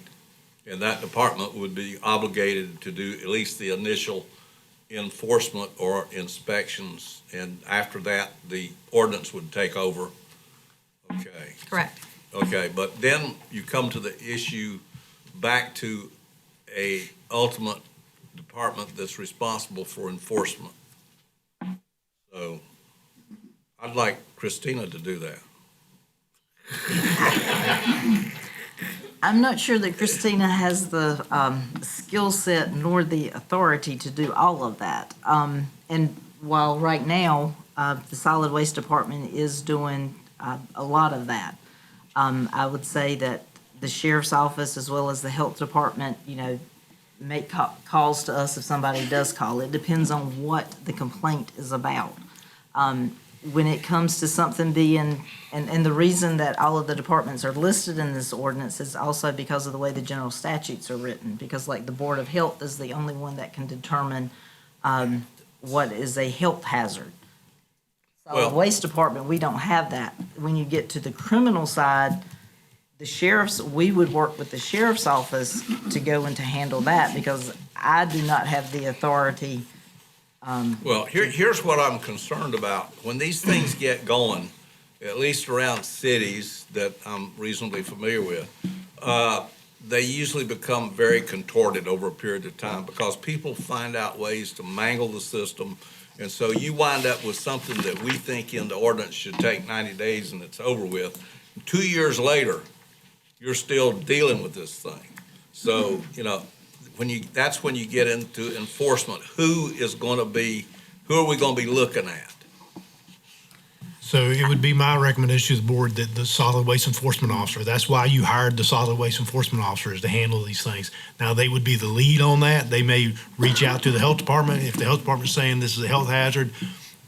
and that department would be obligated to do at least the initial enforcement or inspections, and after that, the ordinance would take over. Okay. Correct. Okay, but then you come to the issue back to a ultimate department that's responsible for enforcement. So I'd like Christina to do that. I'm not sure that Christina has the skill set nor the authority to do all of that. And while right now, the solid waste department is doing a lot of that, I would say that the sheriff's office as well as the health department, make calls to us if somebody does call. It depends on what the complaint is about. When it comes to something being, and the reason that all of the departments are listed in this ordinance is also because of the way the general statutes are written, because like the Board of Health is the only one that can determine what is a health hazard. Solid Waste Department, we don't have that. When you get to the criminal side, we would work with the sheriff's office to go and to handle that, because I do not have the authority. Well, here's what I'm concerned about. When these things get going, at least around cities that I'm reasonably familiar with, they usually become very contorted over a period of time because people find out ways to mangle the system. And so you wind up with something that we think in the ordinance should take 90 days and it's over with. 2 years later, you're still dealing with this thing. So, you know, that's when you get into enforcement. Who are we going to be looking at? So it would be my recommendation to the board that the solid waste enforcement officer, that's why you hired the solid waste enforcement officers to handle these things. Now, they would be the lead on that. They may reach out to the health department. If the health department's saying this is a health hazard,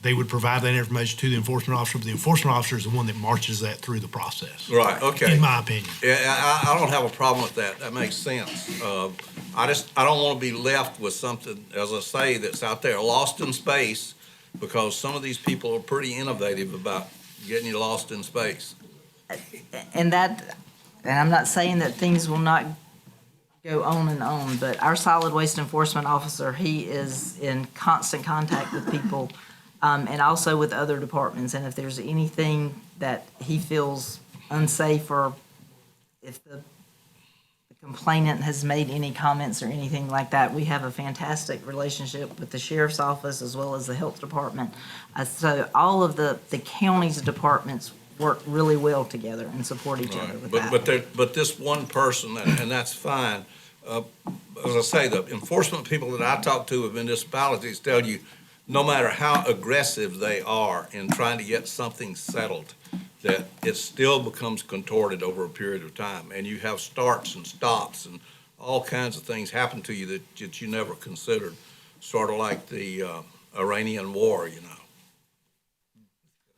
they would provide that information to the enforcement officer, but the enforcement officer is the one that marches that through the process. Right, okay. In my opinion. Yeah, I don't have a problem with that. That makes sense. I don't want to be left with something, as I say, that's out there lost in space, because some of these people are pretty innovative about getting you lost in space. And I'm not saying that things will not go on, but our solid waste enforcement officer, he is in constant contact with people, and also with other departments. And if there's anything that he feels unsafe, or if the complainant has made any comments or anything like that, we have a fantastic relationship with the sheriff's office as well as the health department. So all of the county's departments work really well together and support each other with that. But this one person, and that's fine. As I say, the enforcement people that I talk to of municipalities tell you, no matter how aggressive they are in trying to get something settled, that it still becomes contorted over a period of time. And you have starts and stops and all kinds of things happen to you that you never considered, sort of like the Iranian war, you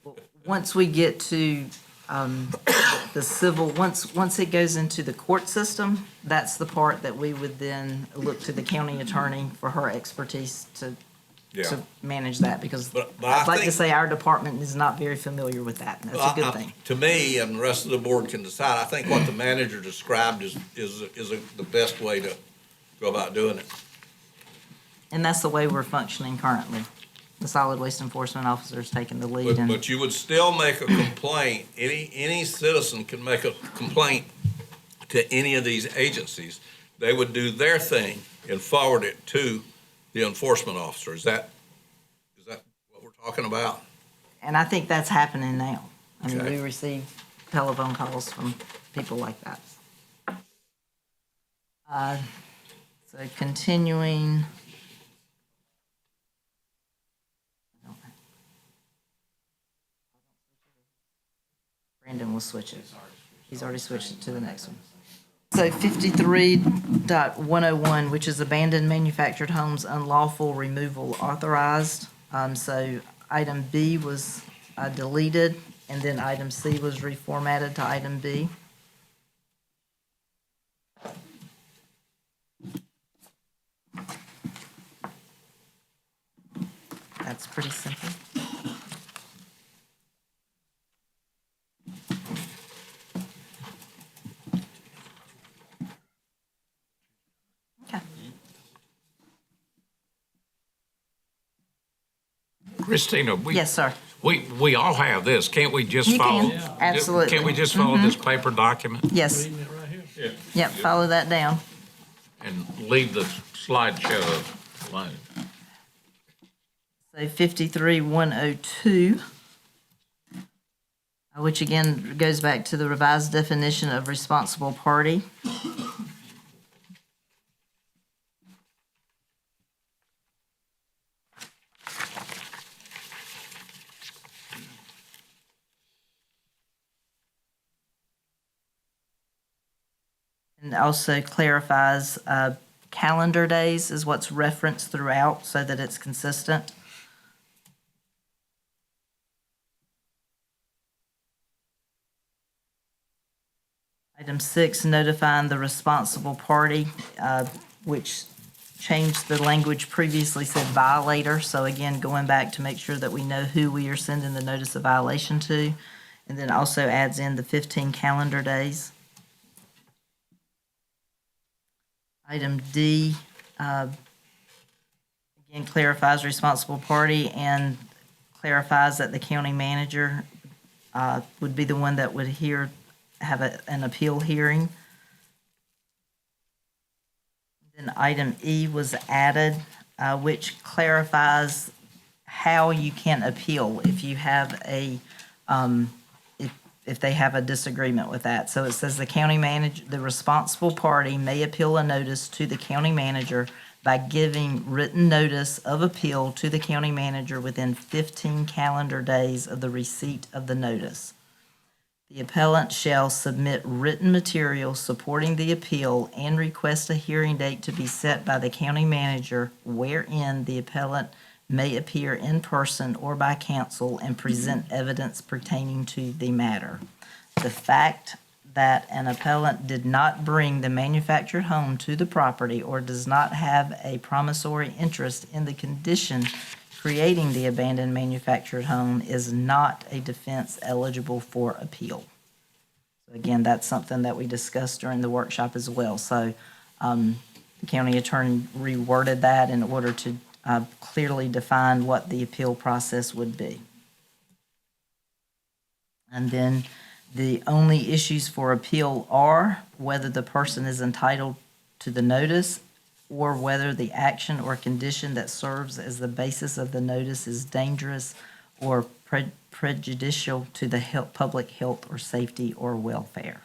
know. Once we get to the civil, once it goes into the court system, that's the part that we would then look to the county attorney for her expertise to manage that, because But I'd like to think- say our department is not very familiar with that, and that's a good thing. To me, and the rest of the board can decide, I think what the manager described is the best way to go about doing it. And that's the way we're functioning currently. The solid waste enforcement officer is taking the lead. and But you would still make a complaint, any citizen can make a complaint to any of these agencies. They would do their thing and forward it to the enforcement officer. Is that what we're talking about? And I think that's happening now. I mean, Okay. we receive telephone calls from people like that. So continuing. Brandon will switch it. He's already switched it to the next one. So 53.101, which is abandoned manufactured homes unlawful removal authorized. So item B was deleted, and then item C was reformatted to item B. That's pretty simple. Okay. Christina, Yes, sir. we all have this. Can't we just You follow? can, absolutely. Can't we just follow this paper document Yes. Yep, follow that down. and leave the slideshow alone? So 53.102, which again goes back to the revised definition of responsible party. And also clarifies calendar days is what's referenced throughout so that it's consistent. Item 6, notifying the responsible party, which changed the language, previously said violator. So again, going back to make sure that we know who we are sending the notice of violation to. And then also adds in the 15 calendar days. Item D, again, clarifies responsible party and clarifies that the county manager would be the one that would have an appeal hearing. Then item E was added, which clarifies how you can appeal if you have if they have a disagreement with that. So it says the county manager, the responsible party may appeal a notice to the county manager by giving written notice of appeal to the county manager within 15 calendar days of the receipt of the notice. The appellant shall submit written material supporting the appeal and request a hearing date to be set by the county manager wherein the appellant may appear in person or by counsel and present evidence pertaining to the matter. The fact that an appellant did not bring the manufactured home to the property or does not have a promissory interest in the condition creating the abandoned manufactured home is not a defense eligible for appeal. So again, that's something that we discussed during the workshop as well. So the county attorney reworded that in order to clearly define what the appeal process would be. And then the only issues for appeal are whether the person is entitled to the notice or whether the action or condition that serves as the basis of the notice is dangerous or prejudicial to the public health or safety or welfare.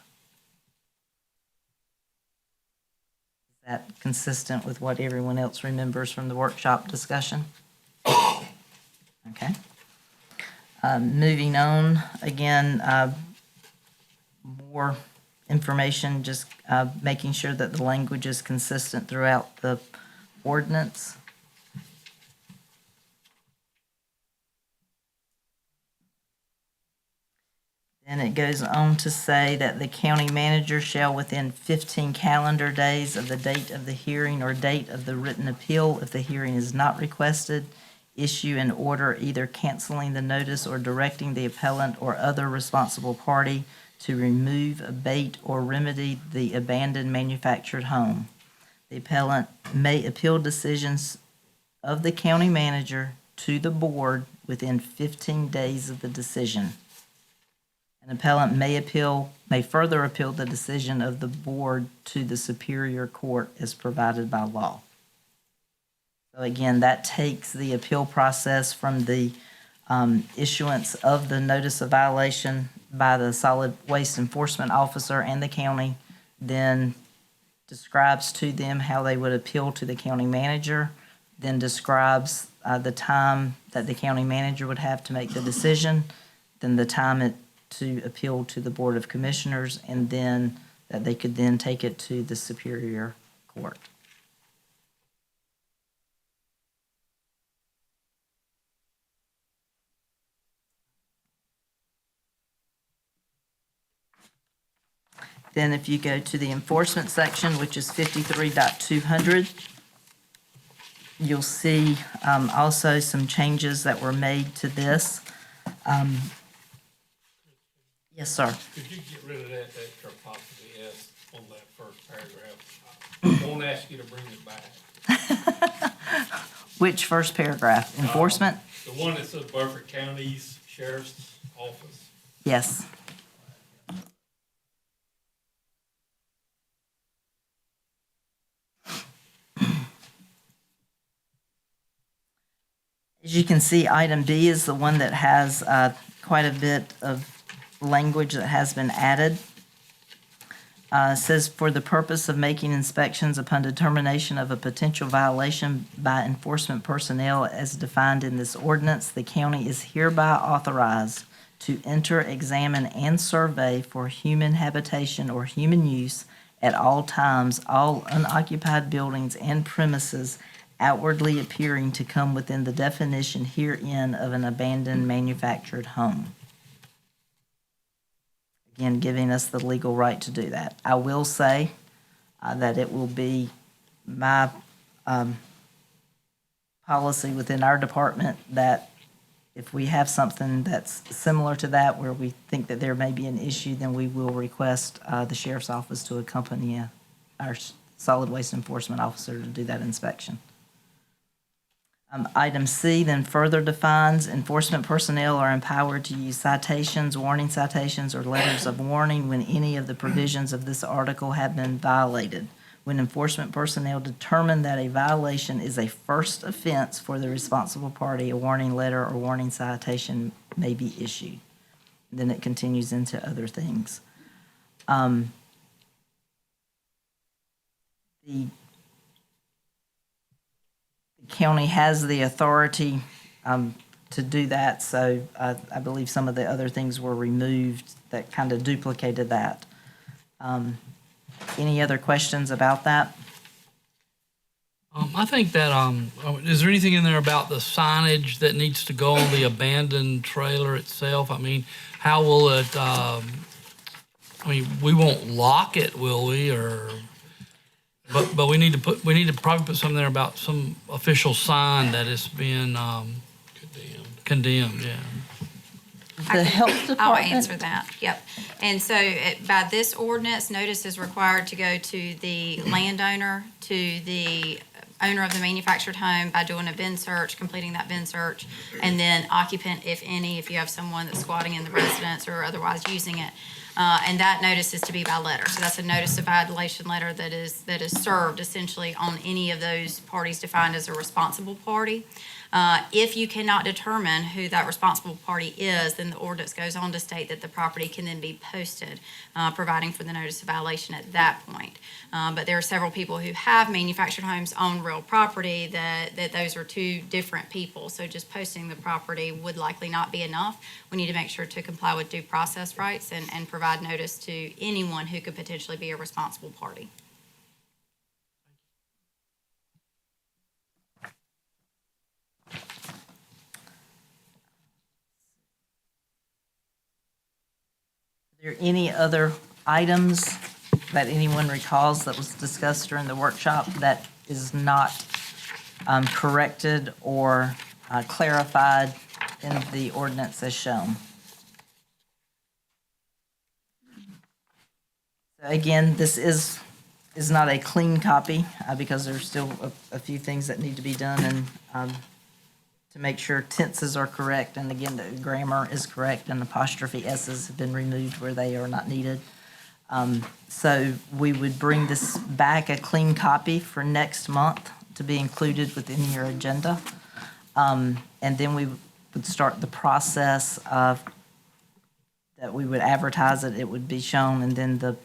Is that consistent with what everyone else remembers from the workshop discussion? Okay. Moving on, again, more information, just making sure that the language is consistent throughout the ordinance. Then it goes on to say that the county manager shall, within 15 calendar days of the date of the hearing or date of the written appeal, if the hearing is not requested, issue an order either canceling the notice or directing the appellant or other responsible party to remove, abate, or remedy the abandoned manufactured home. The appellant may appeal decisions of the county manager to the board within 15 days of the decision. An appellant may further appeal the decision of the board to the Superior Court as provided by law. So again, that takes the appeal process from the issuance of the notice of violation by the solid waste enforcement officer and the county, then describes to them how they would appeal to the county manager, then describes the time that the county manager would have to make the decision, then the time to appeal to the Board of Commissioners, and then that they could then take it to the Superior Court. Then if you go to the enforcement section, which is 53.200, you'll see also some changes that were made to this. Yes, sir. Could you get rid of that extra apostrophe S on that first paragraph? I won't ask you to bring it back. Which first paragraph? Enforcement? The one that says Beaufort County's Sheriff's Office. Yes. As you can see, item B is the one that has quite a bit of language that has been added. It says, for the purpose of making inspections upon determination of a potential violation by enforcement personnel as defined in this ordinance, the county is hereby authorized to enter, examine, and survey for human habitation or human use at all times, all unoccupied buildings and premises outwardly appearing to come within the definition herein of an abandoned manufactured home. Again, giving us the legal right to do that. I will say that it will be my policy within our department that if we have something that's similar to that where we think that there may be an issue, then we will request the sheriff's office to accompany our solid waste enforcement officer to do that inspection. Item C then further defines enforcement personnel are empowered to use citations, warning citations, or letters of warning when any of the provisions of this article have been violated. when enforcement personnel determine that a violation is a first offense for the responsible party, a warning letter or warning citation may be issued. Then it continues into other things. The county has the authority to do that, so I believe some of the other things were removed that kind of duplicated that. Any other questions about that? I think that, is there anything in there about the signage that needs to go on the abandoned trailer itself? I mean, how will it, I mean, we won't lock it, will we, or, but we need to probably put something there about some official sign that it's been, condemned, yeah. The health I'll department? answer that, yep. And so by this ordinance, notice is required to go to the landowner, to the owner of the manufactured home by doing a bin search, completing that bin search, and then occupant, if any, if you have someone that's squatting in the residence or otherwise using it. And that notice is to be by letter. So that's a notice of violation letter that is served essentially on any of those parties defined as a responsible party. If you cannot determine who that responsible party is, then the ordinance goes on to state that the property can then be posted, providing for the notice of violation at that point. But there are several people who have manufactured homes on real property that those are two different people. So just posting the property would likely not be enough. We need to make sure to comply with due process rights and provide notice to anyone who could potentially be a responsible party. Are there any other items that anyone recalls that was discussed during the workshop that is not corrected or clarified in the ordinance as shown? Again, this is not a clean copy because there's still a few things that need to be done and to make sure tenses are correct, and again, the grammar is correct, and apostrophe S's have been removed where they are not needed. So we would bring this back, a clean copy, for next month to be included within your agenda. And then we would start the process of that we would advertise it, it would be shown, and then the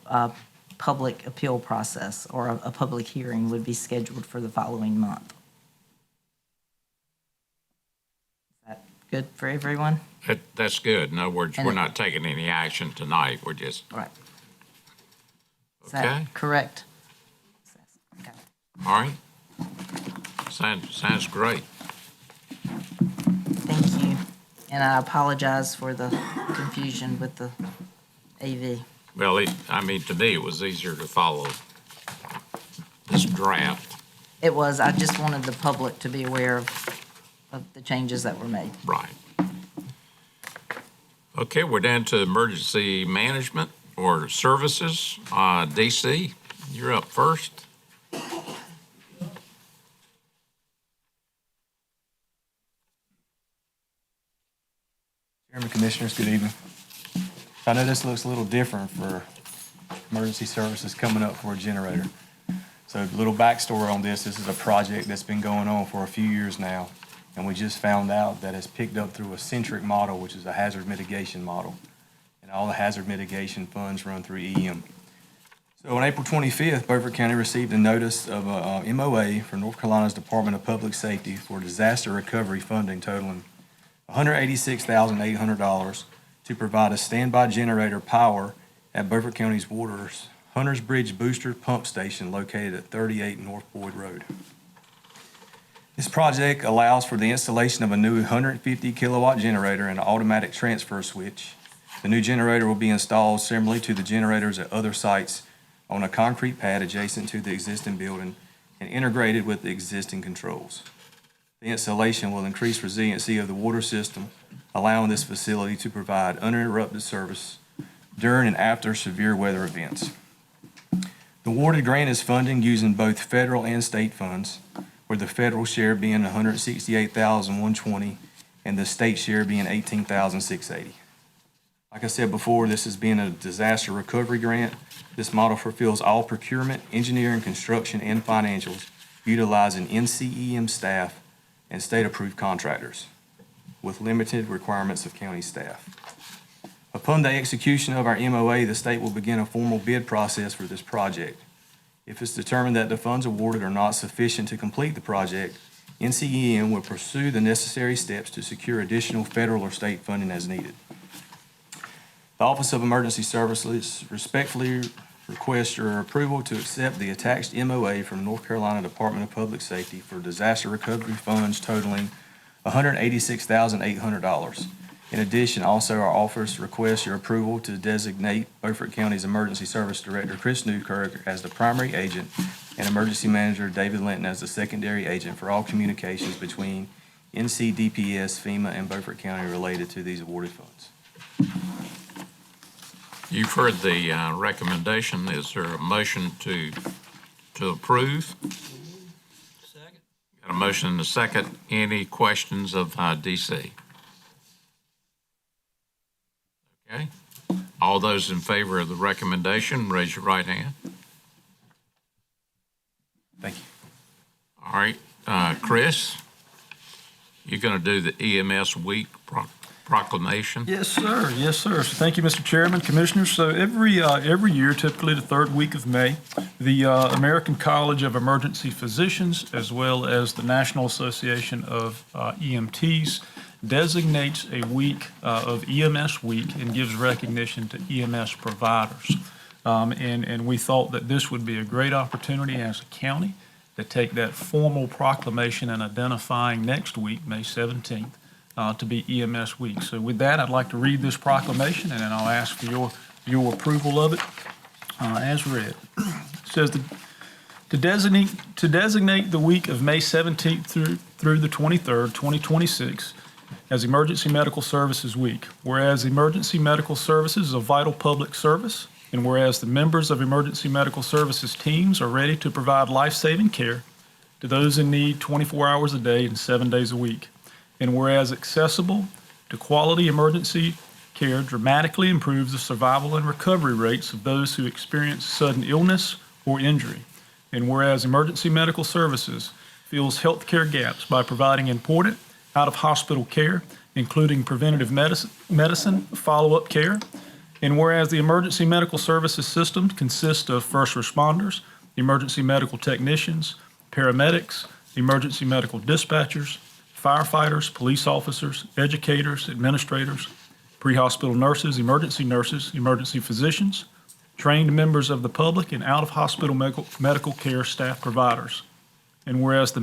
public appeal process or a public hearing would be scheduled for the following month. Good for everyone? That's good. In other words, And we're it- not taking any action tonight. We're just, Right. Is okay, that correct? Okay. all right. Sounds great. Thank you. And I apologize for the confusion with the AV. Well, to me, it was easier to follow this draft. It was, I just wanted the public to be aware of the changes that were made. Right. Okay, we're down to emergency management or services. DC, you're up first. Chairman, Commissioners, good evening. I know this looks a little different for emergency services coming up for a generator. So a little backstory on this. This is a project that's been going on for a few years now, and we just found out that it's picked up through a Centric model, which is a hazard mitigation model. And all the hazard mitigation funds run through EM. So on April 25th, Beaufort County received a notice of a MOA from North Carolina's Department of Public Safety for disaster recovery funding totaling $186,800 to provide a standby generator power at Beaufort County's Waters Hunters Bridge Booster Pump Station located at 38 North Boyd Road. This project allows for the installation of a new 150 kilowatt generator and an automatic transfer switch. The new generator will be installed similarly to the generators at other sites on a concrete pad adjacent to the existing building and integrated with the existing controls. The installation will increase resiliency of the water system, allowing this facility to provide uninterrupted service during and after severe weather events. The awarded grant is funding using both federal and state funds, with the federal share being $168,120 and the state share being $18,680. Like I said before, this is being a disaster recovery grant. This model fulfills all procurement, engineering, construction, and financials, utilizing NCEM staff and state-approved contractors with limited requirements of county staff. Upon the execution of our MOA, the state will begin a formal bid process for this project. If it's determined that the funds awarded are not sufficient to complete the project, NCEM will pursue the necessary steps to secure additional federal or state funding as needed. The Office of Emergency Services respectfully requests your approval to accept the attached MOA from North Carolina Department of Public Safety for disaster recovery funds totaling $186,800. In addition, also our office requests your approval to designate Beaufort County's Emergency Service Director Chris Newkirk as the primary agent and Emergency Manager David Linton as the secondary agent for all communications between NCDPS, FEMA, and Beaufort County related to these awarded funds. You've heard the recommendation. Is there a motion to approve? Second. Got a motion and a second. Any questions of DC? Okay. All those in favor of the recommendation, raise your right hand. Thank you. All right. Chris, you're going to do the EMS week proclamation? Yes, sir. Yes, sir. So thank you, Mr. Chairman, Commissioners. So every year, typically the third week of May, the American College of Emergency Physicians, as well as the National Association of EMTs, designates a week of EMS week and gives recognition to EMS providers. And we thought that this would be a great opportunity as a county to take that formal proclamation and identifying next week, May 17th, to be EMS week. So with that, I'd like to read this proclamation, and then I'll ask for your approval of it as read. It says to designate the week of May 17th through the 23rd, 2026, as Emergency Medical Services Week. Whereas emergency medical services is a vital public service, and whereas the members of emergency medical services teams are ready to provide life-saving care to those in need 24 hours a day and 7 days a week. And whereas accessible to quality emergency care dramatically improves the survival and recovery rates of those who experience sudden illness or injury. And whereas emergency medical services fills healthcare gaps by providing important out-of-hospital care, including preventative medicine, follow-up care. And whereas the emergency medical services system consists of first responders, emergency medical technicians, paramedics, emergency medical dispatchers, firefighters, police officers, educators, administrators, pre-hospital nurses, emergency physicians, trained members of the public, and out-of-hospital medical care staff providers. And whereas the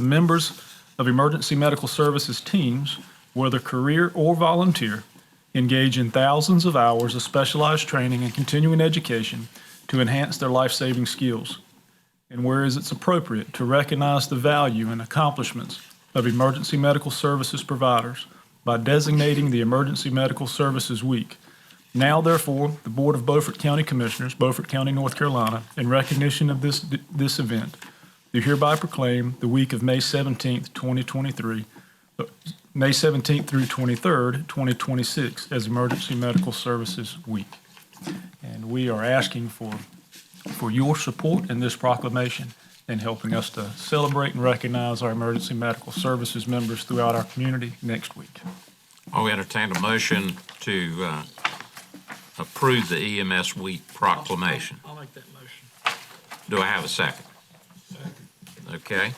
members of emergency medical services teams, whether career or volunteer, engage in thousands of hours of specialized training and continuing education to enhance their life-saving skills. And whereas it's appropriate to recognize the value and accomplishments of emergency medical services providers by designating the Emergency Medical Services Week. Now, therefore, the Board of Beaufort County Commissioners, Beaufort County, North Carolina, in recognition of this event, do hereby proclaim the week of May 17th, 2023, May 17th through 23rd, 2026, as Emergency Medical Services Week. And we are asking for your support in this proclamation and helping us to celebrate and recognize our emergency medical services members throughout our community next week. I'll entertain a motion to approve the EMS Week proclamation. I'll make that motion. Do I have a second? Second. Okay.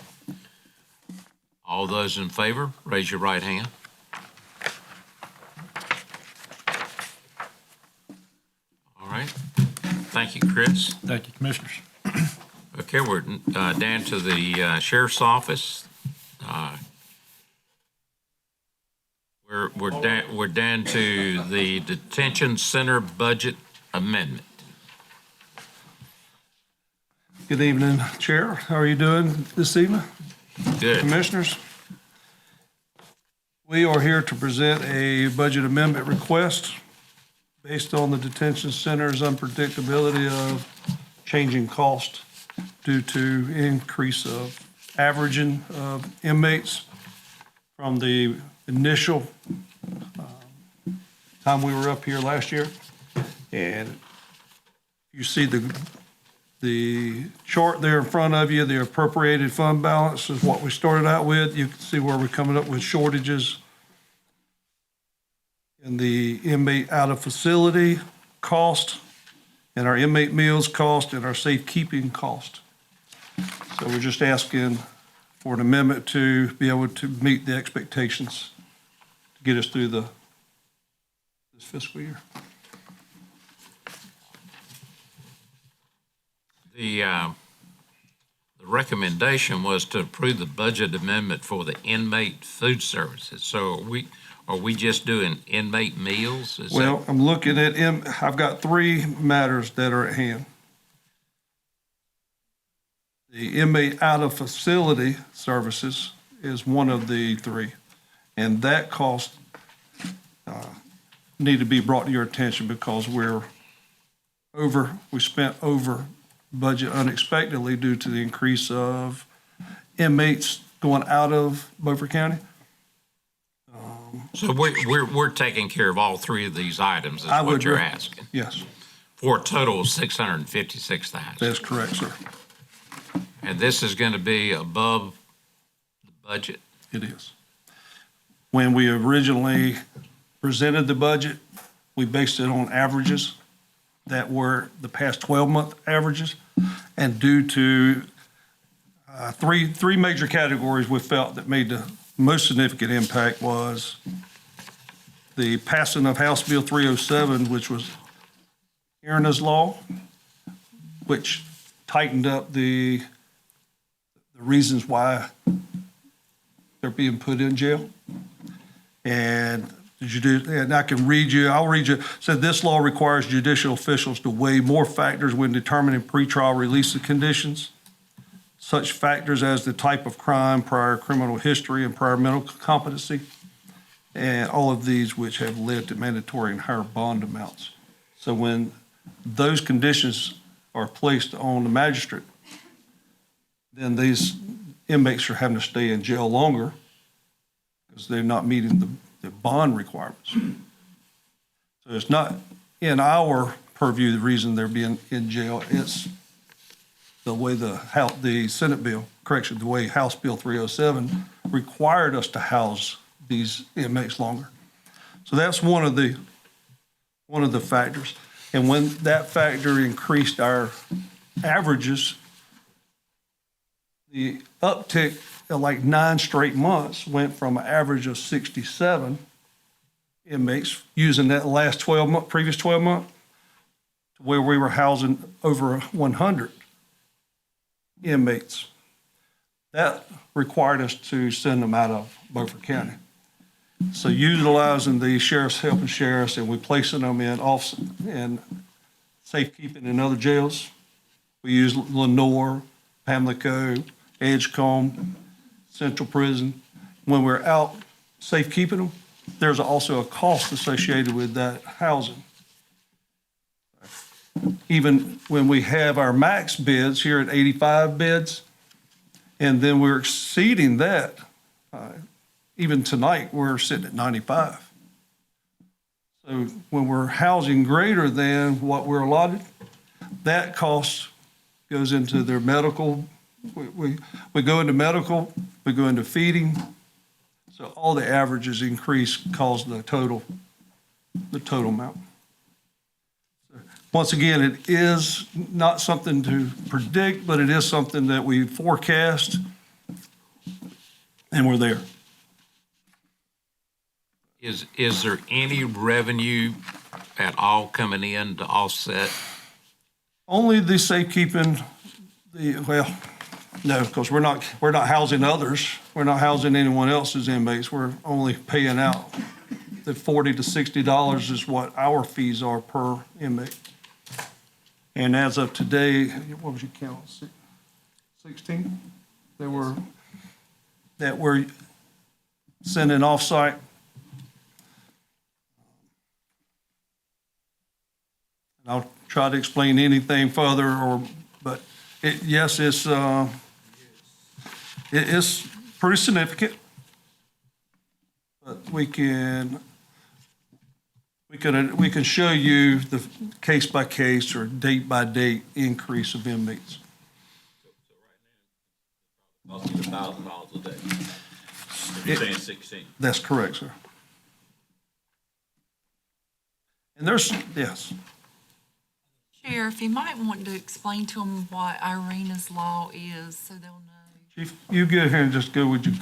All those in favor, raise your right hand. All right. Thank you, Chris. Thank you, Commissioners. Okay, we're down to the Sheriff's Office. We're down to the Detention Center Budget Amendment. Good evening, Chair. How are you doing this evening? Good. Commissioners, we are here to present a budget amendment request based on the detention center's unpredictability of changing cost due to increase of averaging of inmates from the initial time we were up here last year. And you see the chart there in front of you, the appropriated fund balance is what we started out with. You can see where we're coming up with shortages in the inmate out of facility cost, and our inmate meals cost, and our safekeeping cost. So we're just asking for an amendment to be able to meet the expectations to get us through this fiscal year. The recommendation was to approve the budget amendment for the inmate food services. So are we just doing inmate meals? Well, I'm looking at, I've got three matters that are at hand. The inmate out of facility services is one of the three, and that cost need to be brought to your attention because we spent over budget unexpectedly due to the increase of inmates going out of Beaufort County. So we're taking care of all three of these items, is what you're asking? Yes. For a total of $656,000. That's correct, sir. And this is going to be above the budget? It is. When we originally presented the budget, we based it on averages that were the past 12-month averages. And due to three major categories we felt that made the most significant impact was the passing of House Bill 307, which was Erna's Law, which tightened up the reasons why they're being put in jail. And I can read you, I'll read you. Said this law requires judicial officials to weigh more factors when determining pretrial release conditions. Such factors as the type of crime, prior criminal history, and prior mental competency, and all of these which have led to mandatory and higher bond amounts. So when those conditions are placed on the magistrate, then these inmates are having to stay in jail longer because they're not meeting the bond requirements. So it's not in our purview the reason they're being in jail. It's the way the Senate bill, the way House Bill 307 required us to house these inmates longer. So that's one of the factors. And when that factor increased our averages, the uptick of like 9 straight months went from an average of 67 inmates using that last previous 12 months to where we were housing over 100 inmates. That required us to send them out of Beaufort County. So utilizing the sheriff's helping sheriffs and we placing them in safekeeping in other jails. We use Lenore, Pamlico, Edgecombe, Central Prison. When we're out safekeeping them, there's also a cost associated with that housing. Even when we have our max beds here at 85 beds, and then we're exceeding that, even tonight, we're sitting at 95. So when we're housing greater than what we're allotted, that cost goes into their medical. We go into medical, we go into feeding. So all the averages increase cause the total amount. Once again, it is not something to predict, but it is something that we forecast, and we're there. Is there any revenue at all coming in to offset? Only the safekeeping, no, because we're not housing others. We're not housing anyone else's inmates. We're only paying out the $40 to $60 is what our fees are per inmate. And as of today, what was your count? 16 that were sending off-site. And I'll try to explain anything further, but yes, it is pretty significant. But we can we can show you the case-by-case or date-by-date increase of inmates. Costing $1,000 a day. You're saying 16. That's correct, sir. And there's, yes. Sheriff, you might want to explain to them what Irina's Law is so they'll know. Chief, you get here and just go with you.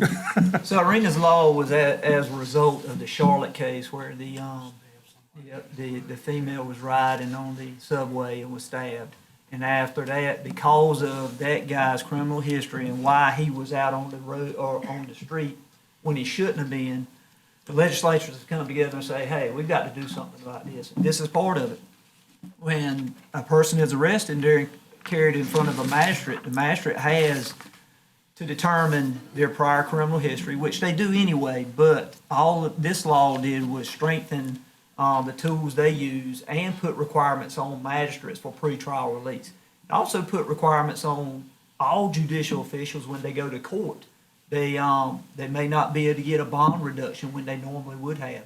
So Irina's Law was as a result of the Charlotte case where the female was riding on the subway and was stabbed. And after that, because of that guy's criminal history and why he was out on the road or on the street when he shouldn't have been, the legislatures have come together and say, hey, we've got to do something about this. And this is part of it. When a person is arrested and they're carried in front of a magistrate, the magistrate has to determine their prior criminal history, which they do anyway, but all this law did was strengthen the tools they use and put requirements on magistrates for pretrial release. It also put requirements on all judicial officials when they go to court. They may not be able to get a bond reduction when they normally would have.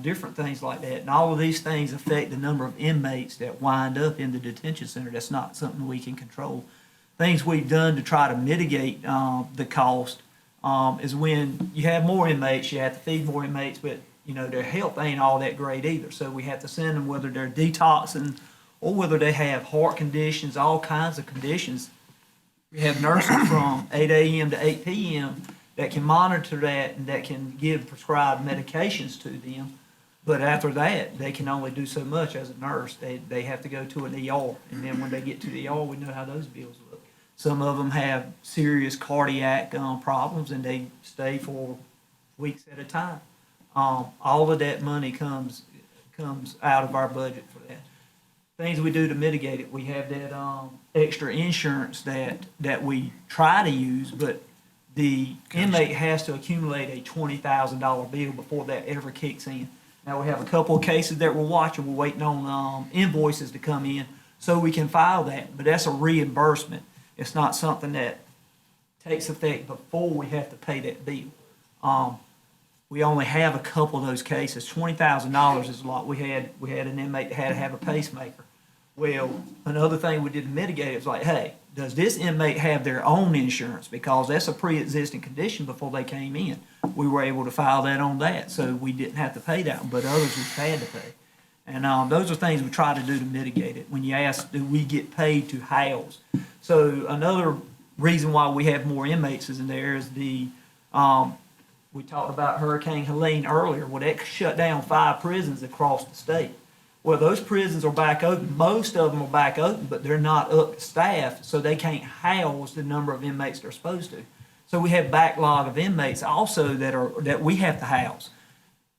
Different things like that. And all of these things affect the number of inmates that wind up in the detention center. That's not something we can control. Things we've done to try to mitigate the cost is when you have more inmates, you have to feed more inmates, but their health ain't all that great either. So we have to send them whether they're detoxing or whether they have heart conditions, all kinds of conditions. We have nurses from 8 a.m. to 8 p.m. that can monitor that and that can give prescribed medications to them. But after that, they can only do so much as a nurse. They have to go to an ER. And then when they get to the ER, we know how those bills look. Some of them have serious cardiac problems and they stay for weeks at a time. All of that money comes out of our budget for that. Things we do to mitigate it, we have that extra insurance that we try to use, but the inmate has to accumulate a $20,000 bill before that ever kicks in. Now, we have a couple of cases that we're watching. We're waiting on invoices to come in so we can file that, but that's a reimbursement. It's not something that takes effect before we have to pay that bill. We only have a couple of those cases. $20,000 is a lot. We had an inmate that had to have a pacemaker. Well, another thing we did to mitigate it was like, hey, does this inmate have their own insurance? Because that's a pre-existing condition before they came in. We were able to file that on that, so we didn't have to pay that, but others we've had to pay. And those are things we try to do to mitigate it. When you ask, do we get paid to house? So another reason why we have more inmates is in there is we talked about Hurricane Helene earlier. Well, that shut down 5 prisons across the state. Well, those prisons are back open. Most of them are back open, but they're not up to staff, so they can't house the number of inmates they're supposed to. So we have backlog of inmates also that we have to house.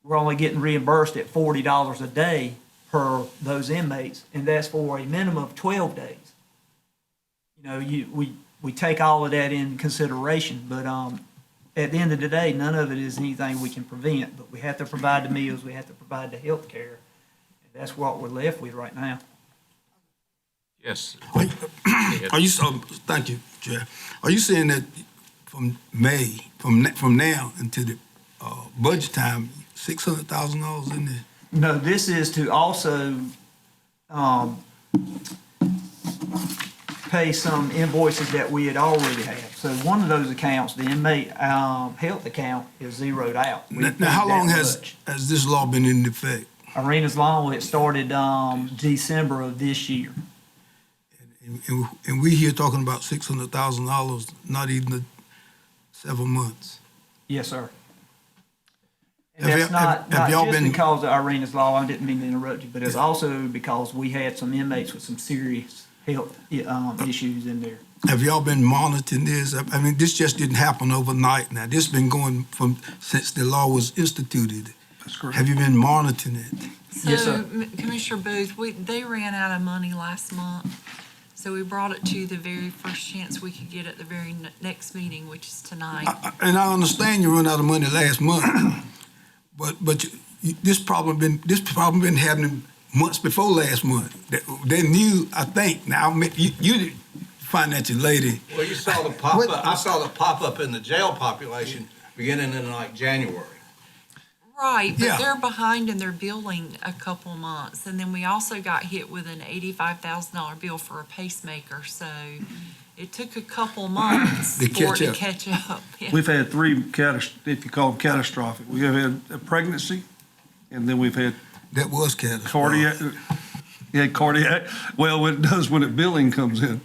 We're only getting reimbursed at $40 a day per those inmates, and that's for a minimum of 12 days. We take all of that in consideration, but at the end of the day, none of it is anything we can prevent. But we have to provide the meals, we have to provide the health care. That's what we're left with right now. Yes. Are you thank you, Chair. Are you saying that from May, from now until the budget time, $600,000 in there? No, this is to also pay some invoices that we had already had. So one of those accounts, the inmate health account, is zeroed out. Now how long has this law been in effect? Irina's Law, it started December of this year. And we here talking about $600,000, not even 7 months. Yes, sir. And that's not just because of Irina's Law. I didn't mean to interrupt you, but it's also because we had some inmates with some serious health issues in there. Have y'all been monitoring this? I mean, this just didn't happen overnight now. This has been going since the law was instituted. That's correct. Have you been monitoring it? So, yes, sir. Commissioner Booth, they ran out of money last month, so we brought it to the very first chance we could get at the very next meeting, which is tonight. And I understand you run out of money last month, but this problem been happening months before last month. They knew, I think. Now you financial lady. Well, you saw the pop-up. I saw the pop-up in the jail population beginning in like January. Right, Yeah. but they're behind in their billing a couple months, and then we also got hit with an $85,000 bill for a pacemaker, so it took a couple months To for it catch to up. catch up. Yeah. We've had three if you call them catastrophic. We have had a pregnancy, and then we've had That was catastrophic. cardiac. Yeah, cardiac. Well, what it does when it billing comes in.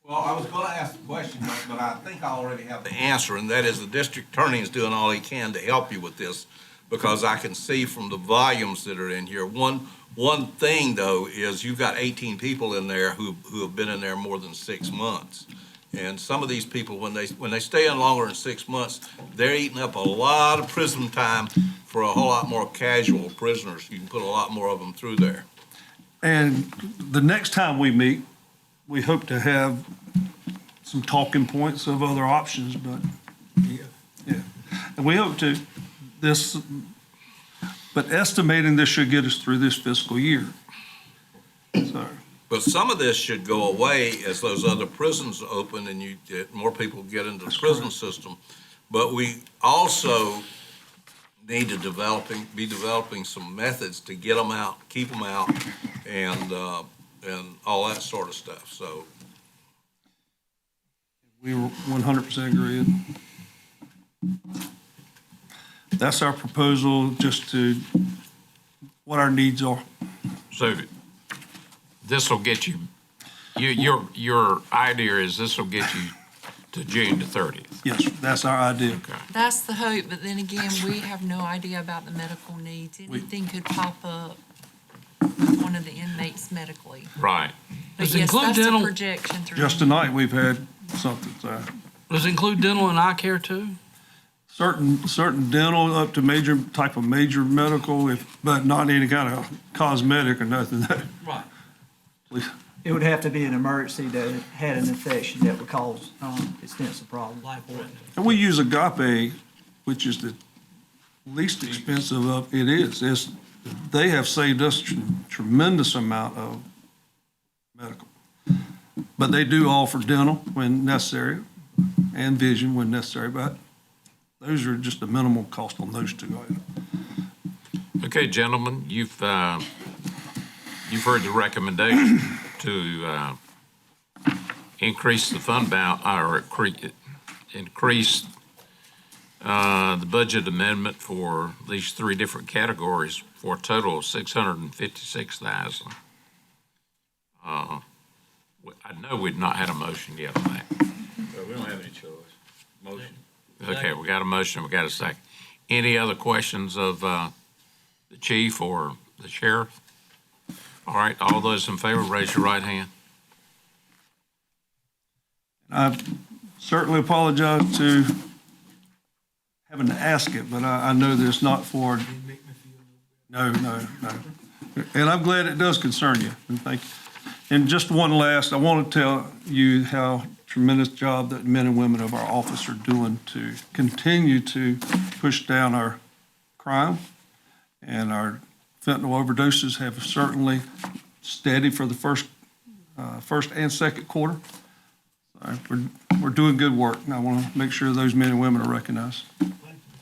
Well, I was gonna ask the question, but I think I already have the answer, and that is the district attorney is doing all he can to help you with this, because I can see from the volumes that are in here. One thing, though, is you've got 18 people in there who have been in there more than 6 months. And some of these people, when they stay in longer than 6 months, they're eating up a lot of prison time for a whole lot more casual prisoners. You can put a lot more of them through there. And the next time we meet, we hope to have some talking points of other options, but yeah. And we hope to, but estimating this should get us through this fiscal year. So, But some of this should go away as those other prisons open and you get more people get into the prison system. But we also need to be developing some methods to get them out, keep them out, and all that sort of stuff. So we were 100% agreed. That's our proposal, just to what our needs are. So this will get you, your idea is this will get you to June the 30th. Yes, that's our idea. Okay. That's the hope, but then again, we have no idea about the medical needs. Anything could pop up with one of the inmates medically. Right. But Does it yes, include that's a dental? projection through. Just tonight, we've had something, so. Does it include dental and eye care too? Certain dental up to major medical, but not any kind of cosmetic or nothing. Right. It would have to be an emergency that had an infection that would cause extensive problems. And we use Agape, which is the least expensive of it is. They have saved us tremendous amount of medical. But they do offer dental when necessary and vision when necessary, but those are just a minimal cost on those two items. Okay, gentlemen, you've heard the recommendation to increase the fund balance, or increase the budget amendment for these three different categories for a total of $656,000. I know we'd not had a motion yet on that. We don't have any choice. Motion. Okay, we got a motion, we got a second. Any other questions of the chief or the sheriff? All right, all those in favor, raise your right hand. I certainly apologize to having to ask it, but I know that it's not for, no. And I'm glad it does concern you, and thank you. And just one last, I want to tell you how tremendous job that men and women of our office are doing to continue to push down our crime. And our fentanyl overdoses have certainly steady for the first and second quarter. So we're doing good work, and I want to make sure those men and women are recognized.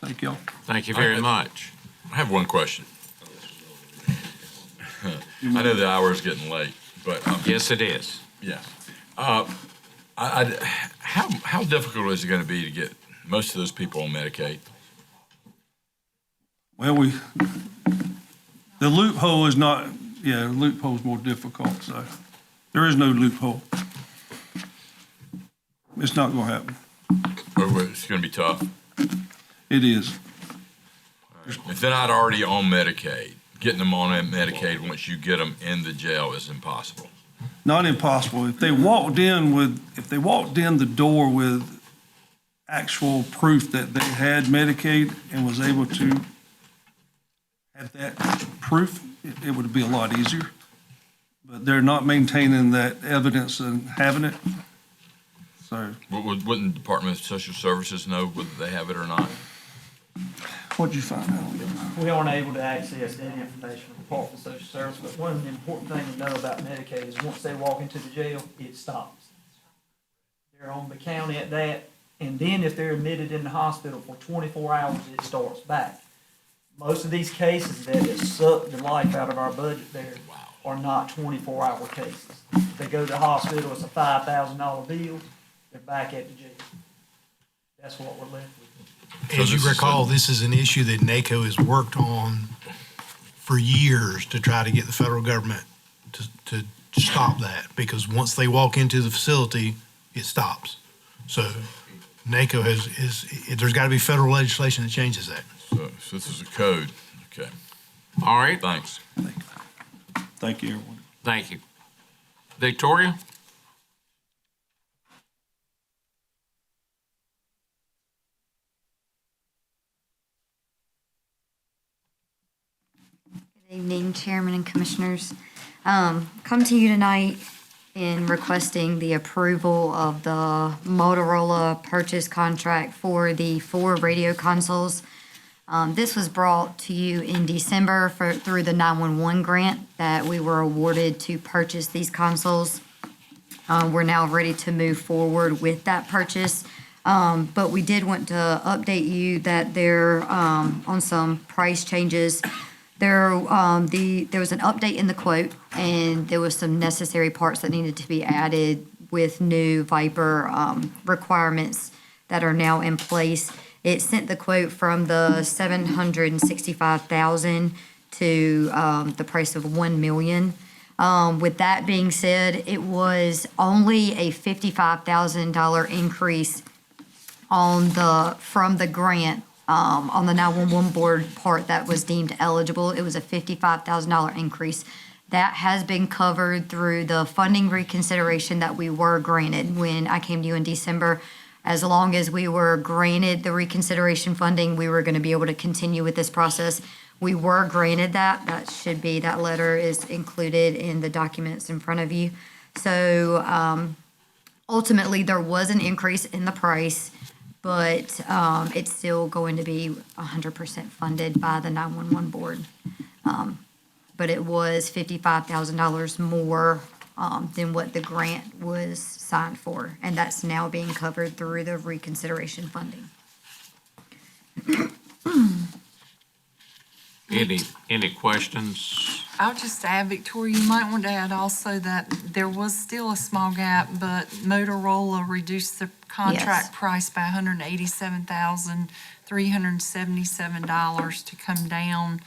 Thank y'all. Thank you very much. I have one question. I know the hour is getting late, but. Yes, it is. Yeah. How difficult is it going to be to get most of those people on Medicaid? Well, the loophole is not, the loophole is more difficult, so there is no loophole. It's not going to happen. Or it's going to be tough? It is. If they're not already on Medicaid, getting them on Medicaid once you get them in the jail is impossible. Not impossible. If they walked in the door with actual proof that they had Medicaid and was able to have that proof, it would be a lot easier. But they're not maintaining that evidence and having it. So. Wouldn't the Department of Social Services know whether they have it or not? What'd you find out? We aren't able to access that information from the Department of Social Service, but one of the important things to know about Medicaid is once they walk into the jail, it stops. They're on the county at that, and then if they're admitted in the hospital for 24 hours, it starts back. Most of these cases that have sucked the life out of our budget there are not 24-hour cases. They go to the hospital, it's a $5,000 bill, they're back at the jail. That's what we're left with. As you recall, this is an issue that NACO has worked on for years to try to get the federal government to stop that, because once they walk into the facility, it stops. So NACO there's got to be federal legislation that changes that. So this is a code, okay. All right. Thanks. Thank you, everyone. Thank you. Victoria? Good evening, Chairman and Commissioners. Come to you tonight in requesting the approval of the Motorola purchase contract for the 4 radio consoles. This was brought to you in December through the 911 grant that we were awarded to purchase these consoles. We're now ready to move forward with that purchase. But we did want to update you that there, on some price changes, there was an update in the quote, and there was some necessary parts that needed to be added with new Viper requirements that are now in place. It sent the quote from the $765,000 to the price of $1 million. With that being said, it was only a $55,000 increase from the grant. On the 911 board part that was deemed eligible, it was a $55,000 increase. That has been covered through the funding reconsideration that we were granted when I came to you in December. As long as we were granted the reconsideration funding, we were going to be able to continue with this process. We were granted that. That letter is included in the documents in front of you. So ultimately, there was an increase in the price, but it's still going to be 100% funded by the 911 board. But it was $55,000 more than what the grant was signed for, and that's now being covered through the reconsideration funding. Any questions? I'll just add, Victoria, you might want to add also that there was still a small gap, but Motorola reduced the contract price by $187,377 to come down,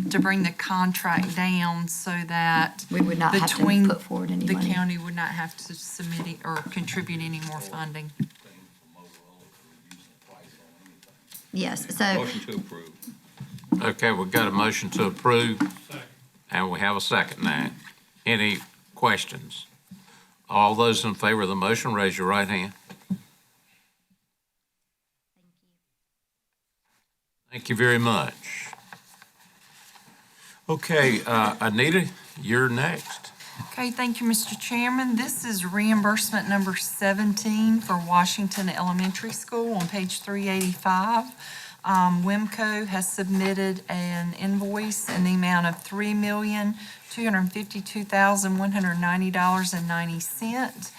to bring the contract down so that we would not have to put forward any money. The county would not have to submit or contribute any more funding. Yes, so. Motion to approve. Okay, we've got a motion to approve, and we have a second now. Any questions? All those in favor of the motion, raise your right hand. Thank you very much. Okay, Anita, you're next. Okay, thank you, Mr. Chairman. This is reimbursement number 17 for Washington Elementary School on page 385. WIMCO has submitted an invoice in the amount of $3,252,190.90.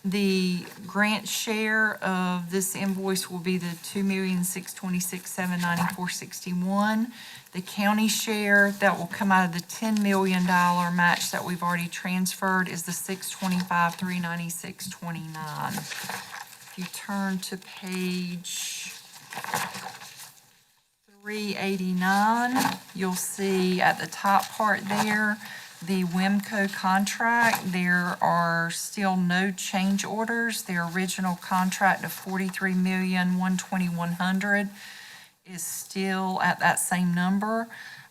The grant share of this invoice will be the $2,626,794.61. The county share that will come out of the $10 million match that we've already transferred is the $625,396.29. If you turn to page 389, you'll see at the top part there, the WIMCO contract. There are still no change orders. The original contract of $43,120,100 is still at that same number.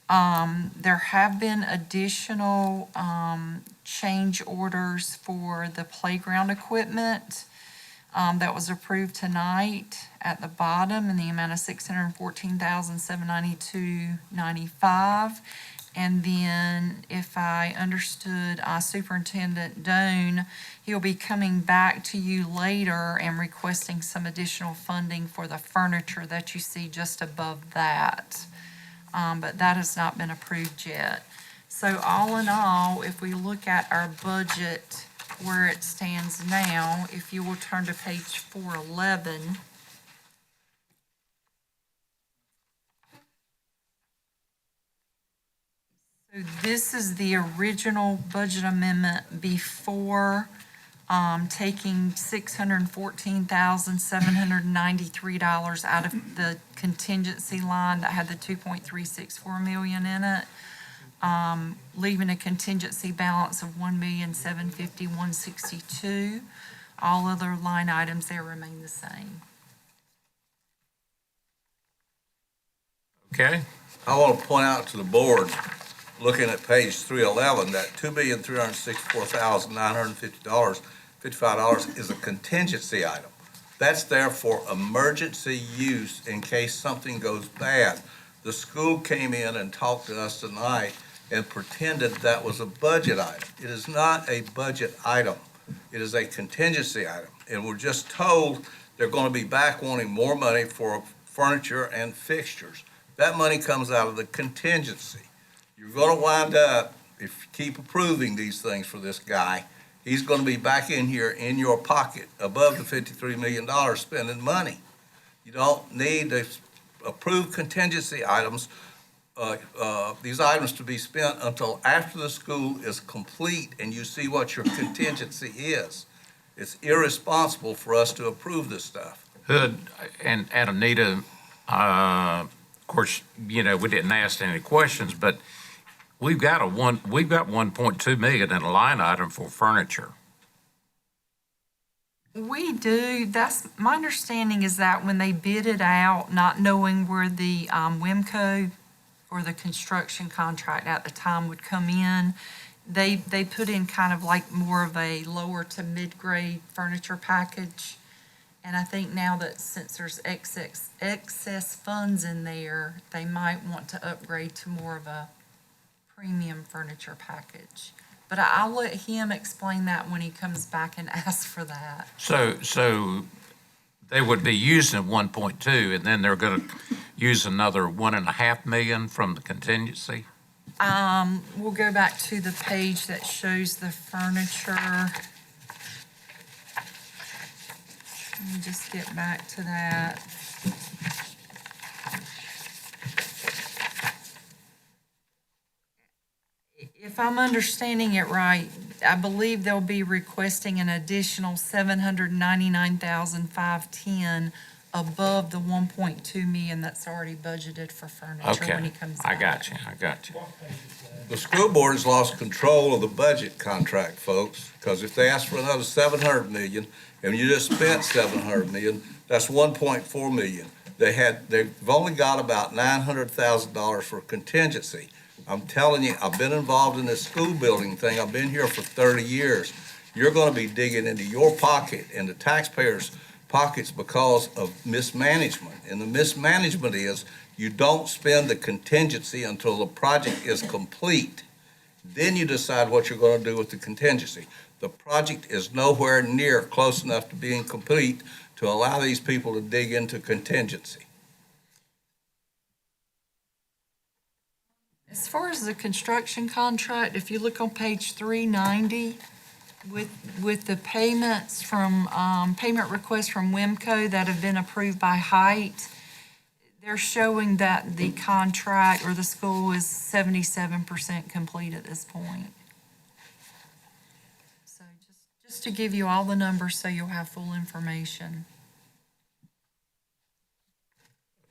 There have been additional change orders for the playground equipment that was approved tonight at the bottom in the amount of $614,792.95. And then, if I understood Superintendent Doan, he'll be coming back to you later and requesting some additional funding for the furniture that you see just above that. But that has not been approved yet. So all in all, if we look at our budget where it stands now, if you will turn to page 411, This is the original budget amendment before taking $614,793 out of the contingency line that had the 2.364 million in it, leaving a contingency balance of 1,750,162. All other line items there remain the same. Okay. I want to point out to the board, looking at page 311, that $2,364,955 is a contingency item. That's there for emergency use in case something goes bad. The school came in and talked to us tonight and pretended that was a budget item. It is not a budget item. It is a contingency item. And we're just told they're going to be back wanting more money for furniture and fixtures. That money comes out of the contingency. You're going to wind up, if you keep approving these things for this guy, he's going to be back in here in your pocket above the $53 million spending money. You don't need to approve contingency items, these items to be spent until after the school is complete and you see what your contingency is. It's irresponsible for us to approve this stuff. Hood and Anita, of course, we didn't ask any questions, but we've got 1.2 million in a line item for furniture. We do. That's my understanding is that when they bid it out, not knowing where the WIMCO or the construction contract at the time would come in, they put in kind of like more of a lower to mid-grade furniture package. And I think now that since there's excess funds in there, they might want to upgrade to more of a premium furniture package. But I'll let him explain that when he comes back and asks for that. So they would be using 1.2, and then they're going to use another 1.5 million from the contingency? We'll go back to the page that shows the furniture. Let me just get back to that. If I'm understanding it right, I believe they'll be requesting an additional $799,510 above the 1.2 million that's already budgeted for furniture when he comes back. I got you. The school board has lost control of the budget contract, folks, because if they ask for another 700 million and you just spent 700 million, that's 1.4 million. They've only got about $900,000 for contingency. I'm telling you, I've been involved in this school building thing. I've been here for 30 years. You're going to be digging into your pocket and the taxpayers' pockets because of mismanagement. And the mismanagement is you don't spend the contingency until the project is complete. Then you decide what you're going to do with the contingency. The project is nowhere near close enough to being complete to allow these people to dig into contingency. As far as the construction contract, if you look on page 390, with the payments from, payment requests from WIMCO that have been approved by Height, they're showing that the contract or the school is 77% complete at this point. So just to give you all the numbers so you'll have full information.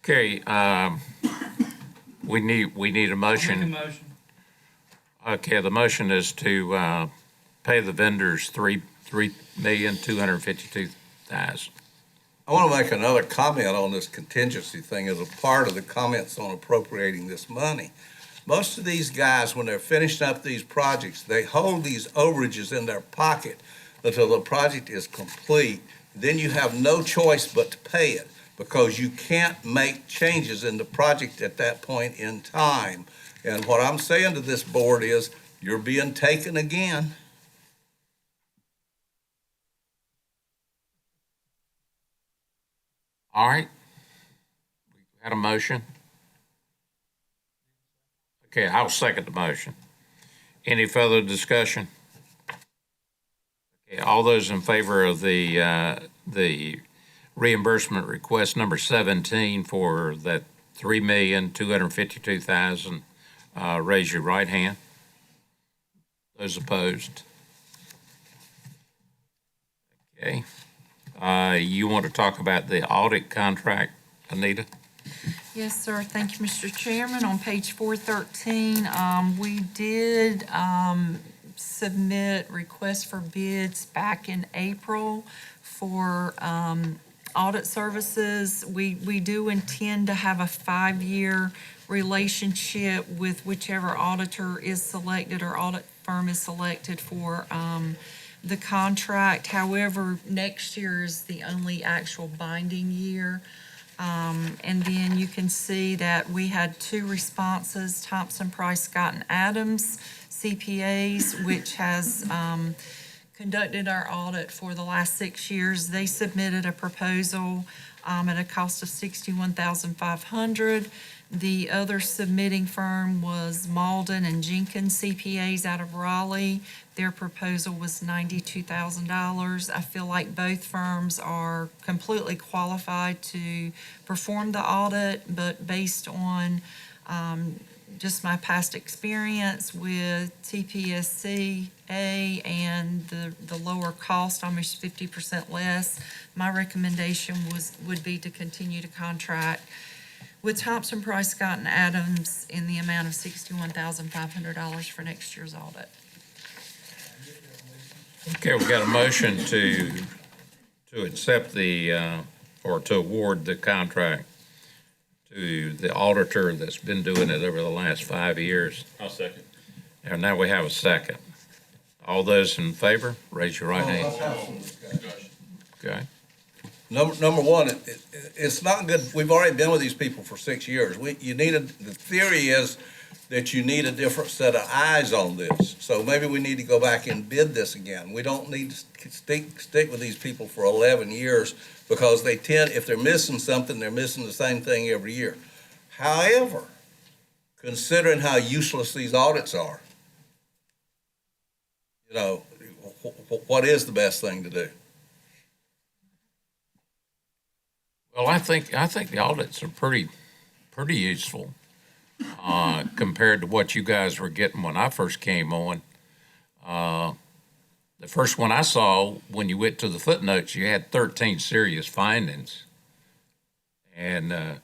Okay, we need a motion. Okay, the motion is to pay the vendors $3,252,000. I want to make another comment on this contingency thing as a part of the comments on appropriating this money. Most of these guys, when they're finishing up these projects, they hold these overages in their pocket until the project is complete. Then you have no choice but to pay it because you can't make changes in the project at that point in time. And what I'm saying to this board is you're being taken again. All right. We had a motion. Okay, I'll second the motion. Any further discussion? Okay, all those in favor of the reimbursement request number 17 for that $3,252,000 raise your right hand. Those opposed? Okay. You want to talk about the audit contract, Anita? Yes, sir. Thank you, Mr. Chairman. On page 413, we did submit requests for bids back in April for audit services. We do intend to have a 5-year relationship with whichever auditor is selected or audit firm is selected for the contract. However, next year is the only actual binding year. And then you can see that we had 2 responses, Thompson, Price, Scott, and Adams CPAs, which has conducted our audit for the last 6 years. They submitted a proposal at a cost of $61,500. The other submitting firm was Malden and Jenkins CPAs out of Raleigh. Their proposal was $92,000. I feel like both firms are completely qualified to perform the audit, but based on just my past experience with TPSCA and the lower cost, almost 50% less, my recommendation would be to continue to contract with Thompson, Price, Scott, and Adams in the amount of $61,500 for next year's audit. Okay, we got a motion to accept the, or to award the contract to the auditor that's been doing it over the last 5 years. I'll second. And now we have a second. All those in favor, raise your right hand. Okay. Number one, it's not good. We've already been with these people for 6 years. The theory is that you need a different set of eyes on this. So maybe we need to go back and bid this again. We don't need to stick with these people for 11 years because they tend, if they're missing something, they're missing the same thing every year. However, considering how useless these audits are, what is the best thing to do? Well, I think the audits are pretty useful compared to what you guys were getting when I first came on. The first one I saw, when you went to the footnotes, you had 13 serious findings, and I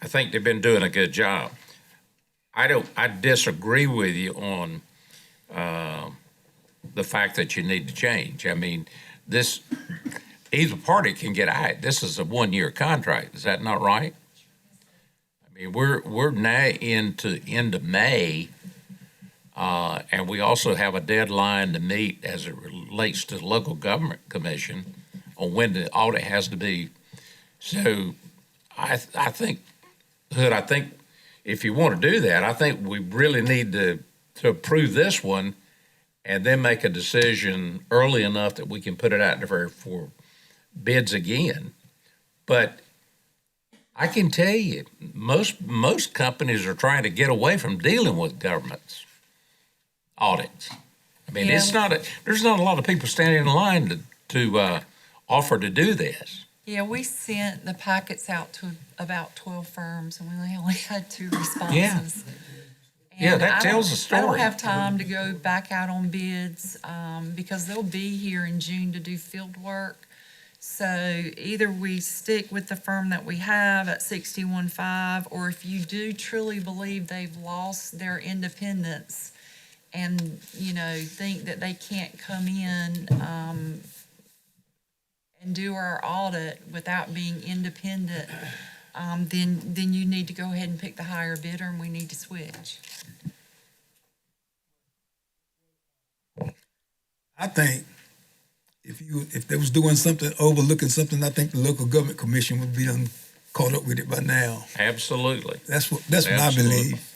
think they've been doing a good job. I disagree with you on the fact that you need to change. I mean, either party can get out. This is a 1-year contract. Is that not right? I mean, we're now into end of May, and we also have a deadline to meet as it relates to the local government commission on when the audit has to be. So I think, Hood, if you want to do that, I think we really need to approve this one and then make a decision early enough that we can put it out there for bids again. But I can tell you, most companies are trying to get away from dealing with government's audits. I mean, there's not a lot of people standing in line to offer to do this. Yeah, we sent the packets out to about 12 firms, and we only had 2 responses. Yeah, that tells the story. I don't have time to go back out on bids because they'll be here in June to do field work. So either we stick with the firm that we have at 61.5, or if you do truly believe they've lost their independence and, think that they can't come in and do our audit without being independent, then you need to go ahead and pick the higher bidder, and we need to switch. I think if they was doing something, overlooking something, I think the local government commission would be done caught up with it by now. Absolutely. That's what I believe.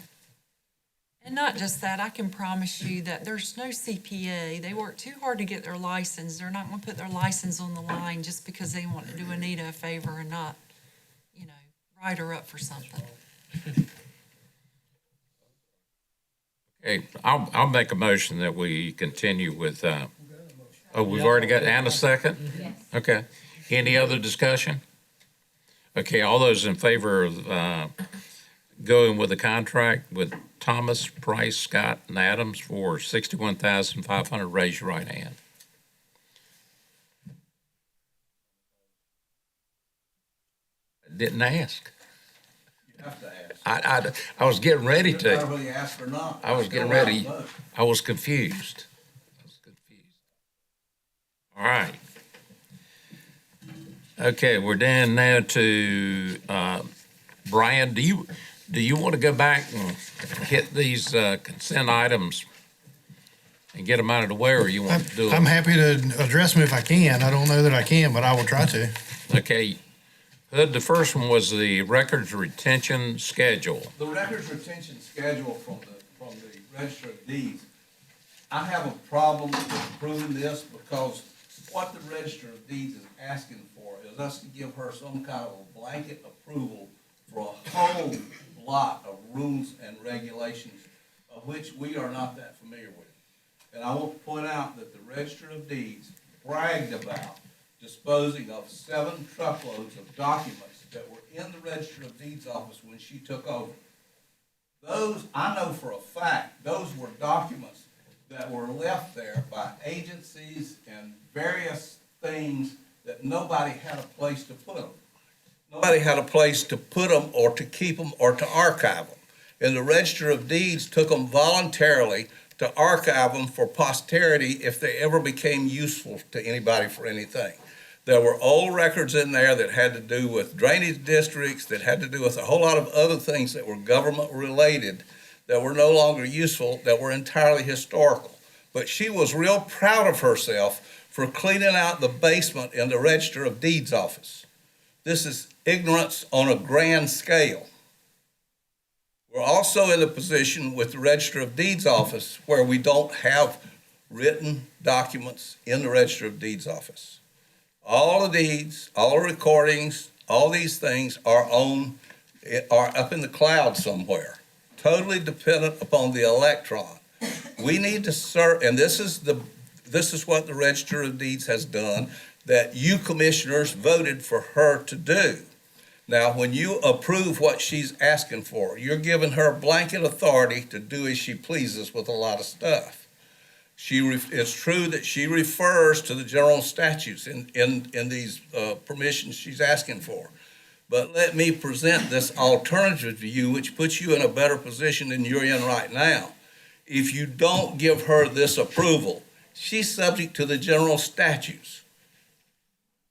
And not just that, I can promise you that there's no CPA. They work too hard to get their license. They're not going to put their license on the line just because they want to do Anita a favor and not, write her up for something. Okay, I'll make a motion that we continue with, we've already got, and a second? Yes. Okay. Any other discussion? Okay, all those in favor of going with a contract with Thomas, Price, Scott, and Adams for $61,500. Raise your right hand. Didn't ask. You have to ask. I was getting ready Doesn't matter to. whether you ask or not. I was getting ready. I was confused. All right. Okay, we're down now to, Brian, do you want to go back and hit these consent items and get them out of the way, or you want to do I'm them? happy to address them if I can. I don't know that I can, but I will try to. Okay, Hood, the first one was the records retention schedule. The records retention schedule from the Register of Deeds, I have a problem with approving this because what the Register of Deeds is asking for is us to give her some kind of a blanket approval for a whole lot of rules and regulations of which we are not that familiar with. And I want to point out that the Register of Deeds bragged about disposing of 7 truckloads of documents that were in the Register of Deeds office when she took over. Those, I know for a fact, those were documents that were left there by agencies and various things that nobody had a place to put them. Nobody had a place to put them or to keep them or to archive them. And the Register of Deeds took them voluntarily to archive them for posterity if they ever became useful to anybody for anything. There were old records in there that had to do with drainage districts, that had to do with a whole lot of other things that were government related, that were no longer useful, that were entirely historical. But she was real proud of herself for cleaning out the basement in the Register of Deeds office. This is ignorance on a grand scale. We're also in a position with the Register of Deeds office where we don't have written documents in the Register of Deeds office. All the deeds, all the recordings, all these things are up in the cloud somewhere, totally dependent upon the electron. We need to serve, and this is what the Register of Deeds has done, that you commissioners voted for her to do. Now, when you approve what she's asking for, you're giving her blanket authority to do as she pleases with a lot of stuff. It's true that she refers to the general statutes in these permissions she's asking for. But let me present this alternative to you, which puts you in a better position than you're in right now. If you don't give her this approval, she's subject to the general statutes.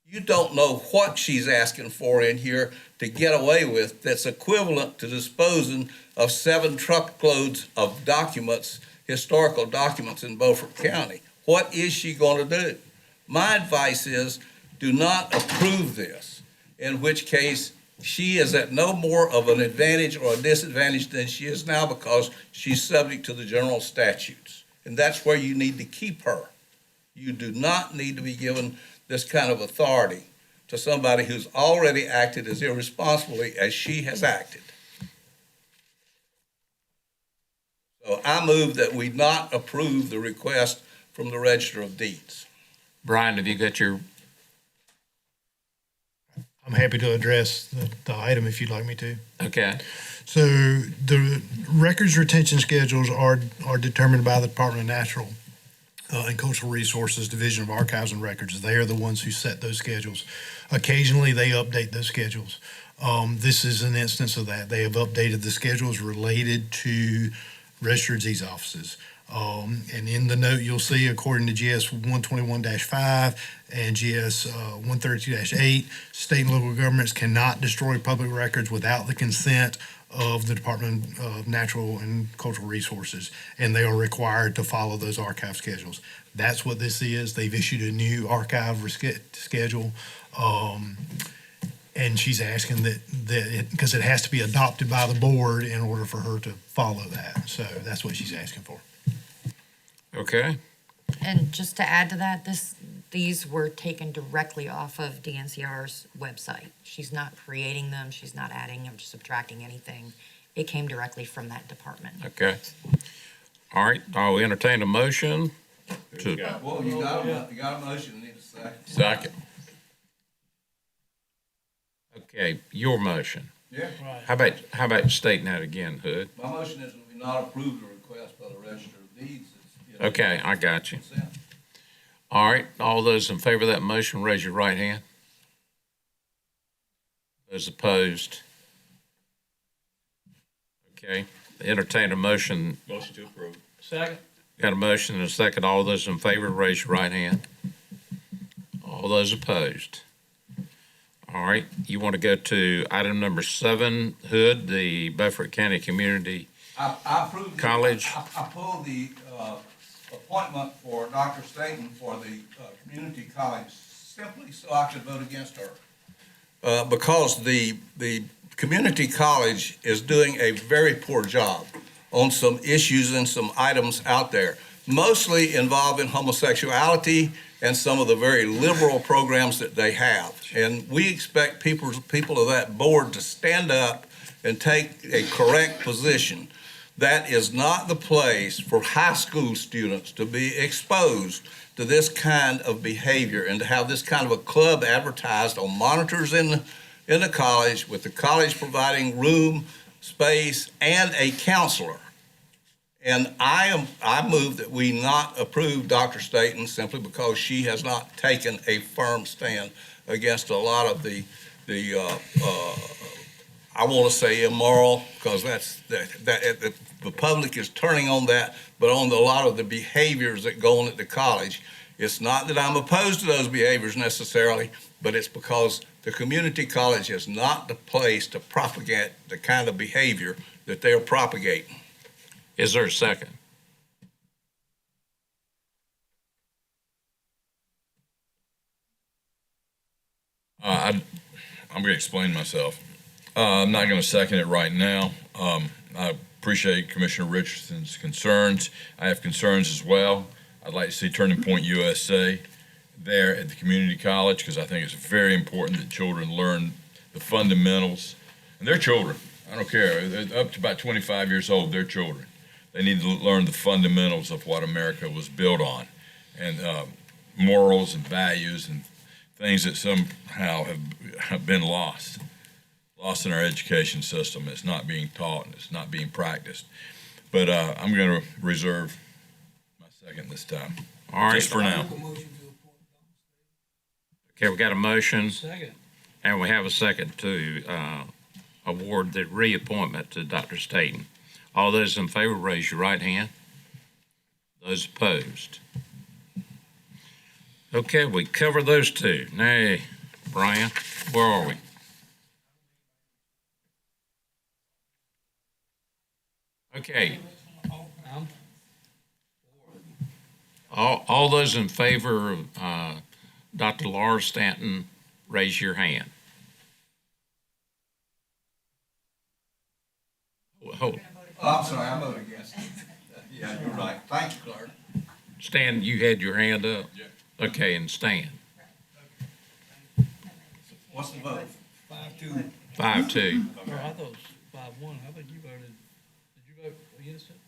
You don't know what she's asking for in here to get away with that's equivalent to disposing of 7 truckloads of documents, historical documents in Beaufort County. What is she going to do? My advice is do not approve this, in which case she is at no more of an advantage or a disadvantage than she is now because she's subject to the general statutes. And that's where you need to keep her. You do not need to be given this kind of authority to somebody who's already acted as irresponsibly as she has acted. So I move that we not approve the request from the Register of Deeds. Brian, have you got your? I'm happy to address the item if you'd like me to. Okay. So the records retention schedules are determined by the Department of Natural and Cultural Resources Division of Archives and Records. They are the ones who set those schedules. Occasionally, they update those schedules. This is an instance of that. They have updated the schedules related to Register of Deeds offices. And in the note, you'll see, according to GS 121-5 and GS 132-8, state and local governments cannot destroy public records without the consent of the Department of Natural and Cultural Resources, and they are required to follow those archive schedules. That's what this is. They've issued a new archive schedule, and she's asking that because it has to be adopted by the board in order for her to follow that. So that's what she's asking for. Okay. And just to add to that, these were taken directly off of DNCR's website. She's not creating them, she's not adding or subtracting anything. It came directly from that department. Okay. All right, I'll entertain a motion to. Well, you got a motion, need a second. Second. Okay, your motion. Yeah. How about stating that again, Hood? My motion is that we not approve the request by the Register of Deeds. Okay, I got you. All right, all those in favor of that motion, raise your right hand. Those opposed? Okay, entertain a motion. Motion to approve. Second. Got a motion and a second. All those in favor, raise your right hand. All those opposed? All right, you want to go to item number 7, Hood, the Beaufort County Community I approved. College. I pulled the appointment for Dr. Staten for the community college simply so I could vote against her. Because the community college is doing a very poor job on some issues and some items out there, mostly involving homosexuality and some of the very liberal programs that they have. And we expect people of that board to stand up and take a correct position. That is not the place for high school students to be exposed to this kind of behavior and to have this kind of a club advertised on monitors in the college, with the college providing room, space, and a counselor. And I move that we not approve Dr. Staten simply because she has not taken a firm stand against a lot of the I want to say immoral, because the public is turning on that, but on a lot of the behaviors that go on at the college. It's not that I'm opposed to those behaviors necessarily, but it's because the community college is not the place to propagate the kind of behavior that they're propagating. Is there a second? I'm going to explain myself. I'm not going to second it right now. I appreciate Commissioner Richardson's concerns. I have concerns as well. I'd like to see Turning Point USA there at the community college, because I think it's very important that children learn the fundamentals. And they're children. I don't care. They're up to about 25 years old, they're children. They need to learn the fundamentals of what America was built on, and morals and values and things that somehow have been lost in our education system. It's not being taught and it's not being practiced. But I'm going to reserve my second this time. All right. Just for now. Okay, we got a motion. Second. And we have a second to award the reappointment to Dr. Staten. All those in favor, raise your right hand. Those opposed? Okay, we cover those two. Now, Brian, where are we? Okay. All those in favor of Dr. Laura Stanton, raise your hand. Hold. Oh, I'm sorry, I voted against it. Yeah, you're right. Thank you, Clark. Stan, you had your hand up? Yeah. Okay, and Stan? What's the vote? 5-2. 5-2. Oh, I thought it was 5-1. How about you voted? Did you vote against it?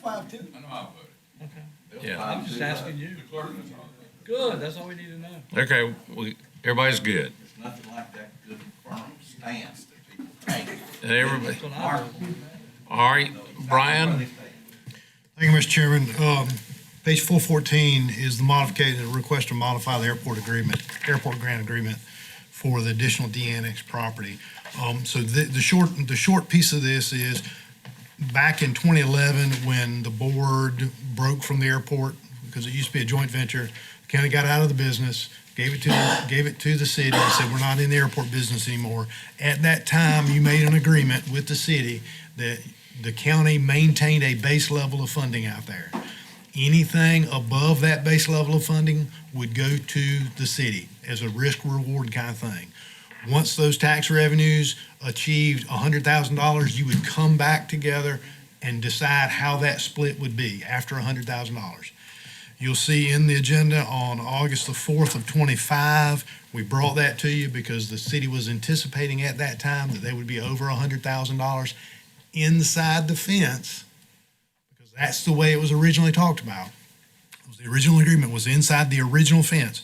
5-2. I know I voted. Okay. Yeah. I'm just asking you. Good, that's all we need to know. Okay, everybody's good. There's nothing like that good firm stance that people take. Everybody. That's what I voted. All right, Brian? Thank you, Mr. Chairman. Page 414 is the modification, the request to modify the airport grant agreement for the additional de-annex property. So the short piece of this is, back in 2011, when the board broke from the airport, because it used to be a joint venture, the county got out of the business, gave it to the city, and said, we're not in the airport business anymore. At that time, you made an agreement with the city that the county maintained a base level of funding out there. Anything above that base level of funding would go to the city as a risk-reward kind of thing. Once those tax revenues achieved $100,000, you would come back together and decide how that split would be after $100,000. You'll see in the agenda on August the 4th of 25, we brought that to you because the city was anticipating at that time that they would be over $100,000 inside the fence, because that's the way it was originally talked about. The original agreement was inside the original fence.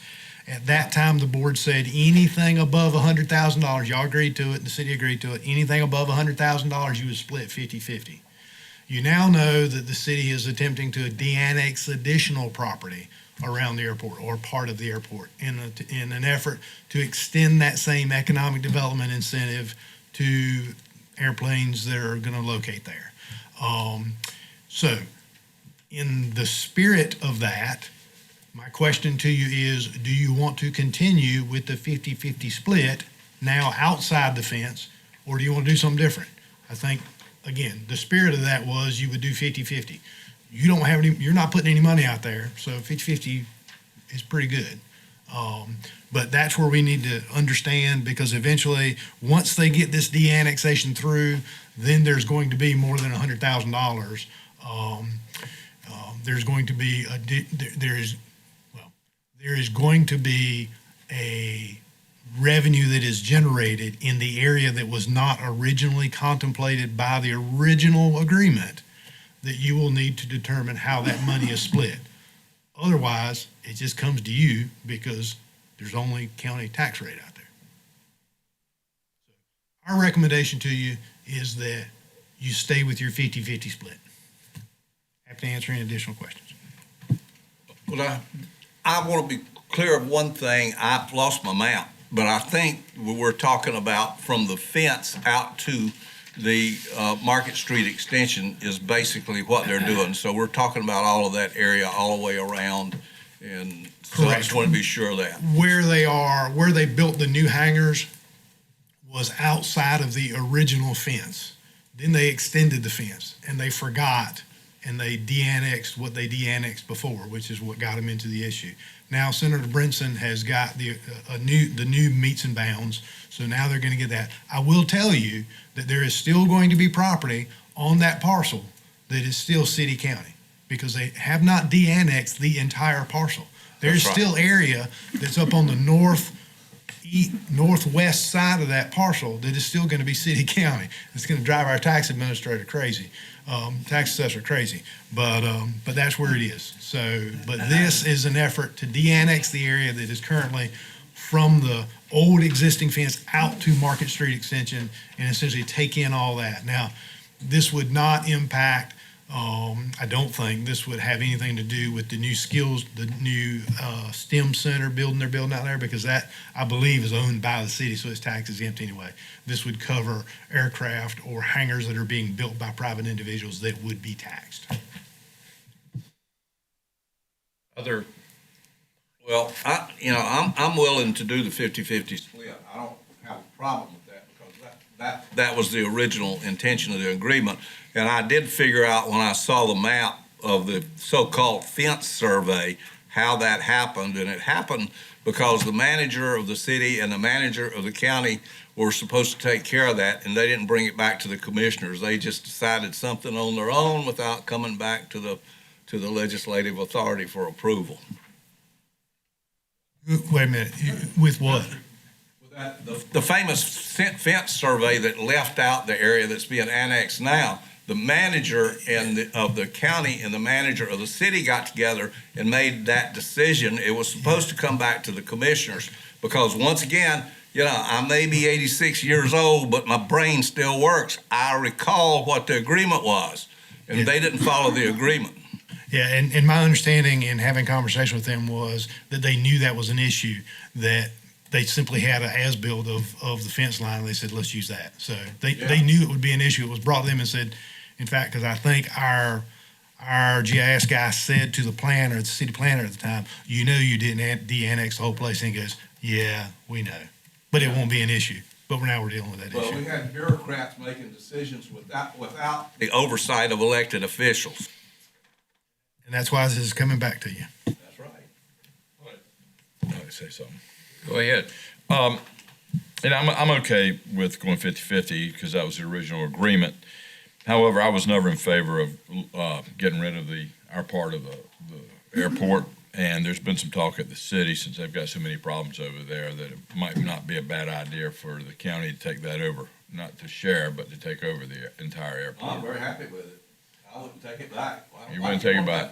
At that time, the board said anything above $100,000, y'all agreed to it, the city agreed to it, anything above $100,000, you would split 50-50. You now know that the city is attempting to de-annex additional property around the airport or part of the airport in an effort to extend that same economic development incentive to airplanes that are going to locate there. So in the spirit of that, my question to you is, do you want to continue with the 50-50 split now outside the fence, or do you want to do something different? I think, again, the spirit of that was you would do 50-50. You don't have any, you're not putting any money out there, so 50-50 is pretty good. But that's where we need to understand, because eventually, once they get this de-annexation through, then there's going to be more than $100,000. There's going to be there is going to be a revenue that is generated in the area that was not originally contemplated by the original agreement, that you will need to determine how that money is split. Otherwise, it just comes to you because there's only county tax rate out there. Our recommendation to you is that you stay with your 50-50 split. Have to answer any additional questions. Well, I want to be clear of one thing. I've lost my map, but I think we're talking about from the fence out to the Market Street extension is basically what they're doing. So we're talking about all of that area all the way around, and so I just want to be sure of that. Where they built the new hangars was outside of the original fence. Then they extended the fence, and they forgot, and they de-annexed what they de-annexed before, which is what got them into the issue. Now Senator Brinson has got the new meets and bounds, so now they're going to get that. I will tell you that there is still going to be property on that parcel that is still city county, because they have not de-annexed the entire parcel. There's still area that's up on the northwest side of that parcel that is still going to be city county. It's going to drive our tax administrator crazy, tax assessor crazy, but that's where it is. So, but this is an effort to de-annex the area that is currently from the old existing fence out to Market Street Extension and essentially take in all that. Now, this would not impact, I don't think this would have anything to do with the new skills, the new STEM center building they're building out there, because that, I believe, is owned by the city, so its tax is empty anyway. This would cover aircraft or hangars that are being built by private individuals that would be taxed. Well, I'm willing to do the 50-50 split. I don't have a problem with that, because that was the original intention of the agreement. And I did figure out when I saw the map of the so-called fence survey how that happened. And it happened because the manager of the city and the manager of the county were supposed to take care of that, and they didn't bring it back to the commissioners. They just decided something on their own without coming back to the legislative authority for approval. Wait a minute, with what? The famous fence survey that left out the area that's being annexed now, the manager of the county and the manager of the city got together and made that decision. It was supposed to come back to the commissioners, because once again, I may be 86 years old, but my brain still works. I recall what the agreement was, and they didn't follow the agreement. Yeah, and my understanding in having conversation with them was that they knew that was an issue, that they simply had an as-built of the fence line, and they said, let's use that. So they knew it would be an issue. It was brought to them and said, in fact, because I think our GIS guy said to the planner, the city planner at the time, you didn't de-annex the whole place. And he goes, yeah, we know, but it won't be an issue. But now we're dealing with that issue. Well, we had bureaucrats making decisions without the oversight of elected officials. And that's why this is coming back to you. That's right. I'll say something. Go ahead. And I'm okay with going 50-50 because that was the original agreement. However, I was never in favor of getting rid of our part of the airport. And there's been some talk at the city, since they've got so many problems over there, that it might not be a bad idea for the county to take that over, not to share, but to take over the entire airport. I'm very happy with it. I wouldn't take it back. You wouldn't take it back?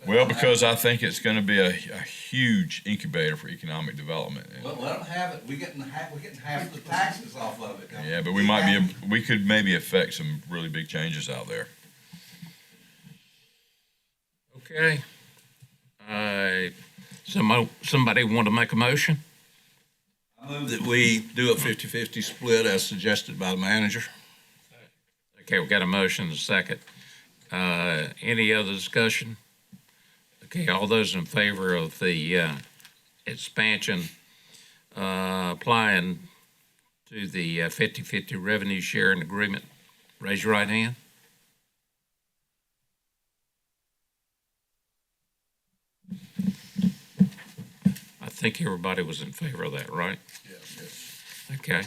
Well, because I think it's gonna be a huge incubator for economic development. Well, let them have it. We're getting half the taxes off of it. Yeah, but we could maybe affect some really big changes out there. Okay. Somebody want to make a motion? I move that we do a 50-50 split as suggested by the manager. Okay, we got a motion and a second. Any other discussion? Okay, all those in favor of the expansion, applying to the 50-50 revenue sharing agreement, raise your right hand. I think everybody was in favor of that, right? Yes. Okay.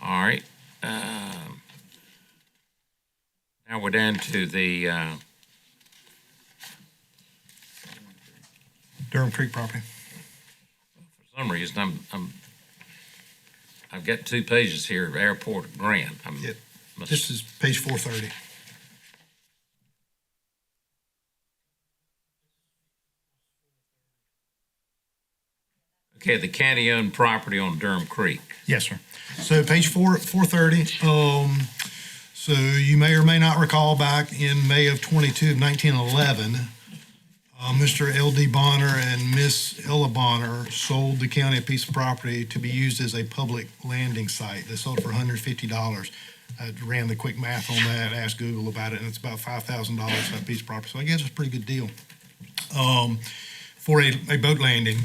All right. Now we're down to the Durham Creek property. for some reason, I've got 2 pages here of airport grant. This is page 430. Okay, the county-owned property on Durham Creek. Yes, sir. So page 430, so you may or may not recall back in May of 1911, Mr. L.D. Bonner and Miss Ella Bonner sold the county a piece of property to be used as a public landing site. They sold it for $150. I ran the quick math on that, asked Google about it, and it's about $5,000 for that piece of property. So I guess it's a pretty good deal. For a boat landing,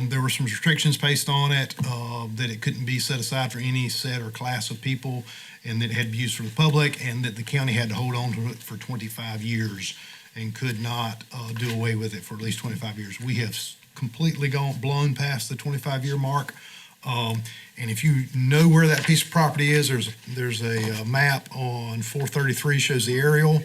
there were some restrictions placed on it, that it couldn't be set aside for any set or class of people, and that it had to be used for the public, and that the county had to hold on to it for 25 years and could not do away with it for at least 25 years. We have completely blown past the 25-year mark. And if you know where that piece of property is, there's a map on 433 shows the aerial.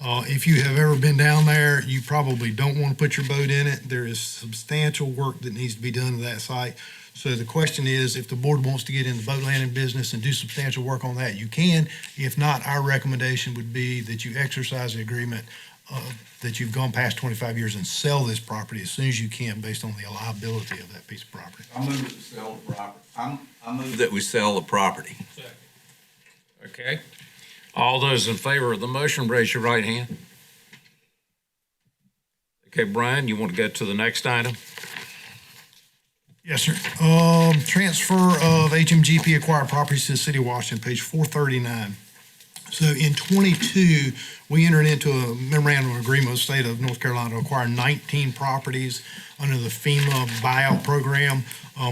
If you have ever been down there, you probably don't want to put your boat in it. There is substantial work that needs to be done to that site. So the question is, if the board wants to get in the boat landing business and do substantial work on that, you can. If not, our recommendation would be that you exercise the agreement that you've gone past 25 years and sell this property as soon as you can based on the liability of that piece of property. I move that we sell the property. I move that we sell the property. Okay. All those in favor of the motion, raise your right hand. Okay, Brian, you want to go to the next item? Yes, sir. Transfer of HMGP acquired properties to the city of Washington, page 439. So in '22, we entered into a memorandum of agreement with the state of North Carolina to acquire 19 properties under the FEMA buyout program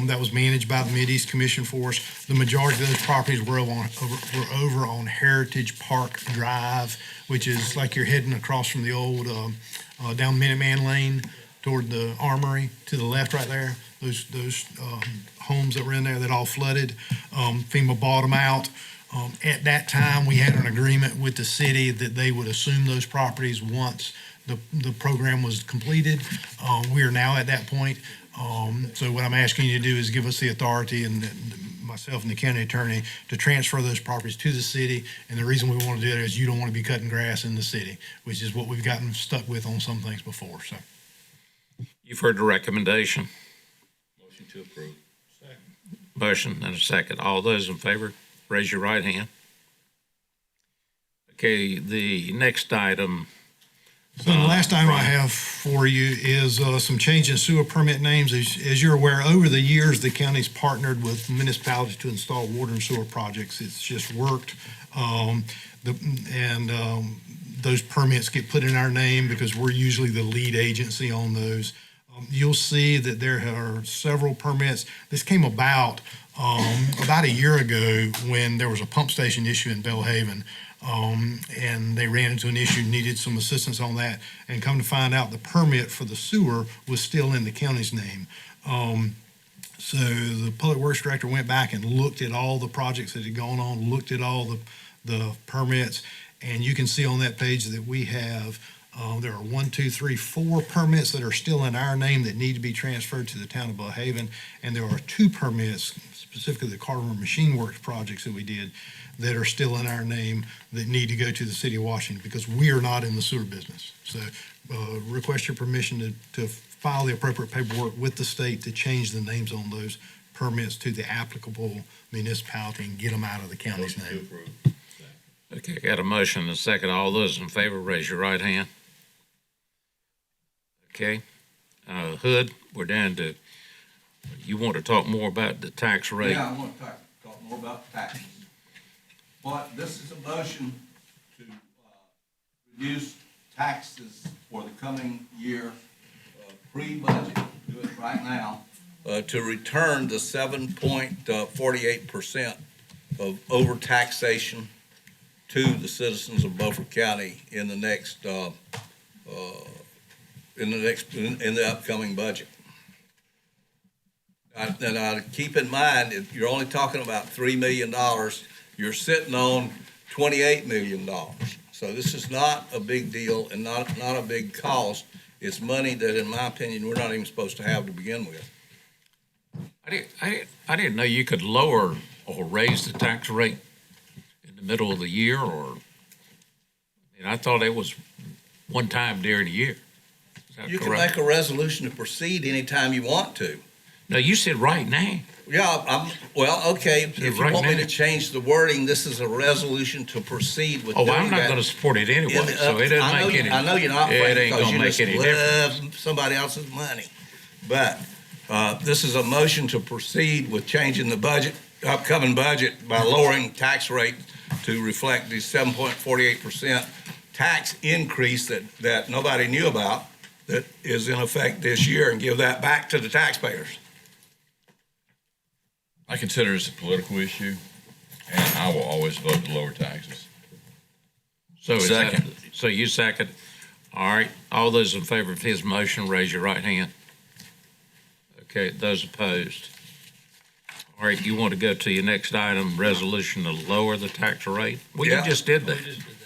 that was managed by the Mideast Commission for us. The majority of those properties were over on Heritage Park Drive, which is like you're heading across from the old down Minuteman Lane toward the Armory to the left right there. Those homes that were in there that all flooded, FEMA bought them out. At that time, we had an agreement with the city that they would assume those properties once the program was completed. We are now at that point. So what I'm asking you to do is give us the authority, and myself and the county attorney, to transfer those properties to the city. And the reason we want to do that is you don't want to be cutting grass in the city, which is what we've gotten stuck with on some things before. So You've heard the recommendation. Motion to approve. Motion and a second. All those in favor, raise your right hand. Okay, the next item. So the last item I have for you is some change in sewer permit names. As you're aware, over the years, the county's partnered with municipalities to install water and sewer projects. It's just worked. Those permits get put in our name because we're usually the lead agency on those. You'll see that there are several permits. This came about a year ago when there was a pump station issue in Belhaven. And they ran into an issue, needed some assistance on that, and come to find out the permit for the sewer was still in the county's name. So the public works director went back and looked at all the projects that had gone on, looked at all the permits, and you can see on that page that we have there are 4 permits that are still in our name that need to be transferred to the town of Belhaven, and there are 2 permits specifically the Carver Machine Works projects that we did that are still in our name that need to go to the city of Washington because we are not in the sewer business. So request your permission to file the appropriate paperwork with the state to change the names on those permits to the applicable municipality and get them out of the county's name. Okay, got a motion and a second. All those in favor, raise your right hand. Okay. Hood, we're down to, you want to talk more about the tax rate? Yeah, I want to talk more about taxes. But this is a motion to reduce taxes for the coming year, pre-budget, do it right now, to return the 7.48% of overtaxation to the citizens of Beaufort County in the next, in the upcoming budget. Now, keep in mind, if you're only talking about $3 million, you're sitting on $28 million. So this is not a big deal and not a big cost. It's money that, in my opinion, we're not even supposed to have to begin with. I didn't know you could lower or raise the tax rate in the middle of the year, or, I thought it was one time during the year. Is that You can correct? make a resolution to proceed anytime you want to. No, you said right now. Yeah, well, okay, if you right want me now. to change the wording, this is a resolution to proceed with Oh, doing I'm not that. going to support it anyway, In the so it doesn't I know make you- any. I know you're not, It Frank, ain't because gonna you make just any love difference. somebody else's money. But this is a motion to proceed with changing the budget, upcoming budget, by lowering tax rate to reflect the 7.48% tax increase that nobody knew about, that is in effect this year, and give that back to the taxpayers. I consider this a political issue, and I will always vote to lower taxes. So is that- Second. So you second. All right, all those in favor of his motion, raise your right hand. Okay, those opposed. All right, you want to go to your next item, resolution to lower the tax rate? Well, you Yeah. just did that.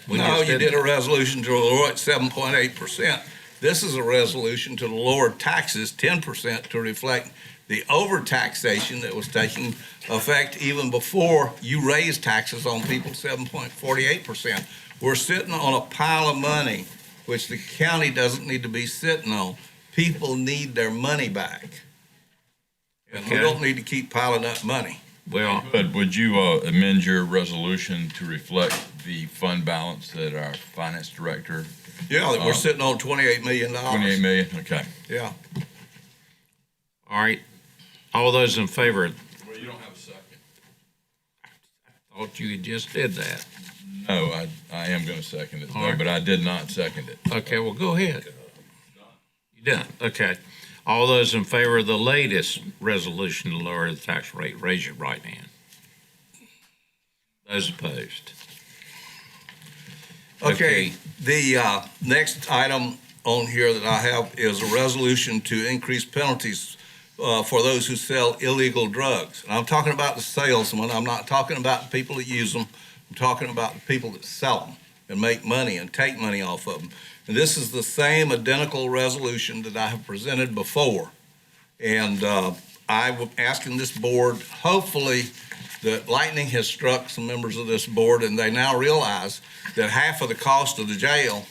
We No, just you did a resolution to lower it 7.8%. This is a resolution to lower taxes 10% to reflect the overtaxation that was taking effect even before you raised taxes on people 7.48%. We're sitting on a pile of money, which the county doesn't need to be sitting on. People need their money back. And we Okay. don't need to keep piling up money. Well, but would you amend your resolution to reflect the fund balance that our finance director? Yeah, that we're sitting on $28 million. 28 million, okay. Yeah. All right, all those in favor? Well, you don't have a second. Thought you just did that. No, I am going to second it, All though, right. but I did not second it. Okay, well, go ahead. You done, okay. All those in favor of the latest resolution to lower the tax rate, raise your right hand. Those opposed? Okay, the next item on here that I have is a resolution to increase penalties for those who sell illegal drugs. And I'm talking about the salesmen, I'm not talking about the people that use them, I'm talking about the people that sell them and make money and take money off of them. And this is the same identical resolution that I have presented before. And I'm asking this board, hopefully, that lightning has struck some members of this board and they now realize that half of the cost of the jail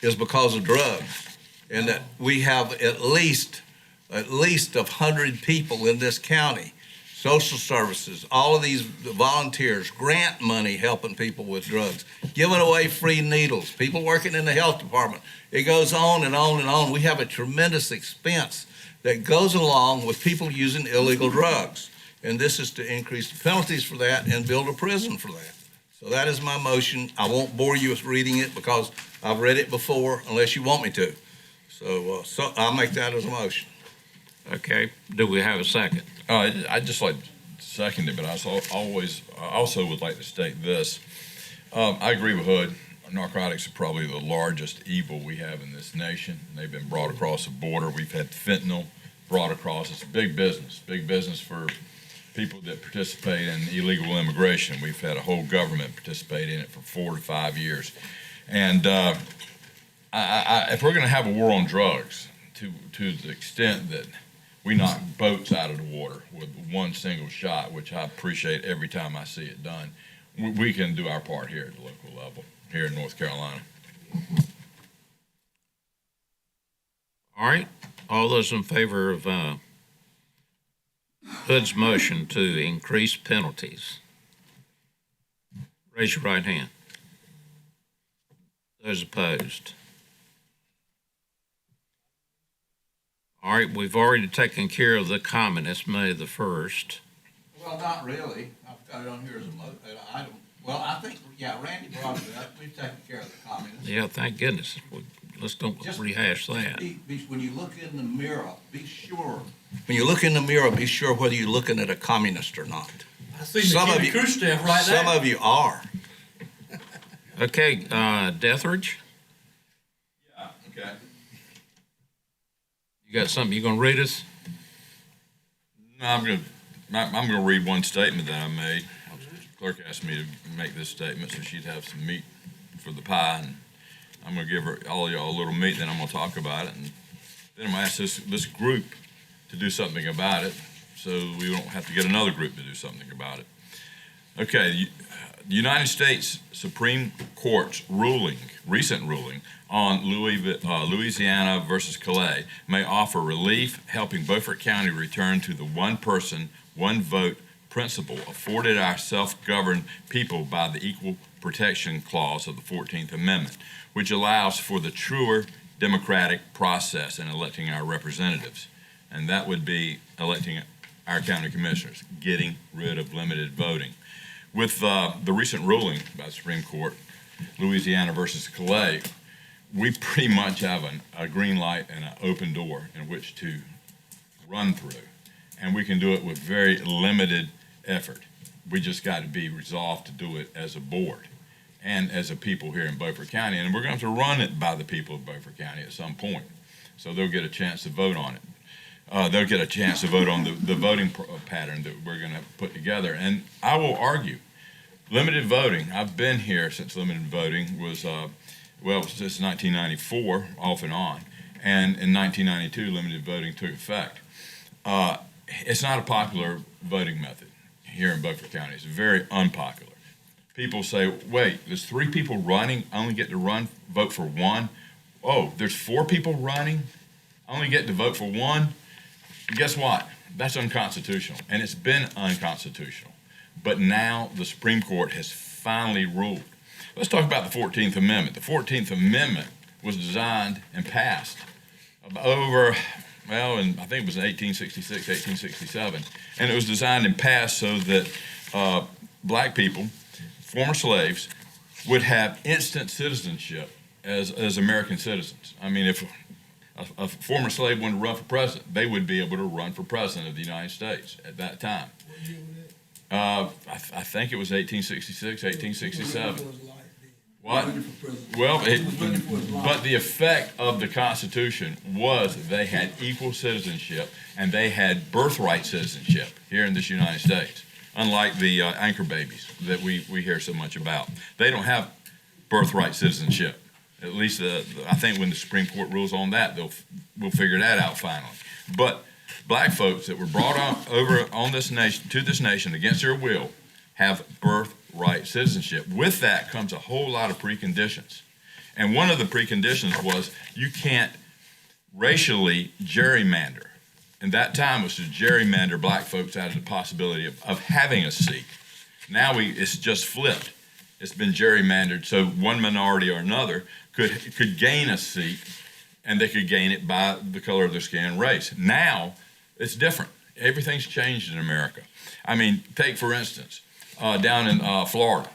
is because of drugs. And that we have at least 100 people in this county, social services, all of these volunteers, grant money helping people with drugs, giving away free needles, people working in the health department. It goes on and on and on. We have a tremendous expense that goes along with people using illegal drugs. And this is to increase the penalties for that and build a prison for that. So that is my motion. I won't bore you with reading it because I've read it before unless you want me to. So I'll make that as a motion. Okay, do we have a second? I'd just like to second it, but I also would like to state this. I agree with Hood. Narcotics are probably the largest evil we have in this nation. They've been brought across the border. We've had fentanyl brought across. It's a big business for people that participate in illegal immigration. We've had a whole government participate in it for 4 to 5 years. And if we're going to have a war on drugs to the extent that We knock boats out of the water with one single shot, which I appreciate every time I see it done. We can do our part here at the local level, here in North Carolina. All right, all those in favor of Hood's motion to increase penalties, raise your right hand. Those opposed? All right, we've already taken care of the comment. It's May the 1st. Well, not really. I've got it on here as an item. Well, I think, yeah, Randy brought it up. We've taken care of the comments. Yeah, thank goodness. Let's don't rehash that. When you look in the mirror, be sure. When you look in the mirror, be sure whether you're looking at a communist or not. I see McKinney Khrushchev right there. Some of you are. Okay, Dethridge? Yeah, okay. You got something you gonna read us? No, I'm gonna read one statement that I made. The clerk asked me to make this statement so she'd have some meat for the pie, and I'm gonna give her all of y'all a little meat, then I'm gonna talk about it, and then I'm gonna ask this group to do something about it, so we don't have to get another group to do something about it. Okay, the United States Supreme Court's recent ruling on Louisiana versus Calais may offer relief, helping Beaufort County return to the one person, one vote principle afforded our self-governed people by the Equal Protection Clause of the 14th Amendment, which allows for the truer democratic process in electing our representatives. And that would be electing our county commissioners, getting rid of limited voting. With the recent ruling by the Supreme Court, Louisiana versus Calais, we pretty much have a green light and an open door in which to run through. And we can do it with very limited effort. We just got to be resolved to do it as a board and as a people here in Beaufort County. And we're going to have to run it by the people of Beaufort County at some point. So they'll get a chance to vote on it. They'll get a chance to vote on the voting pattern that we're going to put together. And I will argue, limited voting, I've been here since limited voting was, since 1994, off and on. And in 1992, limited voting took effect. It's not a popular voting method here in Beaufort County. It's very unpopular. People say, wait, there's 3 people running, I only get to vote for 1. Oh, there's 4 people running, I only get to vote for 1. Guess what? That's unconstitutional, and it's been unconstitutional. But now the Supreme Court has finally ruled. Let's talk about the 14th Amendment. The 14th Amendment was designed and passed over, and I think it was in 1866, 1867, and it was designed and passed so that black people, former slaves, would have instant citizenship as American citizens. I mean, if a former slave wanted to run for president, they would be able to run for president of the United States at that time. I think it was 1866, 1867. What? Well, but the effect of the Constitution was they had equal citizenship and they had birthright citizenship here in this United States, unlike the anchor babies that we hear so much about. They don't have birthright citizenship. At least I think when the Supreme Court rules on that, we'll figure that out finally. But black folks that were brought over on this nation to this nation against their will have birthright citizenship. With that comes a whole lot of preconditions. And one of the preconditions was you can't racially gerrymander. And that time was to gerrymander black folks out of the possibility of having a seat. Now it's just flipped. It's been gerrymandered so one minority or another could gain a seat, and they could gain it by the color of their skin and race. Now it's different. Everything's changed in America. I mean, take for instance, down in Florida,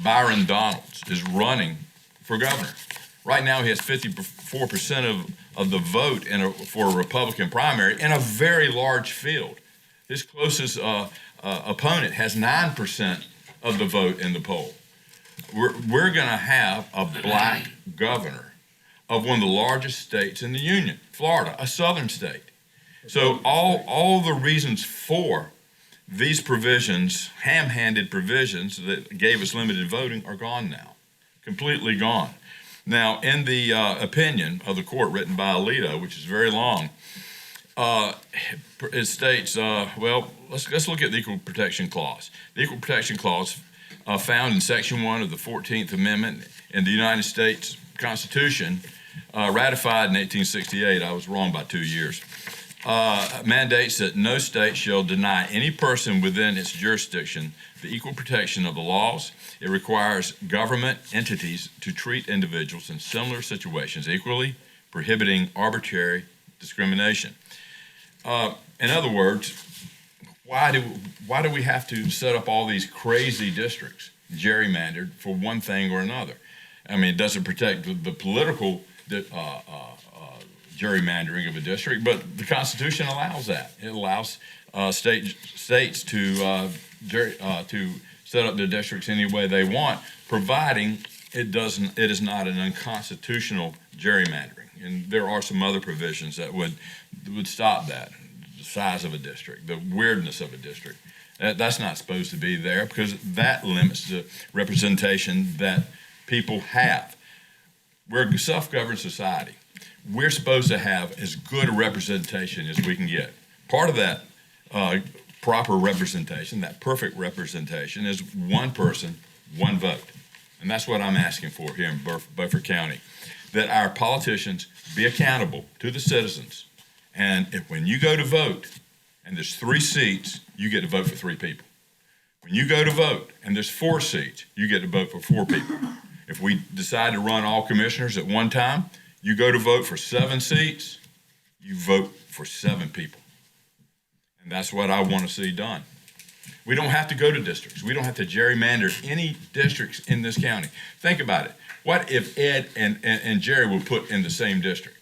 Byron Donalds is running for governor. Right now he has 54% of the vote for a Republican primary in a very large field. His closest opponent has 9% of the vote in the poll. We're going to have a black governor of one of the largest states in the Union, Florida, a southern state. So all the reasons for these provisions, ham-handed provisions that gave us limited voting are gone now, completely gone. Now, in the opinion of the court written by Alito, which is very long, It states, well, let's look at the Equal Protection Clause. The Equal Protection Clause found in Section 1 of the 14th Amendment in the United States Constitution, ratified in 1868, I was wrong by 2 years, mandates that no state shall deny any person within its jurisdiction the equal protection of the laws. It requires government entities to treat individuals in similar situations equally, prohibiting arbitrary discrimination. In other words, why do we have to set up all these crazy districts, gerrymandered, for one thing or another? I mean, it doesn't protect the political gerrymandering of a district, but the Constitution allows that. It allows states to set up their districts any way they want, providing it is not an unconstitutional gerrymandering. And there are some other provisions that would stop that. The size of a district, the weirdness of a district. That's not supposed to be there because that limits the representation that people have. We're a self-governed society. We're supposed to have as good a representation as we can get. Part of that proper representation, that perfect representation, is one person, one vote. And that's what I'm asking for here in Beaufort County, that our politicians be accountable to the citizens. And when you go to vote and there's 3 seats, you get to vote for 3 people. When you go to vote and there's 4 seats, you get to vote for 4 people. If we decide to run all commissioners at one time, you go to vote for 7 seats, you vote for 7 people. And that's what I want to see done. We don't have to go to districts. We don't have to gerrymander any districts in this county. Think about it. What if Ed and Jerry were put in the same district?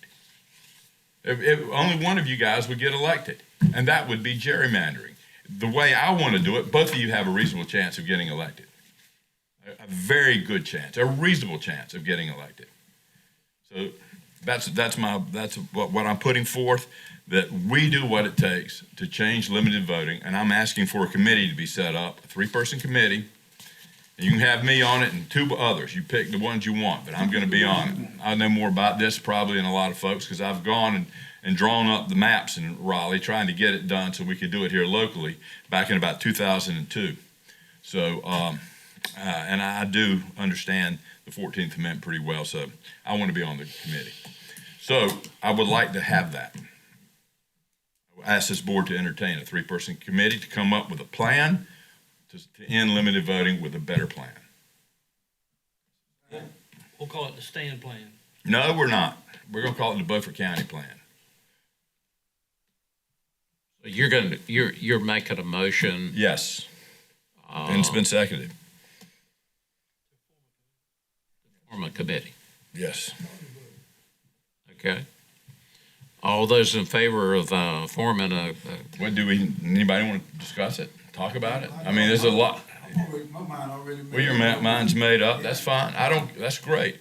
If only one of you guys would get elected, and that would be gerrymandering. The way I want to do it, both of you have a reasonable chance of getting elected. A very good chance, a reasonable chance of getting elected. So that's what I'm putting forth, that we do what it takes to change limited voting, and I'm asking for a committee to be set up, a 3-person committee. And you can have me on it and 2 others. You pick the ones you want, but I'm going to be on it. I know more about this probably than a lot of folks because I've gone and drawn up the maps in Raleigh trying to get it done so we could do it here locally back in about 2002. So, and I do understand the 14th Amendment pretty well, so I want to be on the committee. So I would like to have that. I ask this board to entertain a 3-person committee to come up with a plan to end limited voting with a better plan. We'll call it the stand plan. No, we're not. We're going to call it the Beaufort County plan. You're making a motion. Yes. And it's been seconded. Form a committee. Yes. Okay. All those in favor of forming a. What do we? Anybody want to discuss it? Talk about it? I mean, there's a lot. My mind already made up. Well, your mind's made up. That's fine. That's great.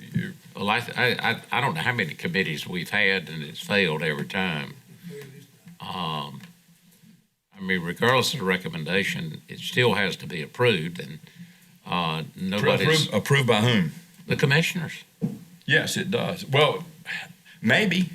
Well, I don't know how many committees we've had and it's failed every time. I mean, regardless of the recommendation, it still has to be approved, and nobody's approved by whom? The commissioners. Yes, it does. Well, maybe.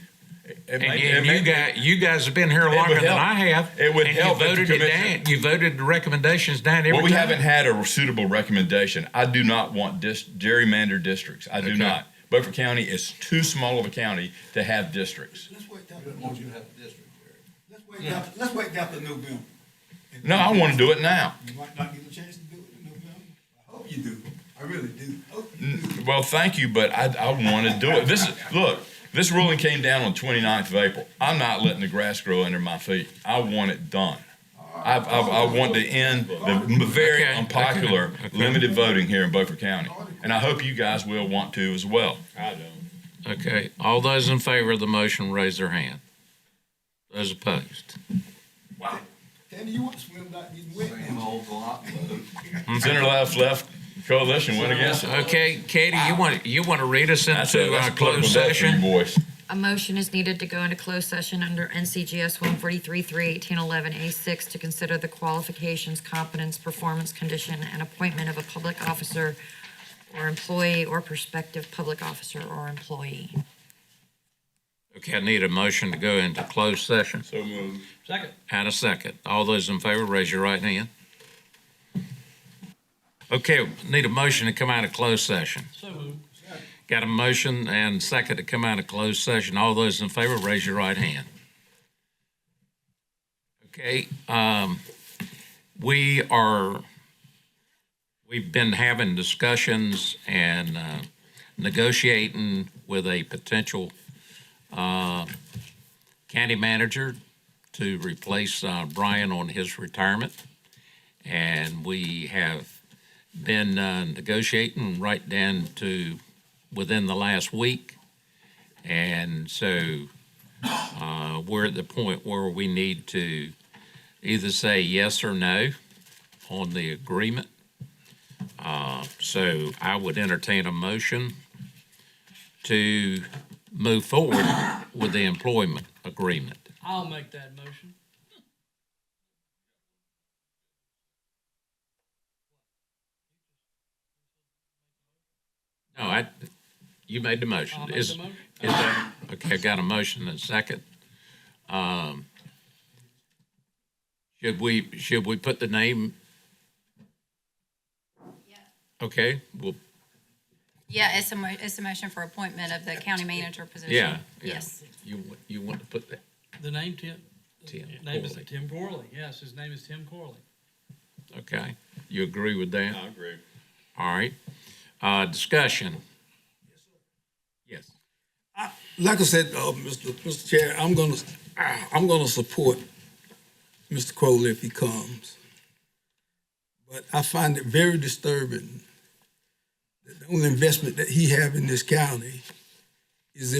You guys have been here longer than I have. It would help. You voted it down. You voted the recommendations down every time. Well, we haven't had a suitable recommendation. I do not want gerrymandered districts. I do not. Beaufort County is too small of a county to have districts. Let's wait till Let's wait till after November. No, I want to do it now. You might not get a chance to do it in November. I hope you do. I really do. Well, thank you, but I want to do it. This ruling came down on 29th of April. I'm not letting the grass grow under my feet. I want it done. I want to end the very unpopular limited voting here in Beaufort County. And I hope you guys will want to as well. I don't. Okay. All those in favor of the motion, raise their hand. Those opposed. Wow. Candy, you want to swim back getting wet? Center left coalition went against it. Okay, Katie, you want to read us into closed session? Boys. A motion is needed to go into closed session under NCGS 143-3-1811A6 to consider the qualifications, competence, performance, condition, and appointment of a public officer or employee or prospective public officer or employee. Okay, I need a motion to go into closed session. So moved. Second. And a second. All those in favor, raise your right hand. Okay, need a motion to come out of closed session. So moved. Got a motion and second to come out of closed session. All those in favor, raise your right hand. Okay, we've been having discussions and negotiating with a potential county manager to replace Brian on his retirement. And we have been negotiating right down to within the last week. And so we're at the point where we need to either say yes or no on the agreement. So I would entertain a motion to move forward with the employment agreement. I'll make that motion. No, you made the motion. I'll make Is the motion. that, okay, I got a motion and a second. Should we put the name? Okay, well, Yeah, it's a motion for appointment of the county manager position. yeah. Yes. You want to put that? The name Tim? Tim Name is Corley. Tim Corley. Yes, his name is Tim Corley. Okay, you agree with that? I agree. All right. Discussion. Yes. Like I said, Mr. Chair, I'm gonna support Mr. Crowley if he comes. But I find it very disturbing that the only investment that he have in this county is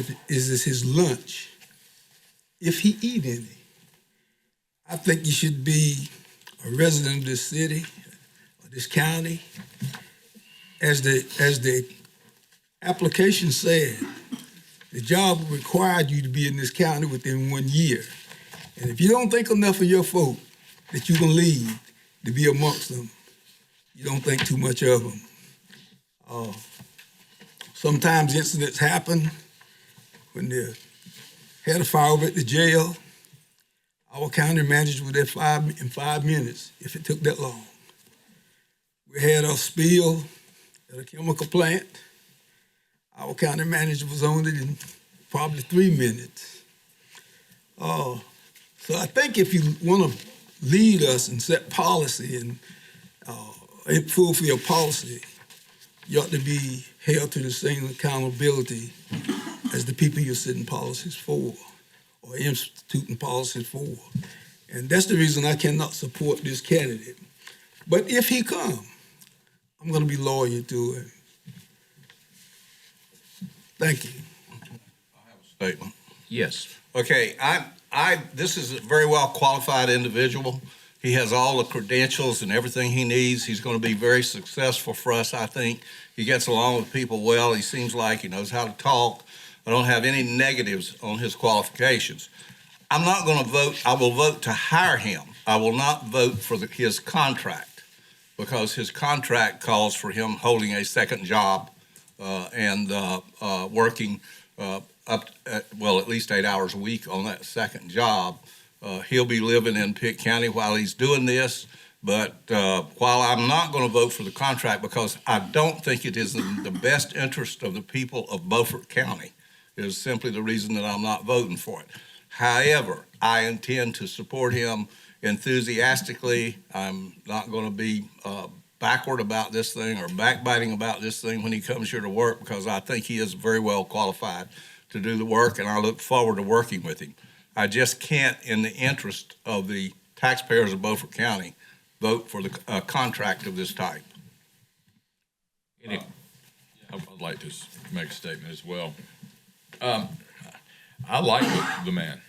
his lunch, if he eat any. I think he should be a resident of this city, or this county. As the application said, the job required you to be in this county within 1 year. And if you don't think enough of your folk that you can leave to be amongst them, you don't think too much of them. Sometimes incidents happen when they had a fire over at the jail. Our county manager was there in 5 minutes, if it took that long. We had a spill at a chemical plant. Our county manager was on it in probably 3 minutes. So I think if you want to lead us and set policy and fulfill policy, you ought to be held to the same accountability as the people you're setting policies for or instituting policies for. And that's the reason I cannot support this candidate. But if he comes, I'm going to be loyal to him. Thank you. Statement. Yes. Okay, this is a very well qualified individual. He has all the credentials and everything he needs. He's going to be very successful for us, I think. He gets along with people well. He seems like he knows how to talk. I don't have any negatives on his qualifications. I'm not going to vote. I will vote to hire him. I will not vote for his contract because his contract calls for him holding a second job and working at least 8 hours a week on that second job. He'll be living in Pitt County while he's doing this, but while I'm not going to vote for the contract because I don't think it is in the best interest of the people of Beaufort County, is simply the reason that I'm not voting for it. However, I intend to support him enthusiastically. I'm not going to be backward about this thing or backbiting about this thing when he comes here to work because I think he is very well qualified to do the work, and I look forward to working with him. I just can't, in the interest of the taxpayers of Beaufort County, vote for the contract of this type. I'd like to make a statement as well. I like the man.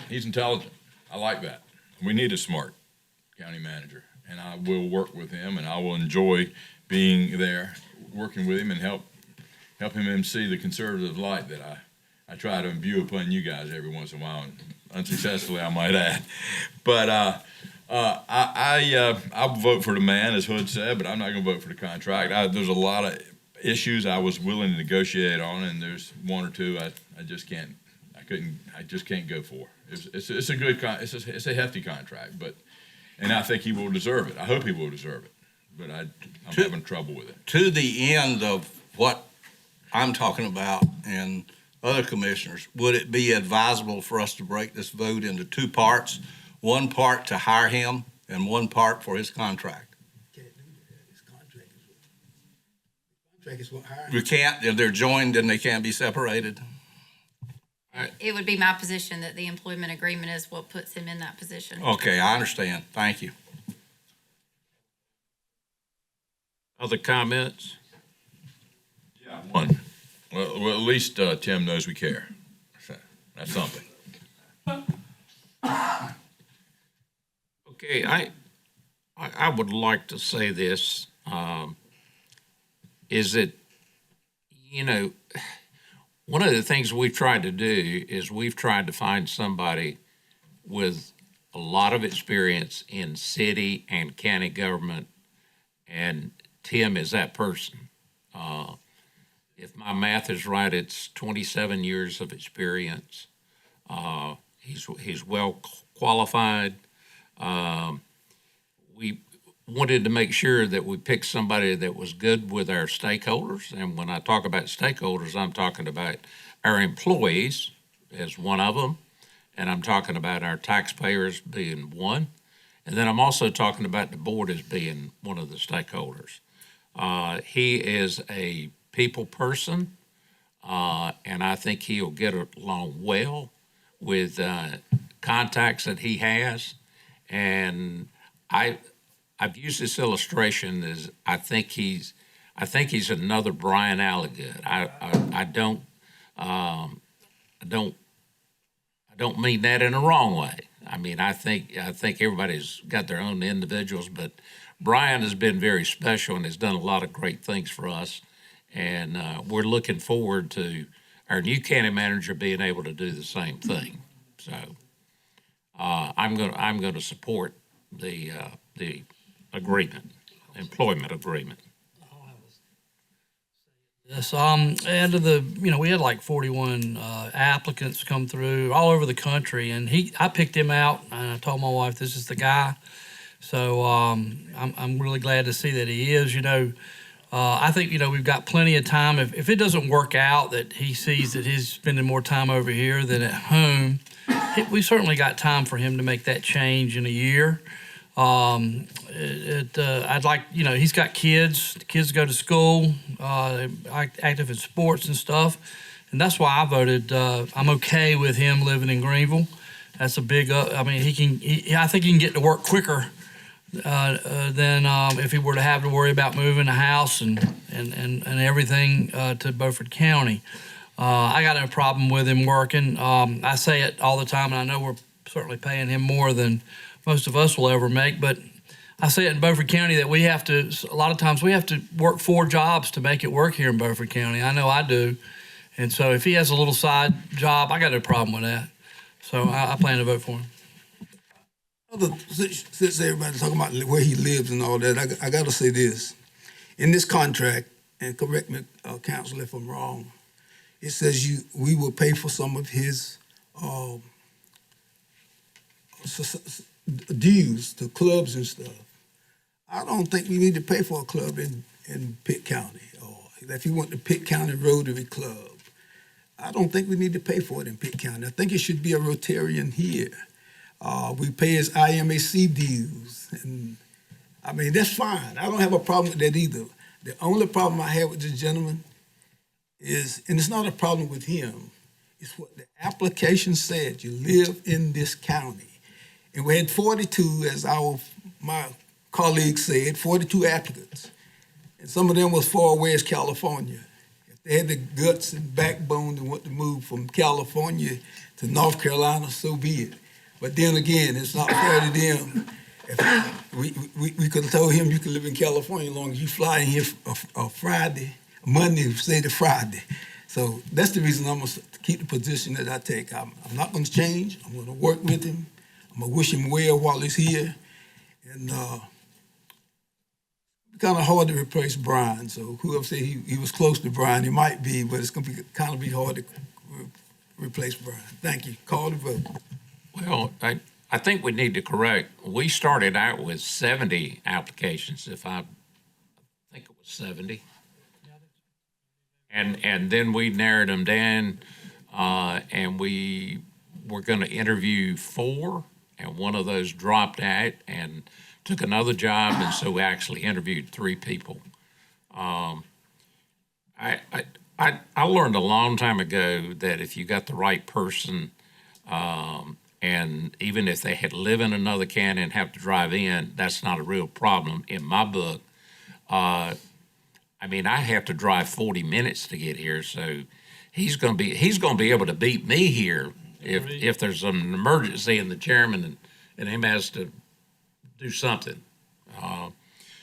He's intelligent. I like that. We need a smart county manager, and I will work with him, and I will enjoy being there, working with him, and help him see the conservative light that I try to imbue upon you guys every once in a while, and unsuccessfully, I might add. But I'll vote for the man, as Hood said, but I'm not going to vote for the contract. There's a lot of issues I was willing to negotiate on, and there's one or two I just can't I just can't go for. It's a good, it's a hefty contract, and I think he will deserve it. I hope he will deserve it, but I'm having trouble with it. To the end of what I'm talking about and other commissioners, would it be advisable for us to break this vote into two parts? One part to hire him and one part for his contract? We can't, if they're joined, then they can't be separated. It would be my position that the employment agreement is what puts him in that position. Okay, I understand. Thank you. Other comments? Yeah. One. Well, at least Tim knows we care. So, that's something. Okay, I would like to say this, is that, one of the things we've tried to do is we've tried to find somebody with a lot of experience in city and county government, and Tim is that person. If my math is right, it's 27 years of experience. He's well qualified. We wanted to make sure that we picked somebody that was good with our stakeholders. And when I talk about stakeholders, I'm talking about our employees as one of them. And I'm talking about our taxpayers being one. And then I'm also talking about the board as being one of the stakeholders. He is a people person, and I think he'll get along well with contacts that he has. And I've used this illustration as I think he's another Brian Alligood. I don't mean that in a wrong way. I mean, I think everybody's got their own individuals, but Brian has been very special and has done a lot of great things for us. And we're looking forward to our new county manager being able to do the same thing. So I'm going to support the agreement, employment agreement. Yes, and we had like 41 applicants come through all over the country, and I picked him out, and I told my wife, this is the guy. So I'm really glad to see that he is. I think we've got plenty of time. If it doesn't work out, that he sees that he's spending more time over here than at home, we certainly got time for him to make that change in a year. I'd like, he's got kids. The kids go to school, active in sports and stuff, and that's why I voted. I'm okay with him living in Greenville. That's a big. I think he can get to work quicker than if he were to have to worry about moving a house and everything to Beaufort County. I got no problem with him working. I say it all the time, and I know we're certainly paying him more than most of us will ever make, but I say it in Beaufort County that a lot of times we have to work 4 jobs to make it work here in Beaufort County. I know I do. And so if he has a little side job, I got no problem with that. So I plan to vote for him. Since everybody's talking about where he lives and all that, I got to say this. In this contract, and correct me, counsel, if I'm wrong, it says we will pay for some of his dues to clubs and stuff. I don't think we need to pay for a club in Pitt County, or if he went to Pitt County Rotary Club. I don't think we need to pay for it in Pitt County. I think it should be a Rotarian here. We pay his IMAC dues, and I mean, that's fine. I don't have a problem with that either. The only problem I have with this gentleman is, and it's not a problem with him, it's what the application said. You live in this county. And we had 42, as my colleague said, 42 applicants. And some of them was far away as California. If they had the guts and backbone to want to move from California to North Carolina, so be it. But then again, it's not fair to them. If we could have told him you can live in California as long as you fly in here Monday, say to Friday. So that's the reason I'm going to keep the position that I take. I'm not going to change. I'm going to work with him. I'm going to wish him well while he's here. And kind of hard to replace Brian. So whoever said he was close to Brian, he might be, but it's going to be kind of hard to replace Brian. Thank you. Call the vote. Well, I think we need to correct. We started out with 70 applications, I think it was 70. And then we narrowed them down, and we were going to interview 4, and one of those dropped out and took another job, and so we actually interviewed 3 people. I learned a long time ago that if you got the right person, and even if they had to live in another county and have to drive in, that's not a real problem in my book. I mean, I have to drive 40 minutes to get here, so he's going to be able to beat me here if there's an emergency and the chairman and him has to do something.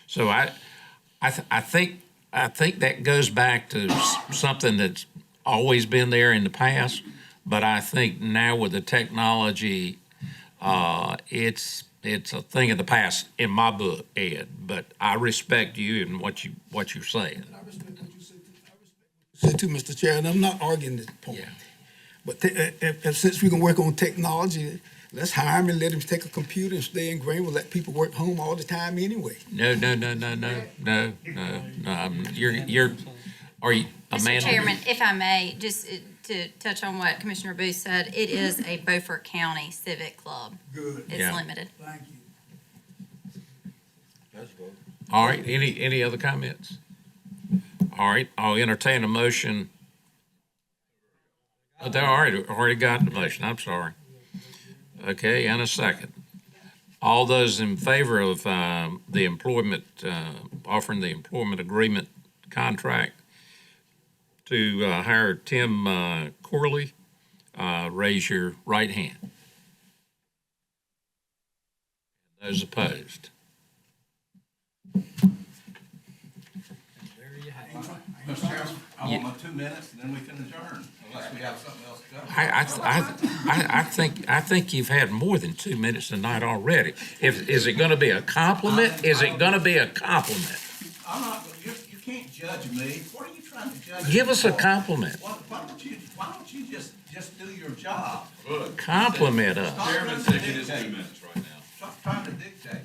So I think that goes back to something that's always been there in the past, but I think now with the technology, it's a thing of the past in my book, Ed. But I respect you and what you're saying. I respect what you said too, Mr. Chair, and I'm not arguing this point. Yeah. But since we can work on technology, let's hire him and let him take a computer and stay in Greenville. Let people work home all the time anyway. No. You're. Are you, Amanda? Mr. Chairman, if I may, just to touch on what Commissioner Booth said, it is a Beaufort County Civic Club. Good. It's Yeah. limited. Thank you. All right. Any other comments? All right. I'll entertain a motion. Oh, they already got the motion. I'm sorry. Okay, and a second. All those in favor of the employment, offering the employment agreement contract to hire Tim Corley, raise your right hand. Those opposed? Mr. Chairman, I want my 2 minutes and then we can adjourn, unless we have something else to go. I think you've had more than 2 minutes tonight already. Is it going to be a compliment? Is it going to be a compliment? I'm not, you can't judge me. What are you trying to judge me Give us a for? compliment. Why don't you just do your job? Compliment us. Chairman's taking his 2 minutes right now. Stop trying to dictate.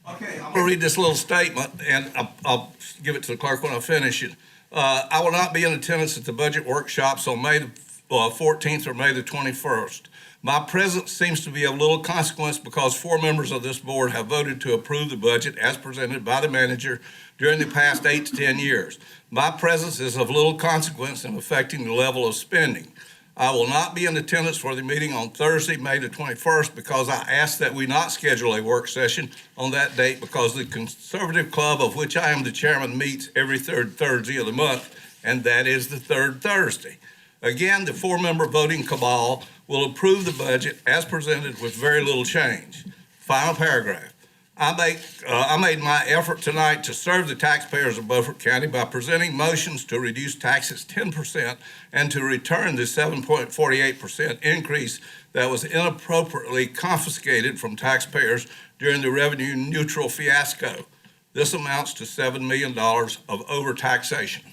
Okay, I'm gonna read this little statement, and I'll give it to the clerk when I finish it. I will not be in attendance at the budget workshops on May the 14th or May the 21st. My presence seems to be of little consequence because 4 members of this board have voted to approve the budget as presented by the manager during the past 8 to 10 years. My presence is of little consequence in affecting the level of spending. I will not be in attendance for the meeting on Thursday, May the 21st, because I asked that we not schedule a work session on that date because the Conservative Club, of which I am the chairman, meets every third Thursday of the month, and that is the third Thursday. Again, the 4-member voting cabal will approve the budget as presented with very little change. Final paragraph. I made my effort tonight to serve the taxpayers of Beaufort County by presenting motions to reduce taxes 10% and to return the 7.48% increase that was inappropriately confiscated from taxpayers during the revenue neutral fiasco. This amounts to $7 million of overtaxation.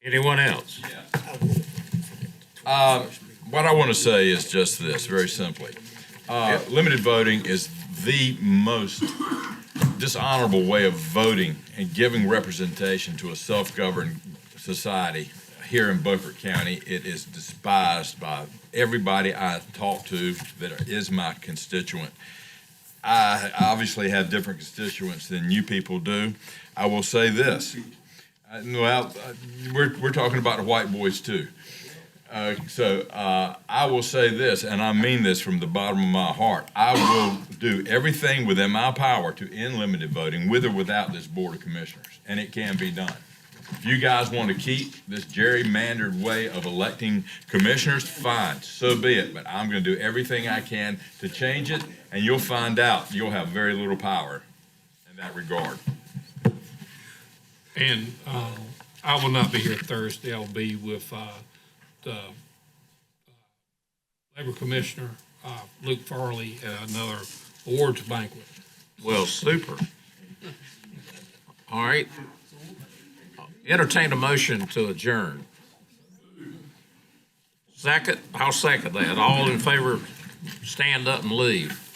Anyone else? What I want to say is just this, very simply. Limited voting is the most dishonorable way of voting and giving representation to a self-governed society here in Beaufort County. It is despised by everybody I talk to that is my constituent. I obviously have different constituents than you people do. I will say this. We're talking about the white boys too. So I will say this, and I mean this from the bottom of my heart. I will do everything within my power to end limited voting with or without this Board of Commissioners, and it can be done. If you guys want to keep this gerrymandered way of electing commissioners, fine, so be it. But I'm going to do everything I can to change it, and you'll find out you'll have very little power in that regard. And I will not be here Thursday. I'll be with the Labor Commissioner, Luke Farley, at another awards banquet. Well, super. All right. Entertain a motion to adjourn. Second, I'll second that. All in favor, stand up and leave.